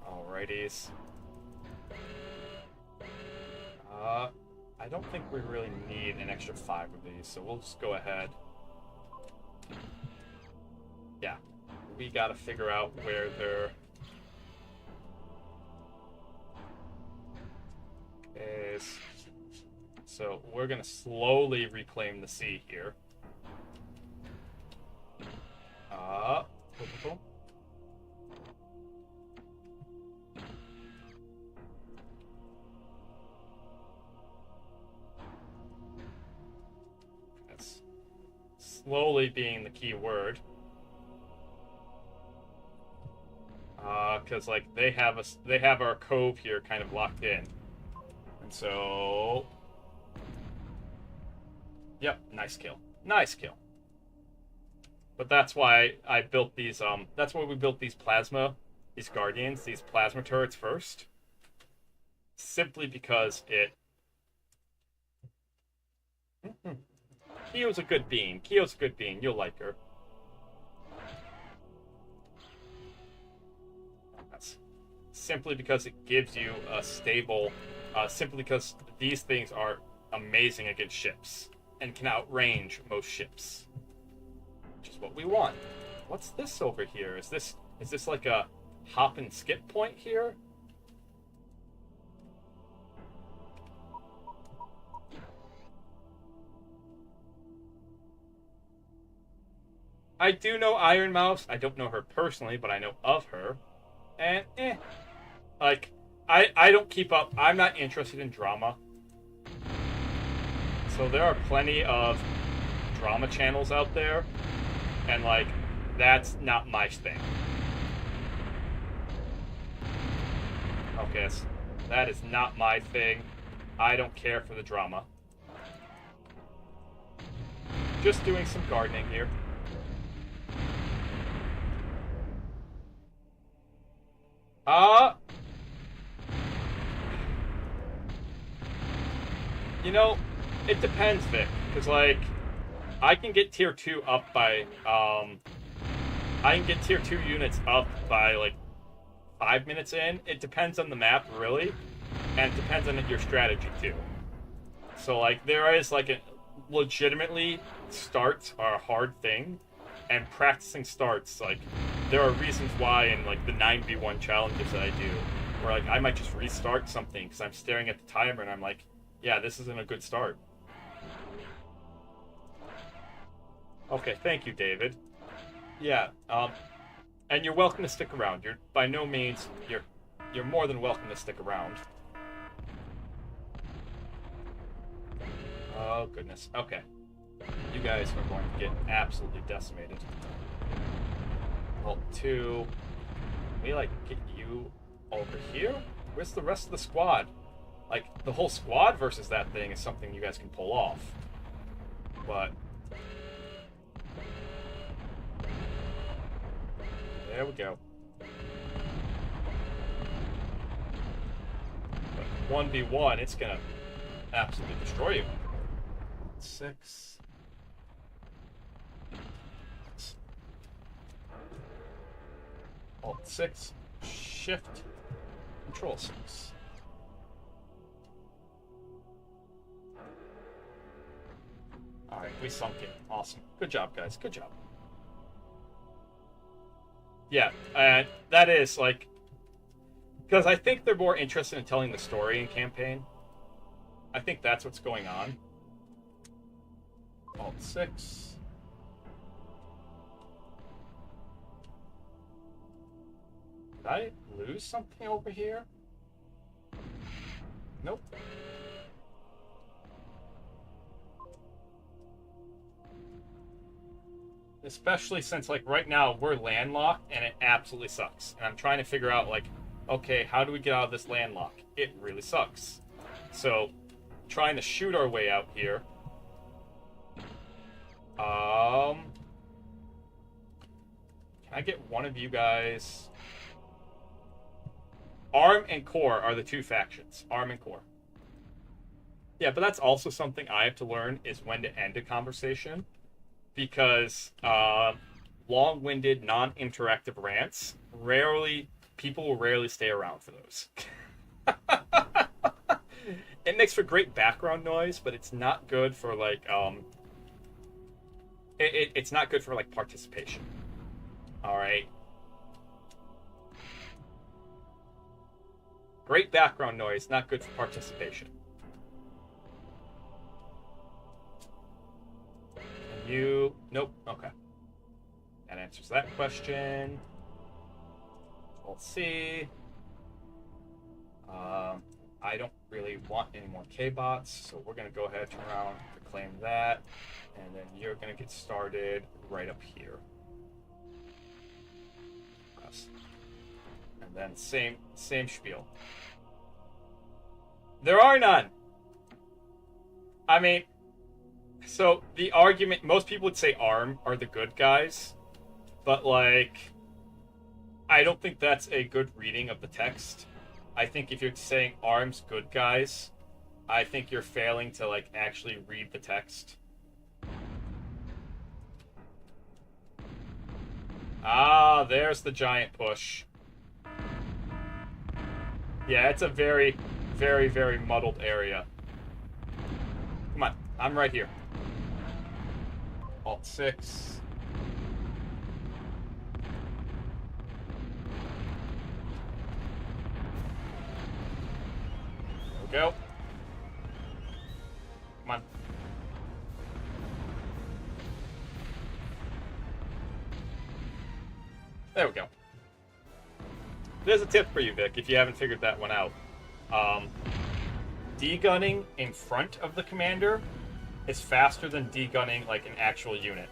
Alrighties. I don't think we really need an extra 5 of these, so we'll just go ahead. Yeah. We gotta figure out where they're... is... So we're gonna slowly reclaim the sea here. Boom. That's slowly being the key word. Because like they have our cove here kind of locked in, and so. Yep, nice kill. But that's why I built these, that's why we built these guardians, these plasma turrets first. Simply because it... Kyo's a good bean. You'll like her. That's simply because it gives you a stable... simply because these things are amazing against ships. And can outrange most ships. Which is what we want. What's this over here? Is this like a hop and skip point here? I do know Iron Mouse. I don't know her personally, but I know of her. And like I don't keep up. I'm not interested in drama. So there are plenty of drama channels out there, and like, that's not my thing. Okay, so that is not my thing. I don't care for the drama. Just doing some gardening here. You know, it depends, Vic, because, like, I can get tier 2 up by, I can get tier 2 units up by, like, 5 minutes in. It depends on the map, really, and it depends on your strategy, too. So, like, there is, like, legitimately, starts are a hard thing, and practicing starts, like, there are reasons why in, like, the 9v1 challenges that I do, where, like, I might just restart something, because I'm staring at the timer, and I'm like, Yeah, this isn't a good start. Okay, thank you, David. Yeah, and you're welcome to stick around. You're by no means you're more than welcome to stick around. Oh goodness. Okay. You guys are going to get absolutely decimated. Alt 2. We like get you over here? Where's the rest of the squad? Like the whole squad versus that thing is something you guys can pull off. But there we go. But 1v1, it's gonna absolutely destroy you. 6. Alt 6. Shift. Control 6. Alright, we sunk it. Awesome. Good job, guys. Good job. Yeah, and that is, like... Because I think they're more interested in telling the story in campaign. I think that's what's going on. Alt 6. Did I lose something over here? Nope. Especially since, like, right now we're landlocked and it absolutely sucks. And I'm trying to figure out, like, okay, how do we get out of this landlock? It really sucks. So, trying to shoot our way out here. Can I get one of you guys? Arm and Core are the two factions. Arm and Core. Yeah, but that's also something I have to learn, is when to end a conversation. Because long-winded, non-interactive rants, people will rarely stay around for those. It makes for great background noise, but it's not good for, like, it's not good for, like, participation. Alright? Great background noise, not good for participation. You... Nope. Okay. That answers that question. Let's see. I don't really want any more K-bots, so we're going to go ahead and turn around to claim that. And then you're going to get started right up here. Yes. And then same spiel. There are none! I mean... So, the argument, most people would say ARM are the good guys, but, like, I don't think that's a good reading of the text. I think if you're saying ARM's good guys, I think you're failing to, like, actually read the text. Ah, there's the giant push. Yeah, it's a very, very, very muddled area. Come on, I'm right here. Alt 6. There we go. Come on. There we go. There's a tip for you, Vic, if you haven't figured that one out. D-gunning in front of the commander is faster than D-gunning like an actual unit.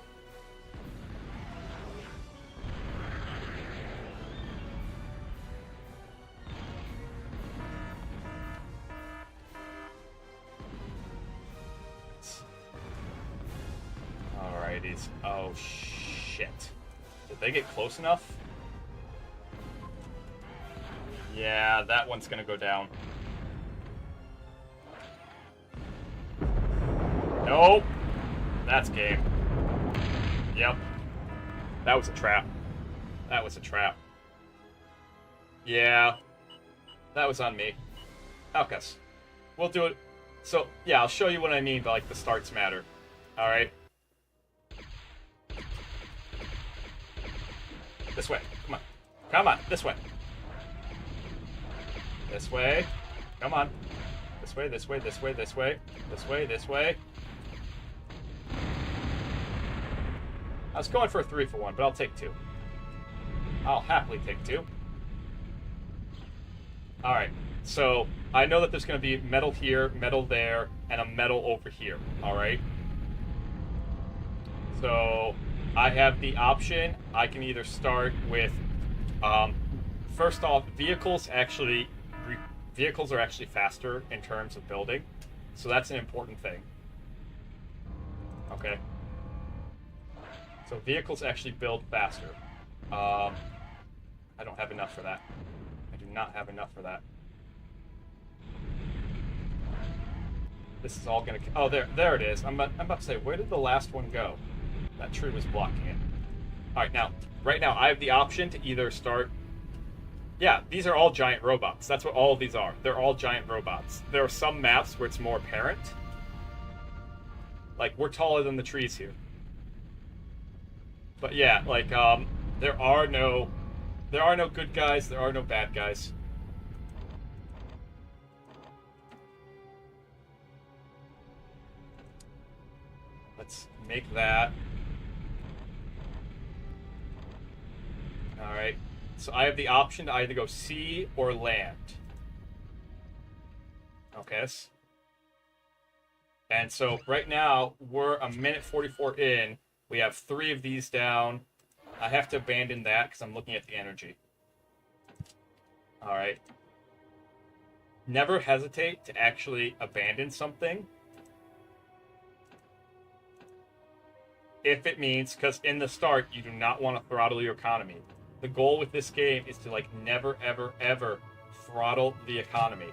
Alrighties. Oh, shit. Did they get close enough? Yeah, that one's gonna go down. Nope. That's game. Yep. That was a trap. That was a trap. Yeah. That was on me. Okay. We'll do it. So, yeah, I'll show you what I mean by, like, the starts matter. Alright? This way. Come on. Come on. This way. This way. Come on. This way, this way, this way, this way, this way, this way. I was going for a 3-for-1, but I'll take 2. I'll happily take 2. Alright, so I know that there's going to be metal here, metal there, and a metal over here. Alright? So I have the option. I can either start with, first off, vehicles are actually faster in terms of building, so that's an important thing. Okay. So vehicles actually build faster. I don't have enough for that. I do not have enough for that. This is all gonna. Oh, there it is. I'm about to say, where did the last one go? That tree was blocking it. All right, right now, I have the option to either start. Yeah, these are all giant robots. That's what all of these are. They're all giant robots. There are some maps where it's more apparent. Like, we're taller than the trees here. But yeah, like, there are no good guys. There are no bad guys. Let's make that. All right. So I have the option to either go sea or land. Okay. And so right now we're a minute 44 in. We have 3 of these down. I have to abandon that because I'm looking at the energy. All right. Never hesitate to actually abandon something. If it means, because in the start, you do not want to throttle your economy. The goal with this game is to, like, never, ever, ever throttle the economy.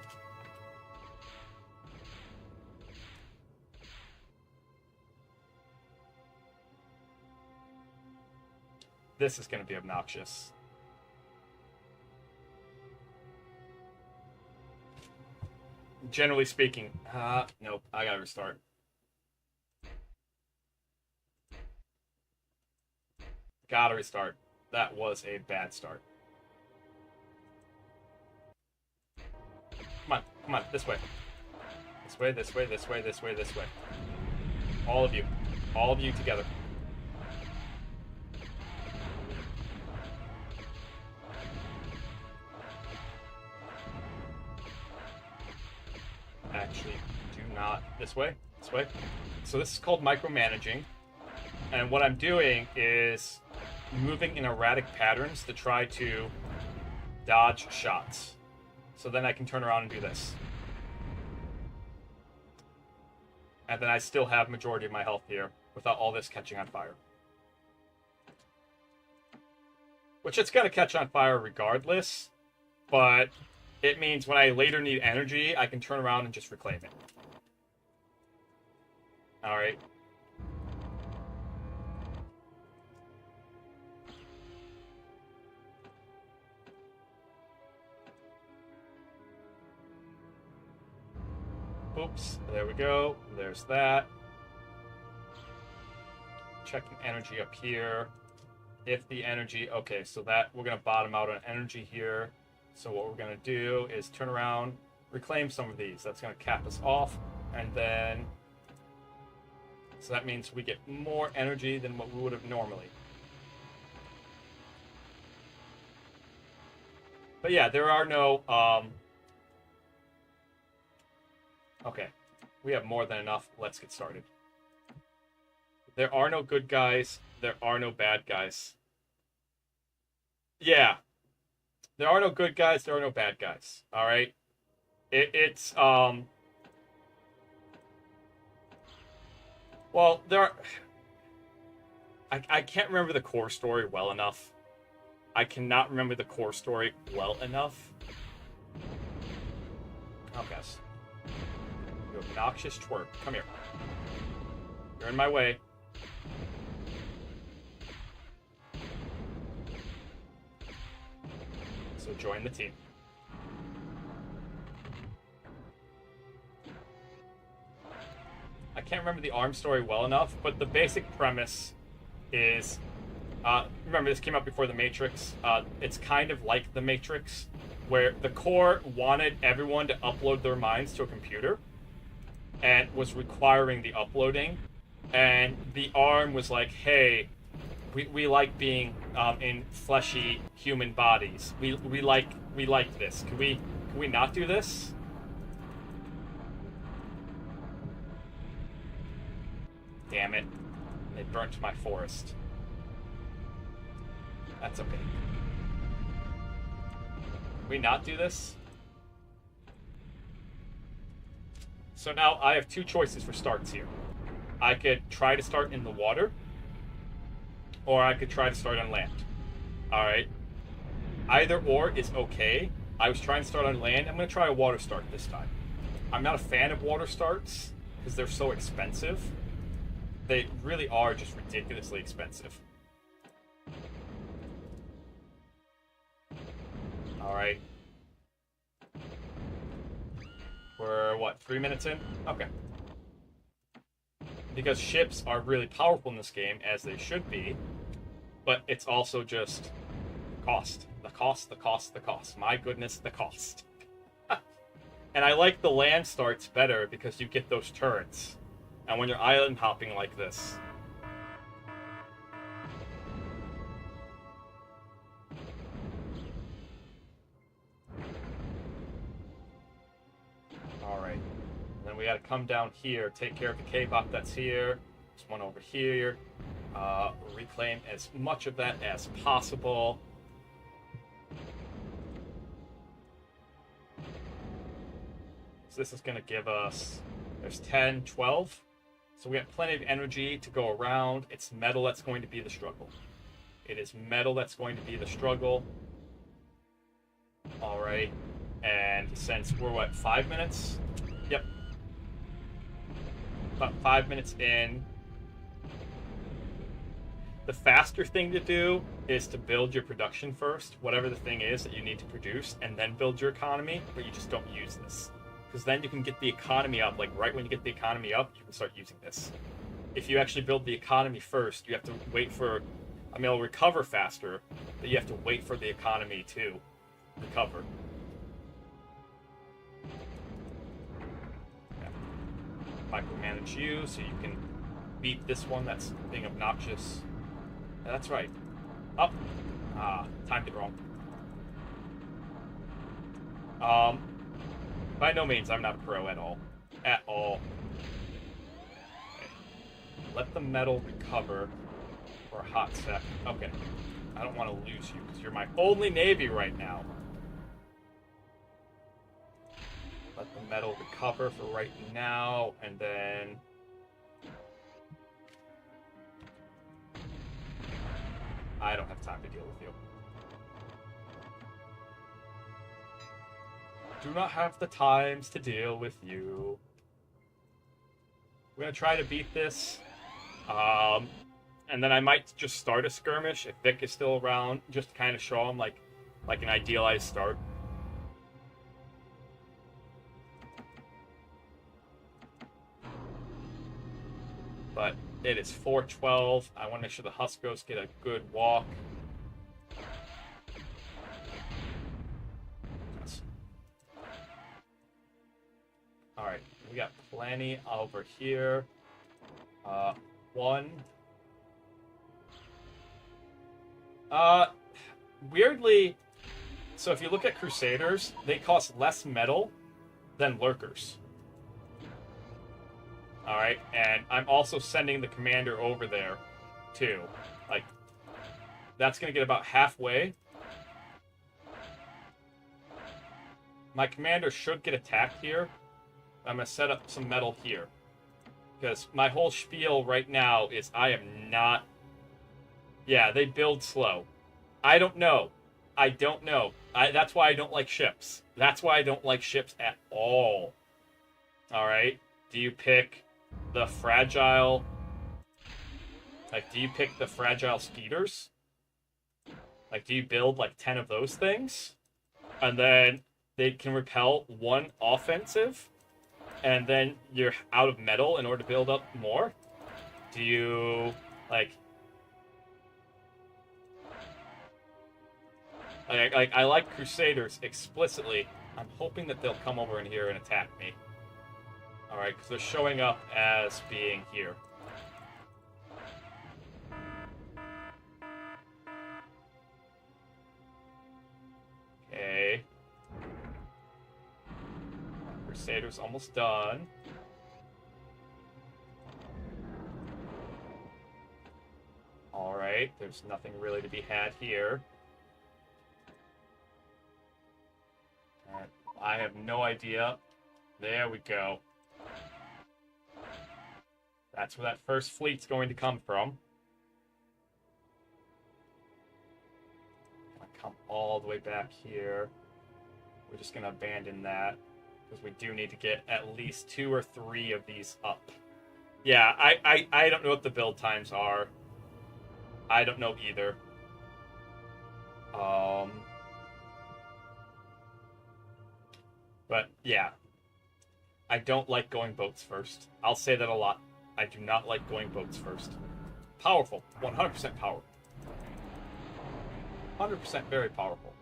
This is going to be obnoxious. Generally speaking, nope, I gotta restart. Gotta restart. That was a bad start. Come on, this way. This way, this way, this way, this way, this way. All of you together. Actually, do not. This way, this way. So this is called micromanaging. And what I'm doing is moving in erratic patterns to try to dodge shots. So then I can turn around and do this. And then I still have majority of my health here without all this catching on fire. Which it's going to catch on fire regardless, but it means when I later need energy, I can turn around and just reclaim it. Alright. Oops, there we go. There's that. Checking energy up here. If the energy... Okay, so that we're going to bottom out on energy here. So what we're going to do is turn around, reclaim some of these. That's going to cap us off. And then... So that means we get more energy than what we would have normally. But yeah, there are no... Okay, we have more than enough. Let's get started. There are no good guys. There are no bad guys. Yeah. There are no good guys. There are no bad guys. All right? It's Well, there are... I can't remember the core story well enough. I cannot remember the core story well enough. Oh, guys. You obnoxious twerp. Come here. You're in my way. So join the team. I can't remember the ARM story well enough, but the basic premise is... remember, this came out before The Matrix. It's kind of like The Matrix, where the core wanted everyone to upload their minds to a computer and was requiring the uploading, and the arm was like, hey, we like being in fleshy human bodies. We like this. Can we not do this? Damn it. They burnt my forest. That's okay. Can we not do this? So now I have two choices for starts here. I could try to start in the water, or I could try to start on land. Alright. Either or is okay. I was trying to start on land. I'm going to try a water start this time. I'm not a fan of water starts because they're so expensive. They really are just ridiculously expensive. Alright. We're, what, 3 minutes in? Okay. Because ships are really powerful in this game, as they should be, but it's also just cost. The cost. My goodness, the cost. And I like the land starts better because you get those turrets. And when you're island hopping like this. Alright. Then we gotta come down here, take care of the K-pop that's here. There's one over here. Reclaim as much of that as possible. So this is gonna give us, there's 10, 12. So we have plenty of energy to go around. It's metal that's going to be the struggle. It is metal that's going to be the struggle. Alright. And since we're, what, 5 minutes? Yep. About 5 minutes in. The faster thing to do is to build your production first, whatever the thing is that you need to produce, and then build your economy, but you just don't use this. Because then you can get the economy up, like right when you get the economy up, you can start using this. If you actually build the economy first, you have to wait for, I mean, it'll recover faster, but you have to wait for the economy to recover. Yeah. Micromanage you so you can beat this one that's being obnoxious. Yeah, that's right. Up. Timed it wrong. By no means, I'm not a pro at all. At all. Okay. Let the metal recover for a hot sec. Okay. I don't want to lose you, because you're my only navy right now. Let the metal recover for right now, and then... I don't have time to deal with you. Do not have the times to deal with you. We're gonna try to beat this. And then I might just start a skirmish if Vic is still around, just to kind of show him like an idealized start. But it is 4:12. I want to make sure the Huskos get a good walk. Yes. All right, we got plenty over here. One. Weirdly, so if you look at Crusaders, they cost less metal than Lurkers. Alright, and I'm also sending the commander over there, too. Like, that's gonna get about halfway. My commander should get attacked here. I'm gonna set up some metal here. Because my whole spiel right now is I am not... Yeah, they build slow. I don't know. I don't know. That's why I don't like ships. That's why I don't like ships at all. Alright? Do you pick the fragile... Like, do you pick the fragile speeders? Like, do you build, like, 10 of those things? And then they can repel one offensive? And then you're out of metal in order to build up more? Do you, like... I like Crusaders explicitly. I'm hoping that they'll come over in here and attack me. Alright, because they're showing up as being here. Okay. Crusaders almost done. Alright, there's nothing really to be had here. I have no idea. There we go. That's where that first fleet's going to come from. Gonna come all the way back here. We're just gonna abandon that because we do need to get at least 2 or 3 of these up. Yeah, I don't know what the build times are. I don't know either. But yeah, I don't like going boats first. I'll say that a lot. I do not like going boats first. Powerful, 100% power. 100% very powerful.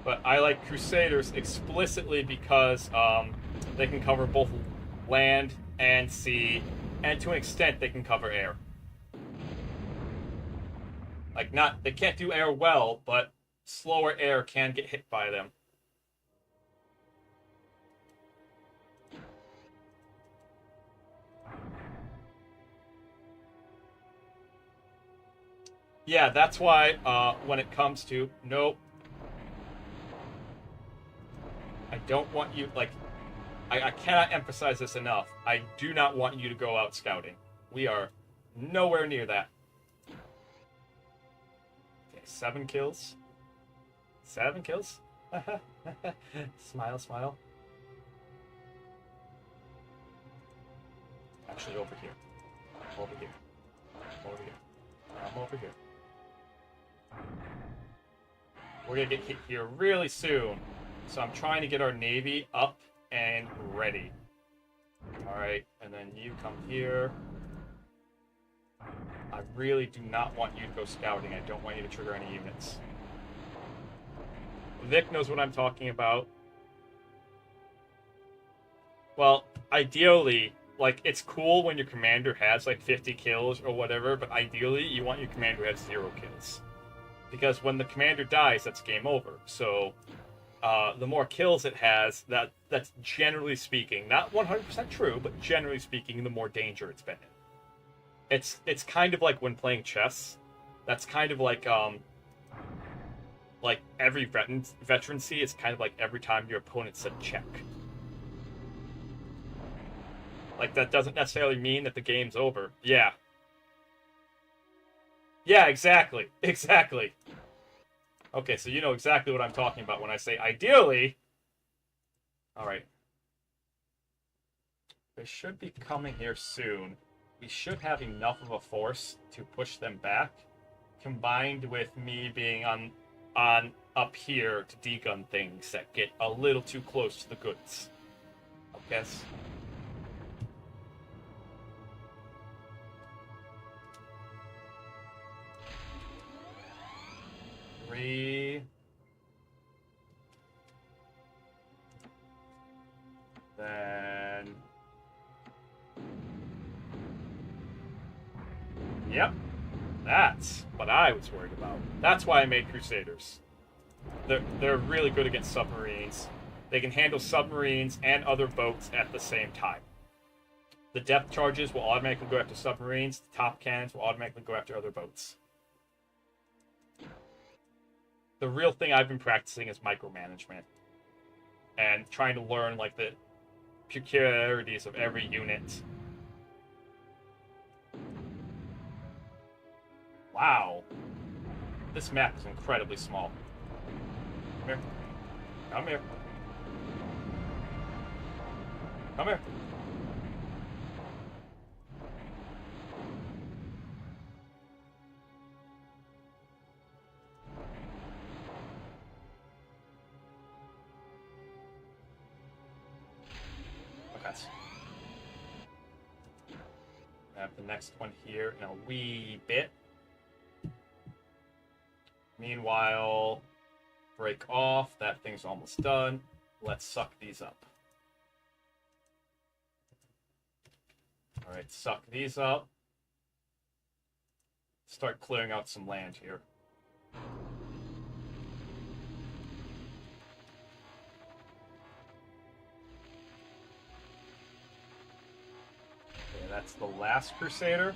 But I like Crusaders explicitly because they can cover both land and sea, and to an extent they can cover air. Like, they can't do air well, but slower air can get hit by them. Yeah, that's why when it comes to... Nope. I don't want you... Like, I cannot emphasize this enough. I do not want you to go out scouting. We are nowhere near that. 7 kills. 7 kills? Smile, smile. Actually, over here. Over here. Over here. I'm over here. We're gonna get hit here really soon. So I'm trying to get our navy up and ready. Alright, and then you come here. I really do not want you to go scouting. I don't want you to trigger any units. Vic knows what I'm talking about. Well, ideally, like, it's cool when your commander has, like, 50 kills or whatever, but ideally, you want your commander to have 0 kills. Because when the commander dies, that's game over. So, the more kills it has, that's generally speaking, not 100% true, but generally speaking, the more danger it's been in. It's kind of like when playing chess. That's kind of like every veterancy. It's kind of like every time your opponent said check. Like, that doesn't necessarily mean that the game's over. Yeah. Yeah, exactly. Exactly. Okay, so you know exactly what I'm talking about when I say ideally. Alright. They should be coming here soon. We should have enough of a force to push them back, combined with me being on up here to degun things that get a little too close to the goods. I guess. Three. Then. Yep. That's what I was worried about. That's why I made Crusaders. They're really good against submarines. They can handle submarines and other boats at the same time. The depth charges will automatically go after submarines. The top cannons will automatically go after other boats. The real thing I've been practicing is micromanagement. And trying to learn, like, the peculiarities of every unit. Wow. This map is incredibly small. Come here. Come here. Come here. Okay. have the next one here in a wee bit. Meanwhile, break off. That thing's almost done. Let's suck these up. Alright, suck these up. Start clearing out some land here. Okay, that's the last Crusader.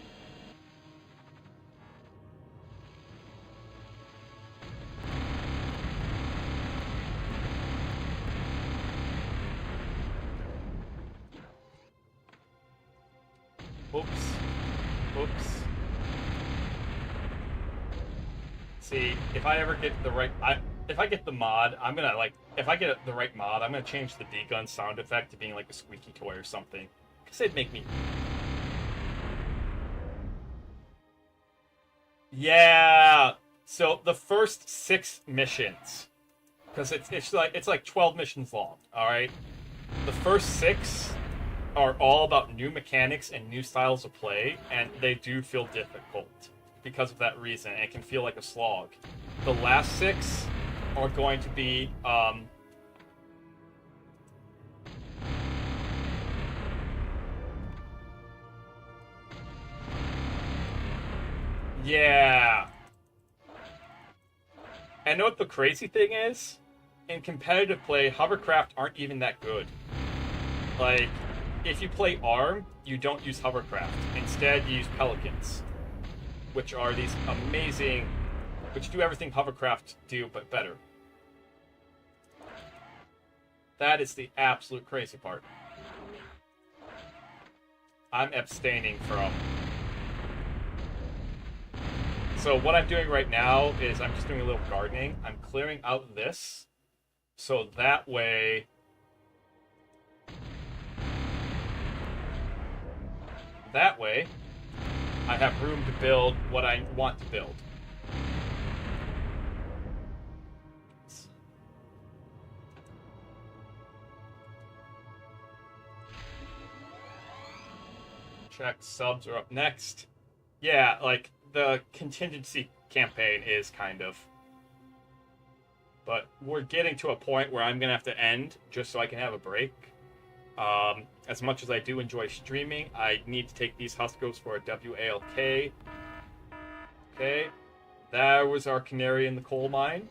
Oops. Oops. See, if I ever get the right... if I get the mod, I'm gonna, like... If I get the right mod, I'm gonna change the D-gun sound effect to being like a squeaky toy or something. Because it'd make me... Yeah! So, the first 6 missions... Because it's like 12 missions long, alright? The first 6... are all about new mechanics and new styles of play, and they do feel difficult because of that reason. It can feel like a slog. The last 6 are going to be yeah. And know what the crazy thing is? In competitive play, hovercraft aren't even that good. Like, if you play ARM, you don't use hovercraft. Instead, you use pelicans, which are these amazing, which do everything hovercraft do, but better. That is the absolute crazy part. I'm abstaining from. So what I'm doing right now is I'm just doing a little gardening. I'm clearing out this, so that way... That way, I have room to build what I want to build. Check subs are up next. Yeah, like, the contingency campaign is kind of. But we're getting to a point where I'm going to have to end just so I can have a break. As much as I do enjoy streaming, I need to take these Huskos for a WALK. Okay, there was our canary in the coal mine.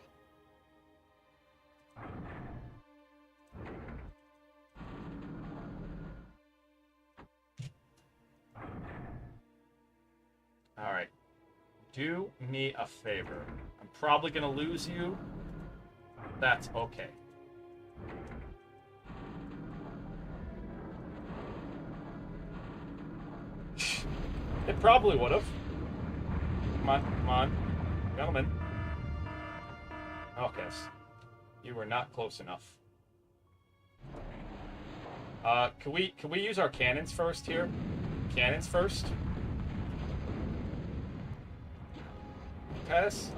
Alright, do me a favor. I'm probably going to lose you. That's okay. It probably would have. Come on, come on. Gentlemen. Okay. You were not close enough. Can we use our cannons first here? Cannons first? Pass.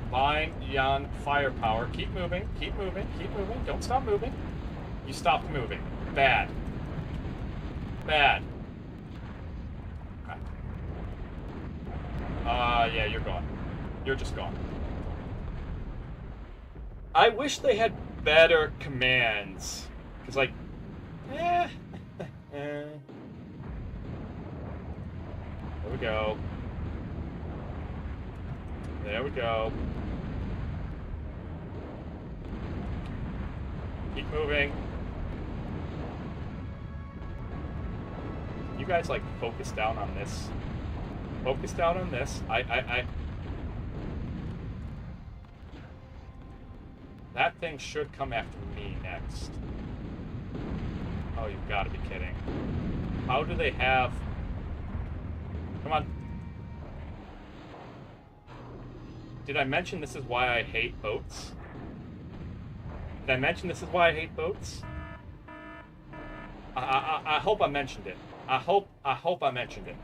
Combine yon firepower. Keep moving, keep moving, keep moving. Don't stop moving. You stopped moving. Bad. Bad. Okay. Yeah, you're gone. You're just gone. I wish they had better commands. Because, like, There we go. There we go. Keep moving. You guys, like, focus down on this. Focus down on this. That thing should come after me next. Oh, you've got to be kidding. How do they have... Come on. Did I mention this is why I hate boats? Did I mention this is why I hate boats? I hope I mentioned it. I hope I mentioned it.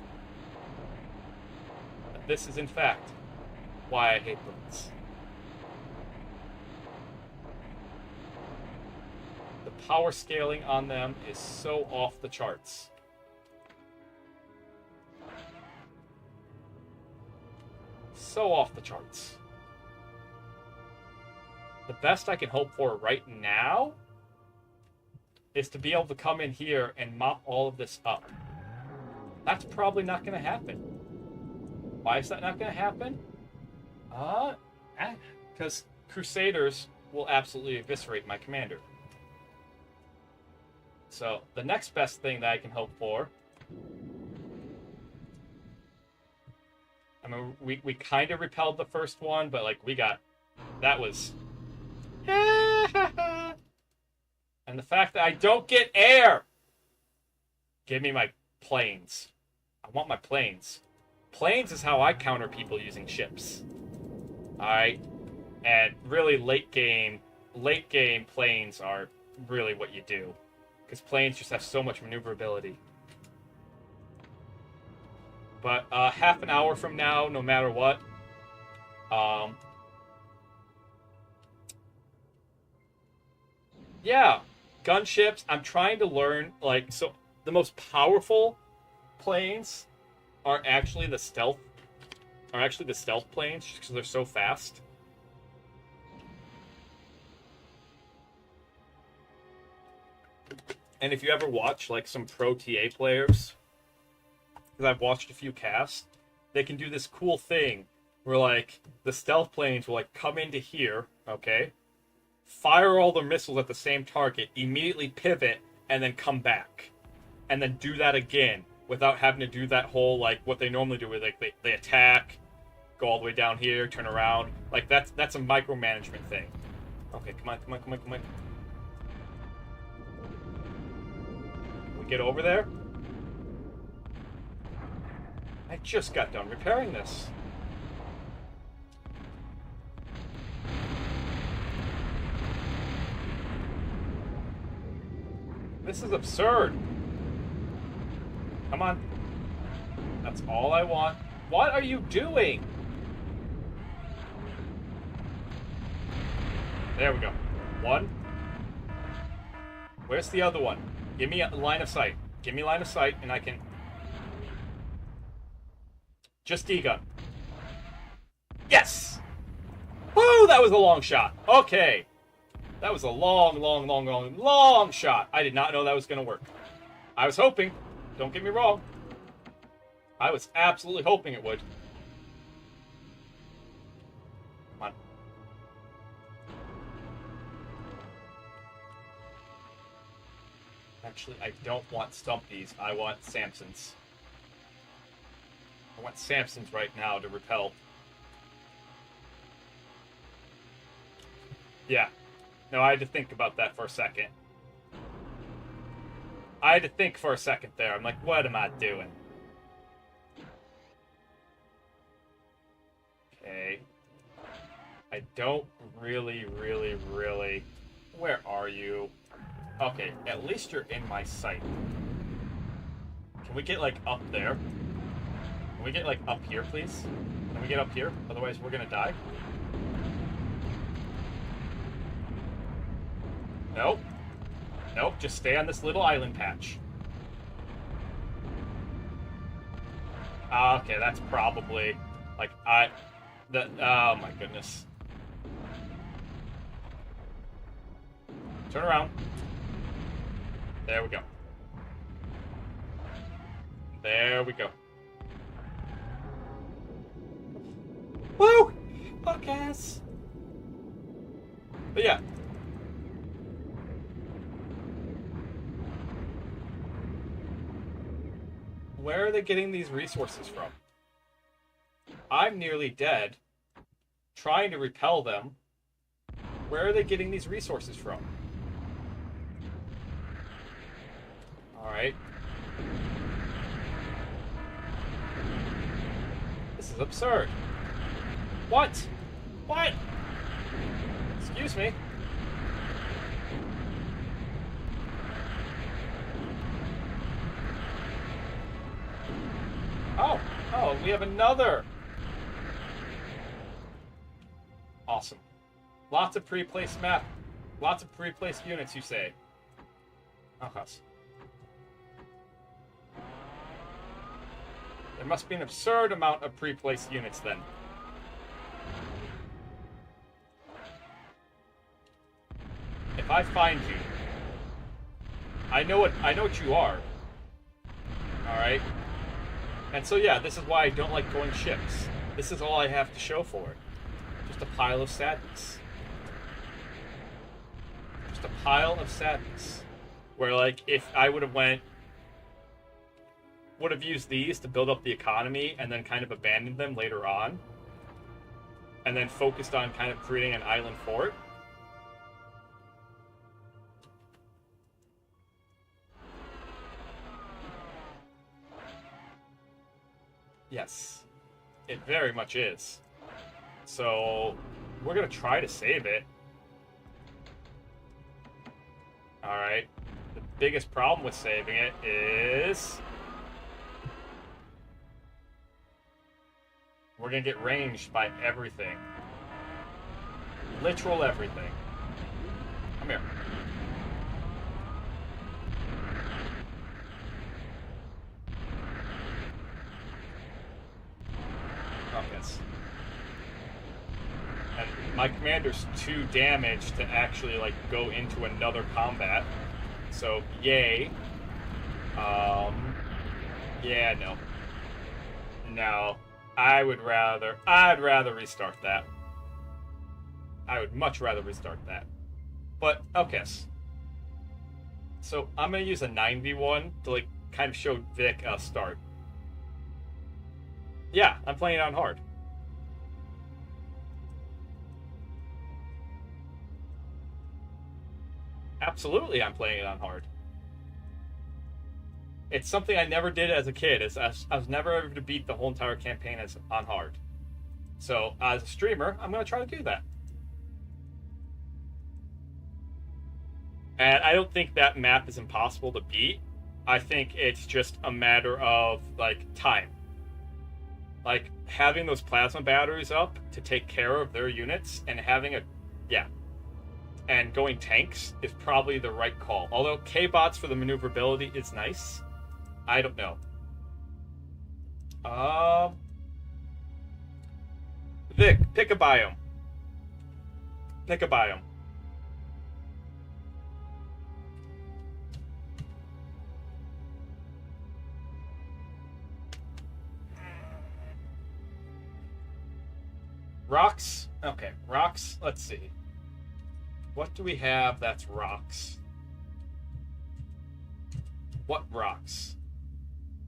This is, in fact, why I hate boats. The power scaling on them is so off the charts. So off the charts. The best I can hope for right now is to be able to come in here and mop all of this up. That's probably not going to happen. Why is that not going to happen? Because Crusaders will absolutely eviscerate my commander. So the next best thing that I can hope for, I mean, we kind of repelled the first one, but like that was, and the fact that I don't get air. Give me my planes. I want my planes. Planes is how I counter people using ships. Alright? And really late game planes are really what you do. Because planes just have so much maneuverability. But half an hour from now, no matter what, yeah, gunships. I'm trying to learn, like, so the most powerful planes are actually the stealth planes because they're so fast. And if you ever watch like some pro TA players, because I've watched a few casts, they can do this cool thing where like the stealth planes will like come into here, okay, fire all their missiles at the same target, immediately pivot, and then come back, and then do that again without having to do that whole like what they normally do, where like they attack, go all the way down here, turn around. Like that's a micromanagement thing. Okay, come on. We get over there. I just got done repairing this. This is absurd. Come on. That's all I want. What are you doing? There we go. One. Where's the other one? Give me a line of sight. Give me line of sight and I can... Just D-gun. Yes! Woo! That was a long shot. Okay. That was a long shot. I did not know that was going to work. I was hoping. Don't get me wrong. I was absolutely hoping it would. Come on. Actually, I don't want Stumpy's. I want Samson's. I want Samson's right now to repel. Yeah. No, I had to think about that for a second. I had to think for a second there. I'm like, what am I doing? Okay. I don't really... Where are you? Okay, at least you're in my sight. Can we get, like, up there? Can we get, like, up here, please? Can we get up here? Otherwise, we're gonna die. Nope. Nope, just stay on this little island patch. Okay, that's probably... Like, oh my goodness. Turn around. There we go. There we go. Woo! Podcast! But yeah. Where are they getting these resources from? I'm nearly dead. Trying to repel them. Where are they getting these resources from? Alright. This is absurd. What? What? Excuse me. Oh, we have another. Awesome. Lots of pre-placed map. Lots of pre-placed units, you say. Okay. There must be an absurd amount of pre-placed units then. If I find you, I know what you are. Alright? And so yeah, this is why I don't like going ships. This is all I have to show for it. Just a pile of sadness. Just a pile of sadness. Where like if I would have used these to build up the economy and then kind of abandoned them later on. And then focused on kind of creating an island fort. Yes, it very much is. So, we're going to try to save it. Alright. The biggest problem with saving it is... we're going to get ranged by everything. Literal everything. Come here. Oh, yes. And my commander's too damaged to actually, like, go into another combat. So, yay. Yeah, no. No. I'd rather restart that. I would much rather restart that. But, okay. So, I'm gonna use a 9v1 to, like, kind of show Vic a start. Yeah, I'm playing it on hard. Absolutely, I'm playing it on hard. It's something I never did as a kid. I was never able to beat the whole entire campaign on hard. So, as a streamer, I'm going to try to do that. And I don't think that map is impossible to beat. I think it's just a matter of, like, time. Like, having those plasma batteries up to take care of their units and having a... yeah. And going tanks is probably the right call. Although K-bots for the maneuverability is nice. I don't know. Vic, pick a biome. Pick a biome. Rocks? Okay, rocks. Let's see. What do we have that's rocks? What rocks?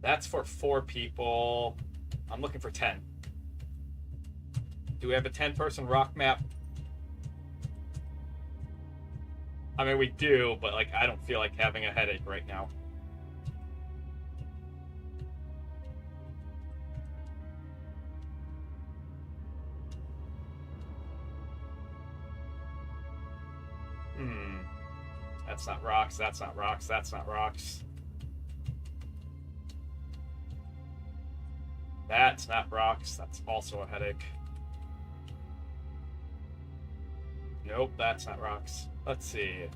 That's for 4 people. I'm looking for 10. Do we have a 10-person rock map? I mean, we do, but like I don't feel like having a headache right now. That's not rocks, that's not rocks, that's not rocks. That's not rocks, that's also a headache. Nope, that's not rocks. Let's see.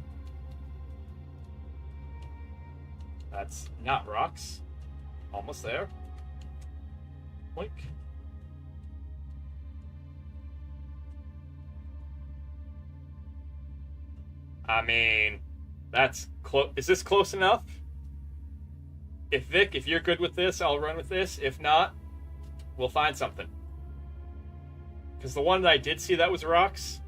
That's not rocks. Almost there. Blink. I mean, that's close. Is this close enough? If Vic, if you're good with this, I'll run with this. If not, we'll find something. Because the one that I did see that was rocks.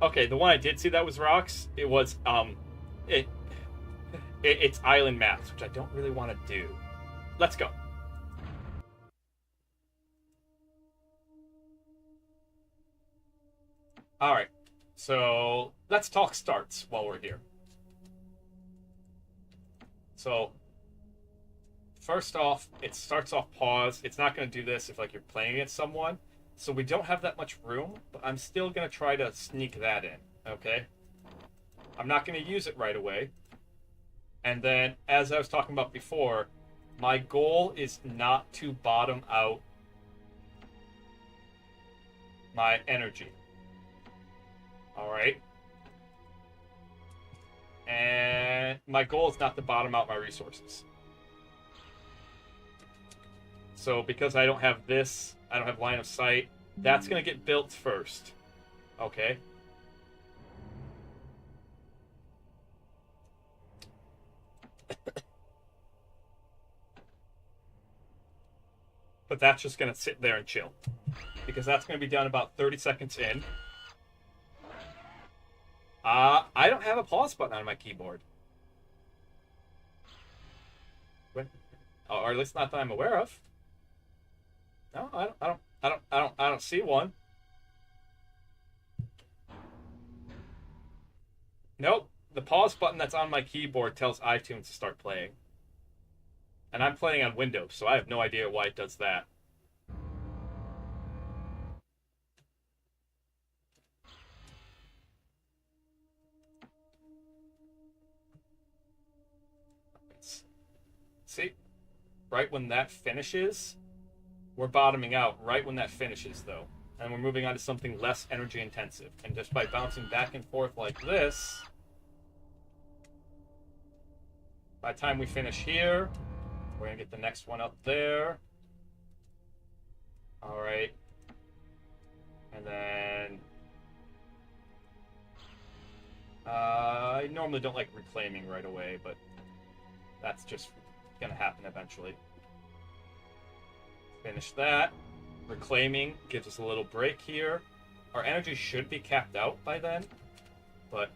Okay, the one I did see that was rocks. It was it's island maps, which I don't really want to do. Let's go. All right. So let's talk starts while we're here. So first off, it starts off pause. It's not going to do this if like you're playing against someone. So we don't have that much room, but I'm still going to try to sneak that in, okay? I'm not going to use it right away. And then, as I was talking about before, my goal is not to bottom out my energy. Alright? And my goal is not to bottom out my resources. So because I don't have this, I don't have line of sight, that's going to get built first. Okay. But that's just going to sit there and chill. Because that's going to be done about 30 seconds in. I don't have a pause button on my keyboard. Or at least not that I'm aware of. No, I don't see one. Nope. The pause button that's on my keyboard tells iTunes to start playing. And I'm playing on Windows, so I have no idea why it does that. See? Right when that finishes, we're bottoming out right when that finishes, though. And we're moving on to something less energy intensive. And just by bouncing back and forth like this, by the time we finish here, we're going to get the next one up there. All right. And then I normally don't like reclaiming right away, but that's just going to happen eventually. Finish that. Reclaiming gives us a little break here. Our energy should be capped out by then, but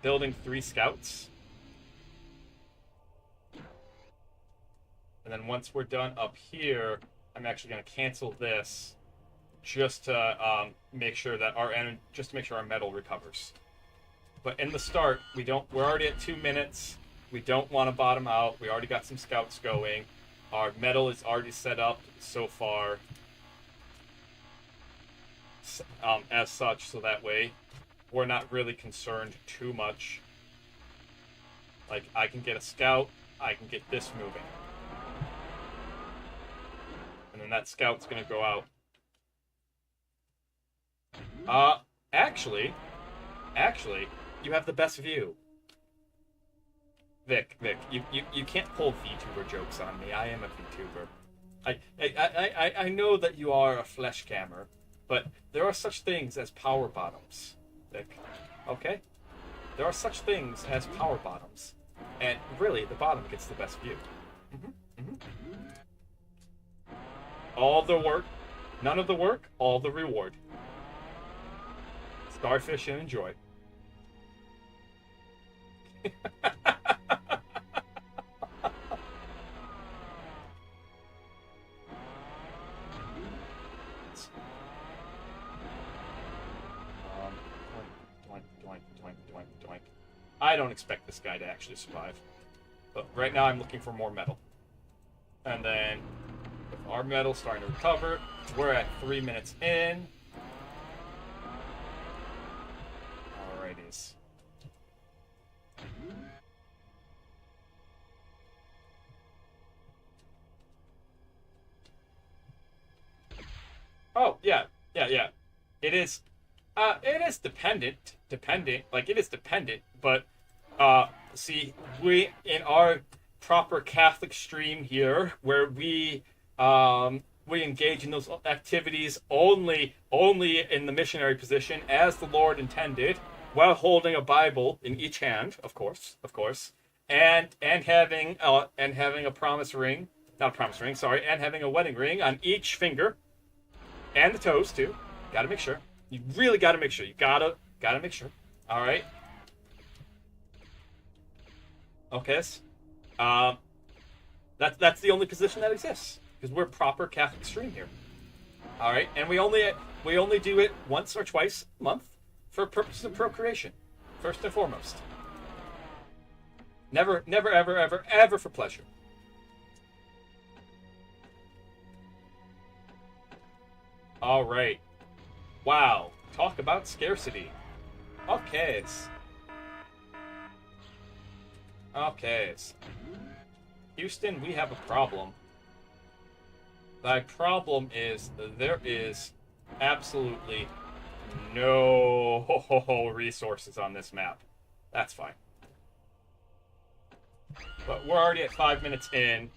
building 3 scouts. And then once we're done up here, I'm actually going to cancel this just to make sure that our metal recovers. But in the start, we're already at 2 minutes. We don't want to bottom out. We already got some scouts going. Our metal is already set up so far as such, so that way we're not really concerned too much. Like, I can get a scout, I can get this moving. And then that scout's going to go out. Actually, you have the best view. Vic, you can't pull VTuber jokes on me. I am a VTuber. I know that you are a flesh cammer, but there are such things as power bottoms, Vic. Okay? There are such things as power bottoms. And really, the bottom gets the best view. All the work, none of the work, all the reward. Starfish and enjoy. Doink. I don't expect this guy to actually survive. But right now I'm looking for more metal. And then with our metal starting to recover, we're at 3 minutes in. Alrighties. Oh, yeah. It is dependent, but see, we in our proper Catholic stream here, where we engage in those activities only in the missionary position as the Lord intended, while holding a Bible in each hand, of course, and having a promise ring, not a promise ring, sorry, and having a wedding ring on each finger, and the toes too. Got to make sure. You really got to make sure. You gotta make sure. All right. Okay. That's the only position that exists because we're proper Catholic stream here. All right, and we only do it once or twice a month for purposes of procreation, first and foremost. Never, ever for pleasure. All right. Wow. Talk about scarcity. Okay. Houston, we have a problem. The problem is there is absolutely no resources on this map. That's fine. But we're already at 5 minutes in.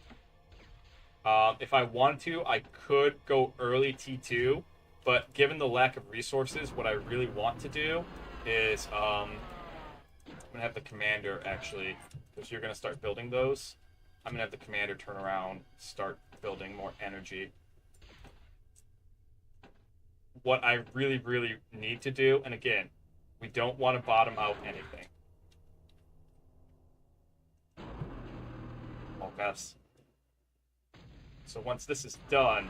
If I wanted to, I could go early T2, but given the lack of resources, what I really want to do is I'm gonna have the commander actually, because you're gonna start building those. I'm gonna have the commander turn around, start building more energy. What I really, really need to do, and again, we don't want to bottom out anything. Oh, yes. So once this is done,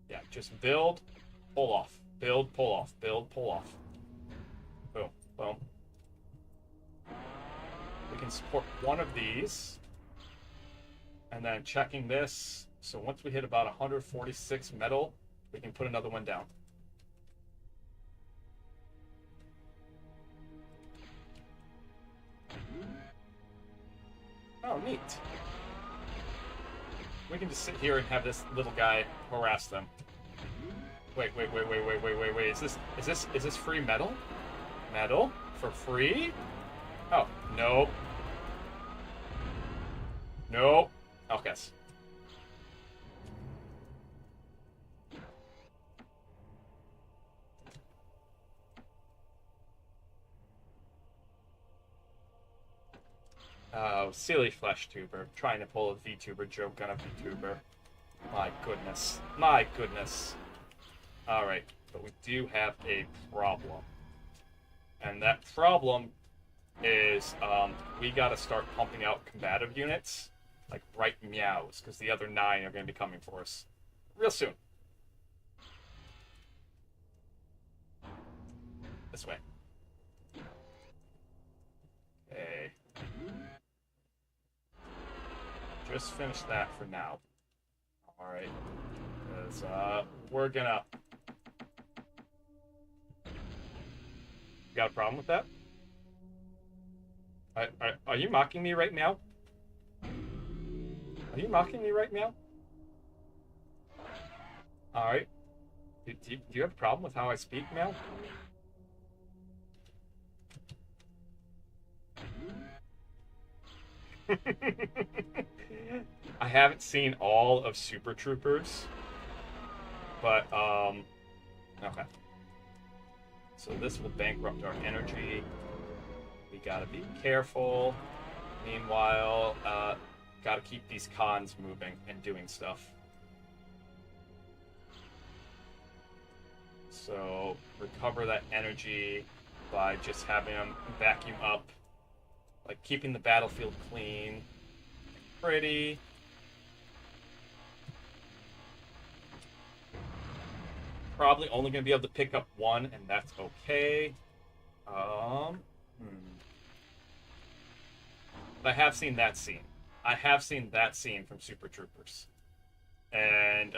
yeah, just build, pull off, build, pull off, build, pull off. Boom, boom. We can support one of these, and then checking this. So once we hit about 146 metal, we can put another one down. Oh, neat. We can just sit here and have this little guy harass them. Wait. Is this free metal? Metal? For free? Oh, no. No. Okay. Oh, silly flesh tuber. Trying to pull a VTuber joke on a VTuber. My goodness. My goodness. Alright, but we do have a problem. And that problem is we gotta start pumping out combative units, like right meows, because the other 9 are going to be coming for us real soon. This way. Okay. Just finish that for now. Alright. Because we're gonna... You got a problem with that? Are you mocking me right now? Are you mocking me right now? Alright. Do you have a problem with how I speak now? I haven't seen all of Super Troopers, but okay. So this will bankrupt our energy. We gotta be careful. Meanwhile, gotta keep these cons moving and doing stuff. So recover that energy by just having them vacuum up. Like keeping the battlefield clean, pretty. Probably only going to be able to pick up one, and that's okay. But I have seen that scene. I have seen that scene from Super Troopers, and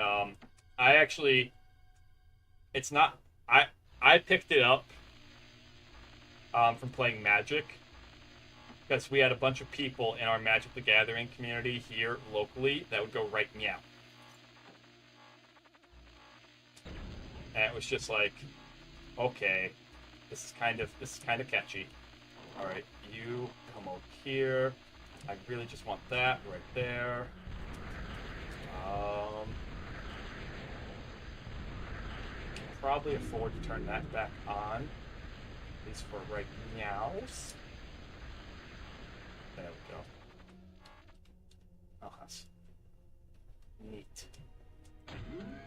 I actually, it's not. I picked it up from playing Magic. Because we had a bunch of people in our Magic the Gathering community here locally that would go right meow. And it was just like, okay, this is kind of catchy. Alright, you come over here. I really just want that right there. Probably afford to turn that back on. At least for right meows. There we go. Oh, that's neat.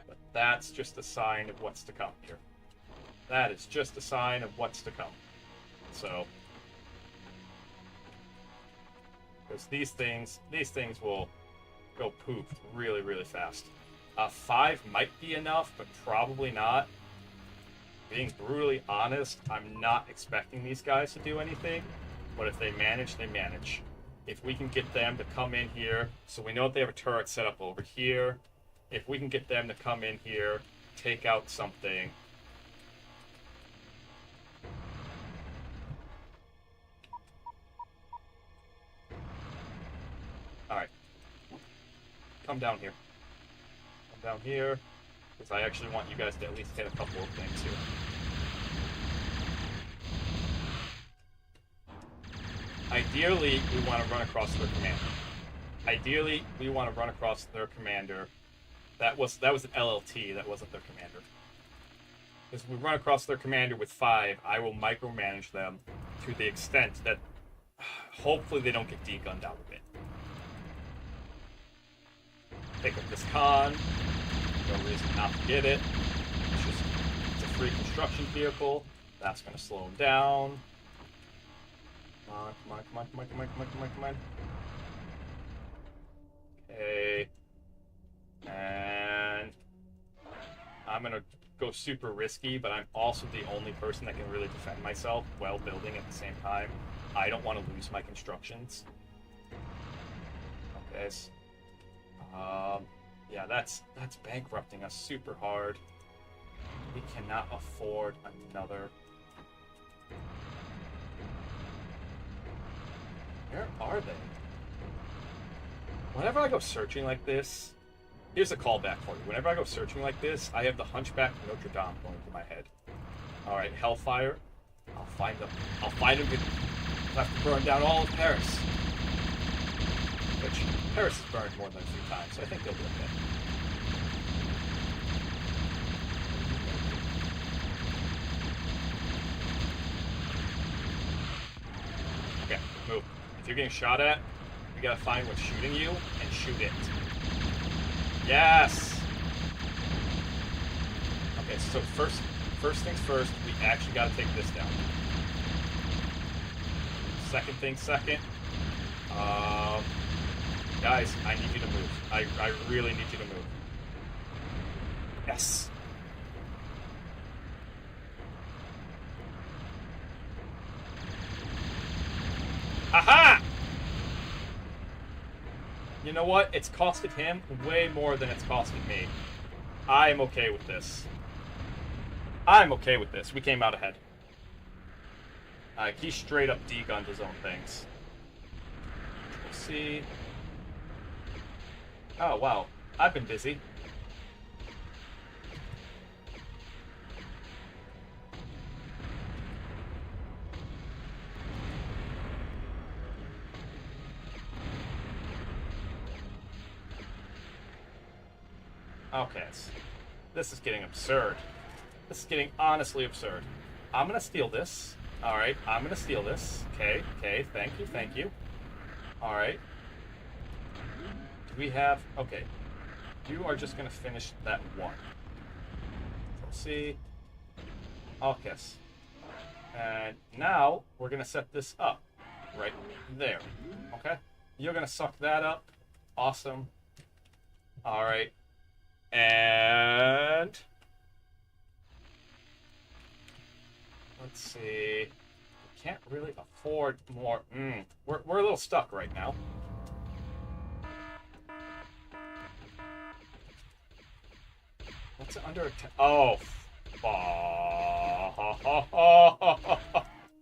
But that's just a sign of what's to come here. That is just a sign of what's to come. So, because these things will go poof really, really fast. 5 might be enough, but probably not. Being brutally honest, I'm not expecting these guys to do anything. But if they manage, they manage. If we can get them to come in here, so we know that they have a turret set up over here. If we can get them to come in here, take out something. come down here. Come down here, because I actually want you guys to at least hit a couple of things here. Ideally, we want to run across their commander. Ideally, we want to run across their commander. That was an LLT, that wasn't their commander. Because we run across their commander with 5, I will micromanage them to the extent that hopefully they don't get degunned out of it. Pick up this con. No reason not to get it. It's a free construction vehicle. That's going to slow them down. Come on. Okay. And I'm going to go super risky, but I'm also the only person that can really defend myself while building at the same time. I don't want to lose my constructions. Okay. Yeah, that's bankrupting us super hard. We cannot afford another. Where are they? Whenever I go searching like this, here's a callback for you. Whenever I go searching like this, I have the Hunchback of Notre Dame going through my head. All right, Hellfire. I'll find them. I'll have to burn down all of Paris. Which, Paris has burned more than a few times, so I think they'll be okay. Okay, move. If you're getting shot at, you gotta find what's shooting you and shoot it. Yes! Okay, so first things first, we actually gotta take this down. Second thing second, guys, I need you to move. I really need you to move. Yes! Aha! You know what? It's costed him way more than it's costed me. I'm okay with this. I'm okay with this. We came out ahead. He straight up degunned his own things. Let's see. Oh, wow. I've been busy. Okay, this is getting absurd. This is getting honestly absurd. I'm gonna steal this. Alright, I'm gonna steal this. Okay, thank you. Alright. Do we have... Okay. You are just gonna finish that one. Let's see. Okay. And now, we're gonna set this up. Right there. Okay? You're gonna suck that up. Awesome. Alright. And let's see. We can't really afford more. We're a little stuck right now. What's it under attack? Oh,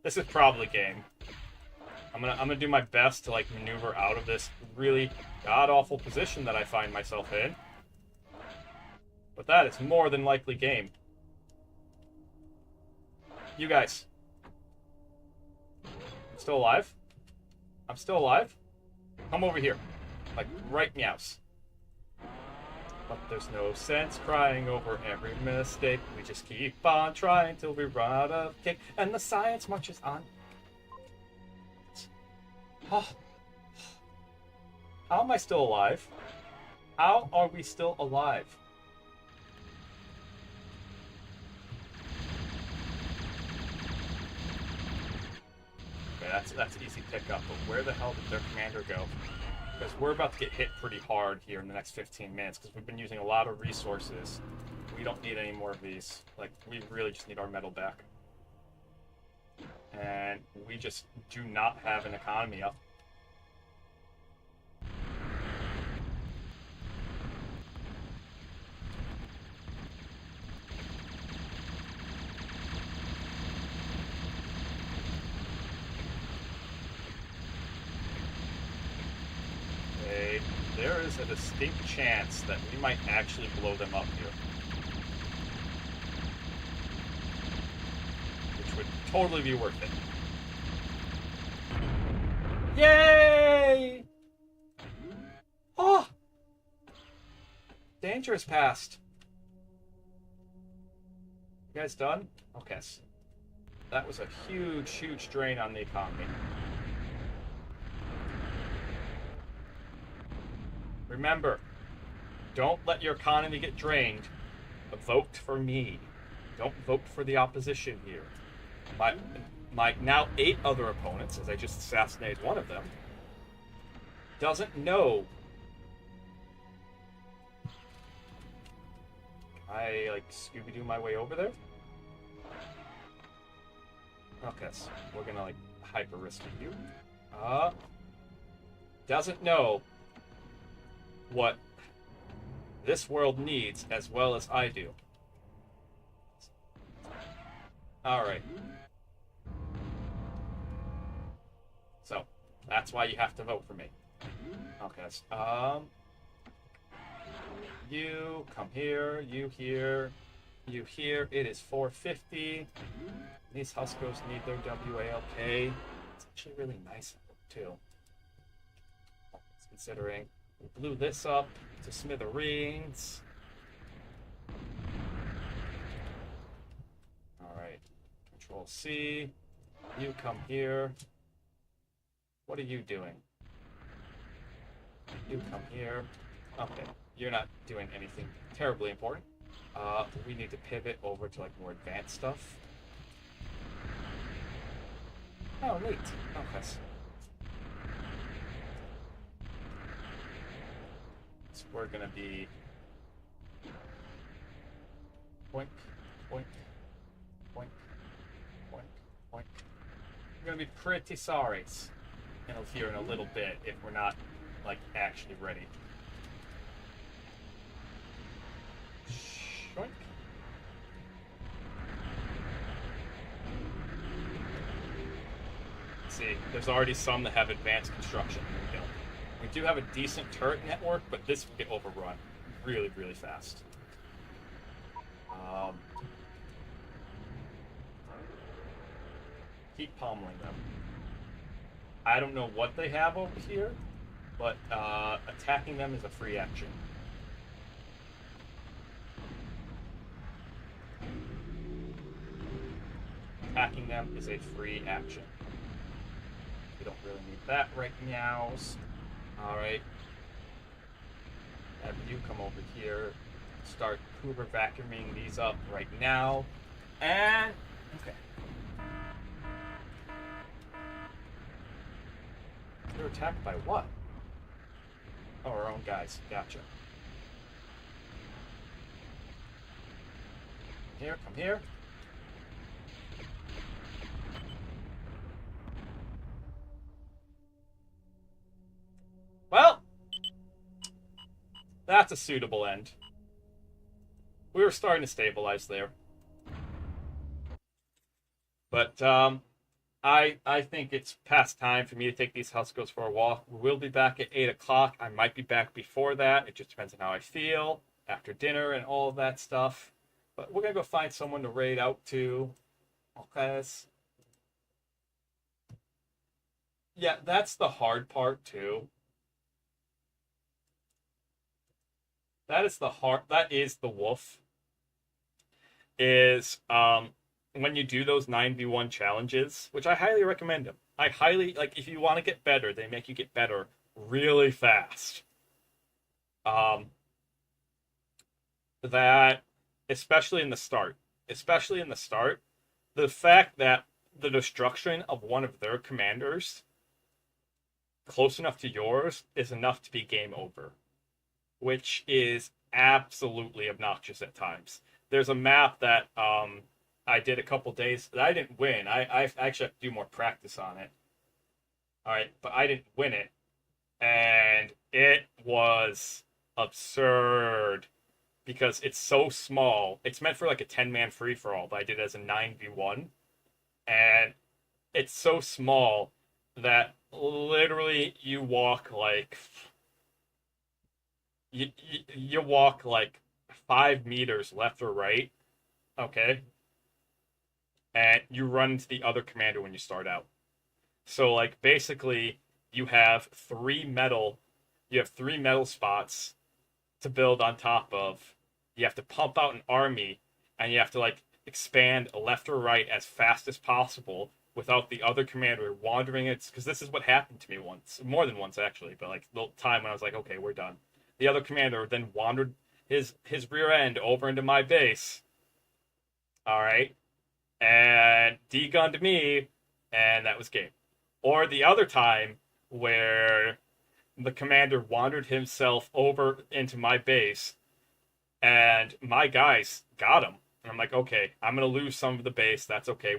this is probably game. I'm gonna do my best to like maneuver out of this really god awful position that I find myself in. But that is more than likely game. You guys. I'm still alive? I'm still alive? Come over here. Like, right meows. But there's no sense crying over every mistake. We just keep on trying till we run out of cake. And the science marches on. Oh. How am I still alive? How are we still alive? That's easy pickup, but where the hell did their commander go? Because we're about to get hit pretty hard here in the next 15 minutes, because we've been using a lot of resources. We don't need any more of these. Like, we really just need our metal back. And we just do not have an economy up. There is a distinct chance that we might actually blow them up here. Which would totally be worth it. Yay! Oh! Danger is past. You guys done? Okay. That was a huge, huge drain on the economy. Remember, don't let your economy get drained. Vote for me. Don't vote for the opposition here. My now 8 other opponents, as I just assassinated one of them, doesn't know. I like Scooby-Doo my way over there. Okay, so we're gonna like hyper risk you. Doesn't know what this world needs as well as I do. Alright. So, that's why you have to vote for me. Okay, so, you come here, you here, you here. It is 450. These Huskos need their WALK. It's actually really nice too. Considering we blew this up to smithereens. Alright. Control C. You come here. What are you doing? You come here. Okay. You're not doing anything terribly important. We need to pivot over to like more advanced stuff. Oh, neat. Okay. So we're gonna be boink, boink, boink, boink, boink. We're gonna be pretty sorry here in a little bit if we're not like actually ready. Shoink. See, there's already some that have advanced construction. Here we go. We do have a decent turret network, but this will get overrun really, really fast. Keep pummeling them. I don't know what they have over here, but attacking them is a free action. Attacking them is a free action. We don't really need that right now. Alright. Have you come over here. Start Hoover vacuuming these up right now. And okay. They're attacked by what? Oh, our own guys. Gotcha. Here, come here. Well, that's a suitable end. We were starting to stabilize there. But I think it's past time for me to take these Huskos for a walk. We'll be back at 8 o'clock. I might be back before that. It just depends on how I feel after dinner and all of that stuff. But we're going to go find someone to raid out to. Okay. Yeah, that's the hard part too. That is the wolf. Is when you do those 9v1 challenges, which I highly recommend them. I highly, like, if you want to get better, they make you get better really fast. That, especially in the start, the fact that the destruction of one of their commanders close enough to yours is enough to be game over, which is absolutely obnoxious at times. There's a map that I did a couple days that I didn't win. I actually have to do more practice on it. All right, but I didn't win it, and it was absurd because it's so small. It's meant for like a 10-man free-for-all, but I did it as a 9v1, and it's so small that literally you walk like you walk like 5 meters left or right, okay, and you run into the other commander when you start out. So like basically, you have you have 3 metal spots to build on top of. You have to pump out an army, and you have to like expand left or right as fast as possible without the other commander wandering it. Because this is what happened to me once, more than once actually, but like the time when I was like, okay, we're done. The other commander then wandered his rear end over into my base. All right, and degunned me, and that was game. Or the other time where the commander wandered himself over into my base and my guys got him. And I'm like, okay, I'm gonna lose some of the base. That's okay.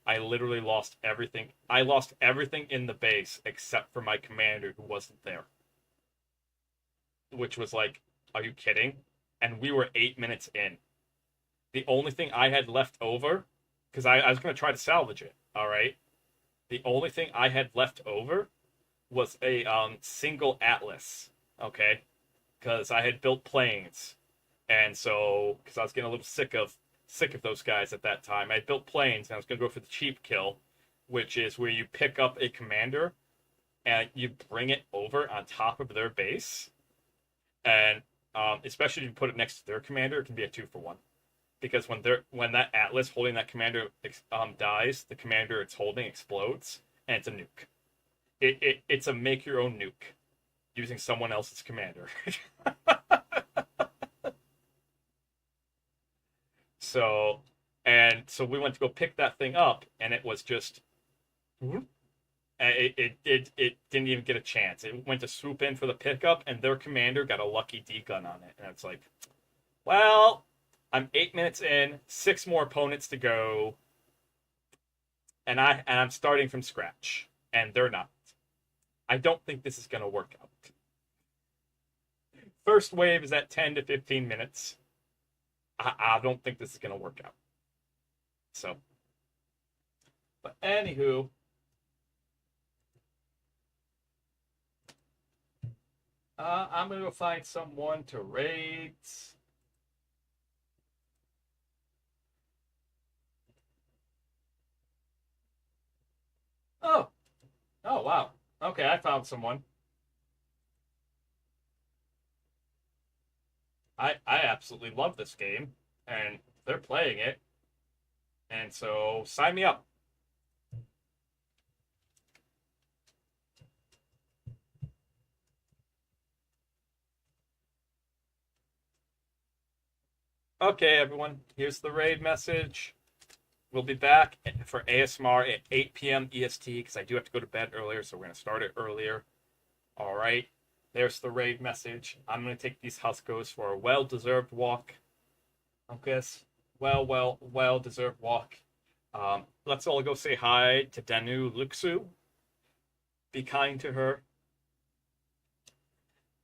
I literally lost everything. I lost everything in the base except for my commander who wasn't there. Which was like, are you kidding? And we were 8 minutes in. The only thing I had left over, because I was gonna try to salvage it, all right? The only thing I had left over was a single atlas, okay? Because I had built planes, and so because I was getting a little sick of those guys at that time, I had built planes, and I was gonna go for the cheap kill, which is where you pick up a commander and you bring it over on top of their base, and especially if you put it next to their commander, it can be a 2-for-1. Because when that atlas holding that commander dies, the commander it's holding explodes, and it's a nuke. It's a make your own nuke using someone else's commander. so so we went to go pick that thing up, and it was just it didn't even get a chance. It went to swoop in for the pickup, and their commander got a lucky D gun on it, and it's like, well, I'm 8 minutes in, 6 more opponents to go, and I'm starting from scratch, and they're not. I don't think this is going to work out. First wave is at 10 to 15 minutes. I don't think this is going to work out. So, but anywho, I'm going to go find someone to raid. Oh, oh wow. Okay, I found someone. I absolutely love this game, and they're playing it, and so sign me up. Okay, everyone, here's the raid message. We'll be back for ASMR at 8 p.m. EST because I do have to go to bed earlier, so we're going to start it earlier. All right, there's the raid message. I'm going to take these Huskos for a well-deserved walk. Okay, well-deserved walk. Let's all go say hi to Danu Luxu. Be kind to her.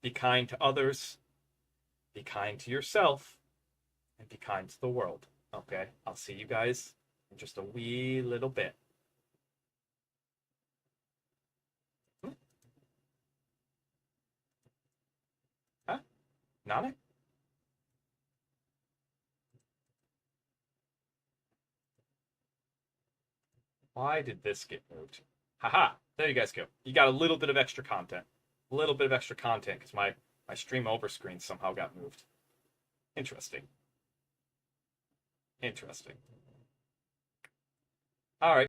Be kind to others. Be kind to yourself. And be kind to the world. Okay, I'll see you guys in just a wee little bit. Huh? Nane? Why did this get moved? Haha, there you guys go. You got a little bit of extra content. A little bit of extra content because my stream over screen somehow got moved. Interesting. Interesting. All right.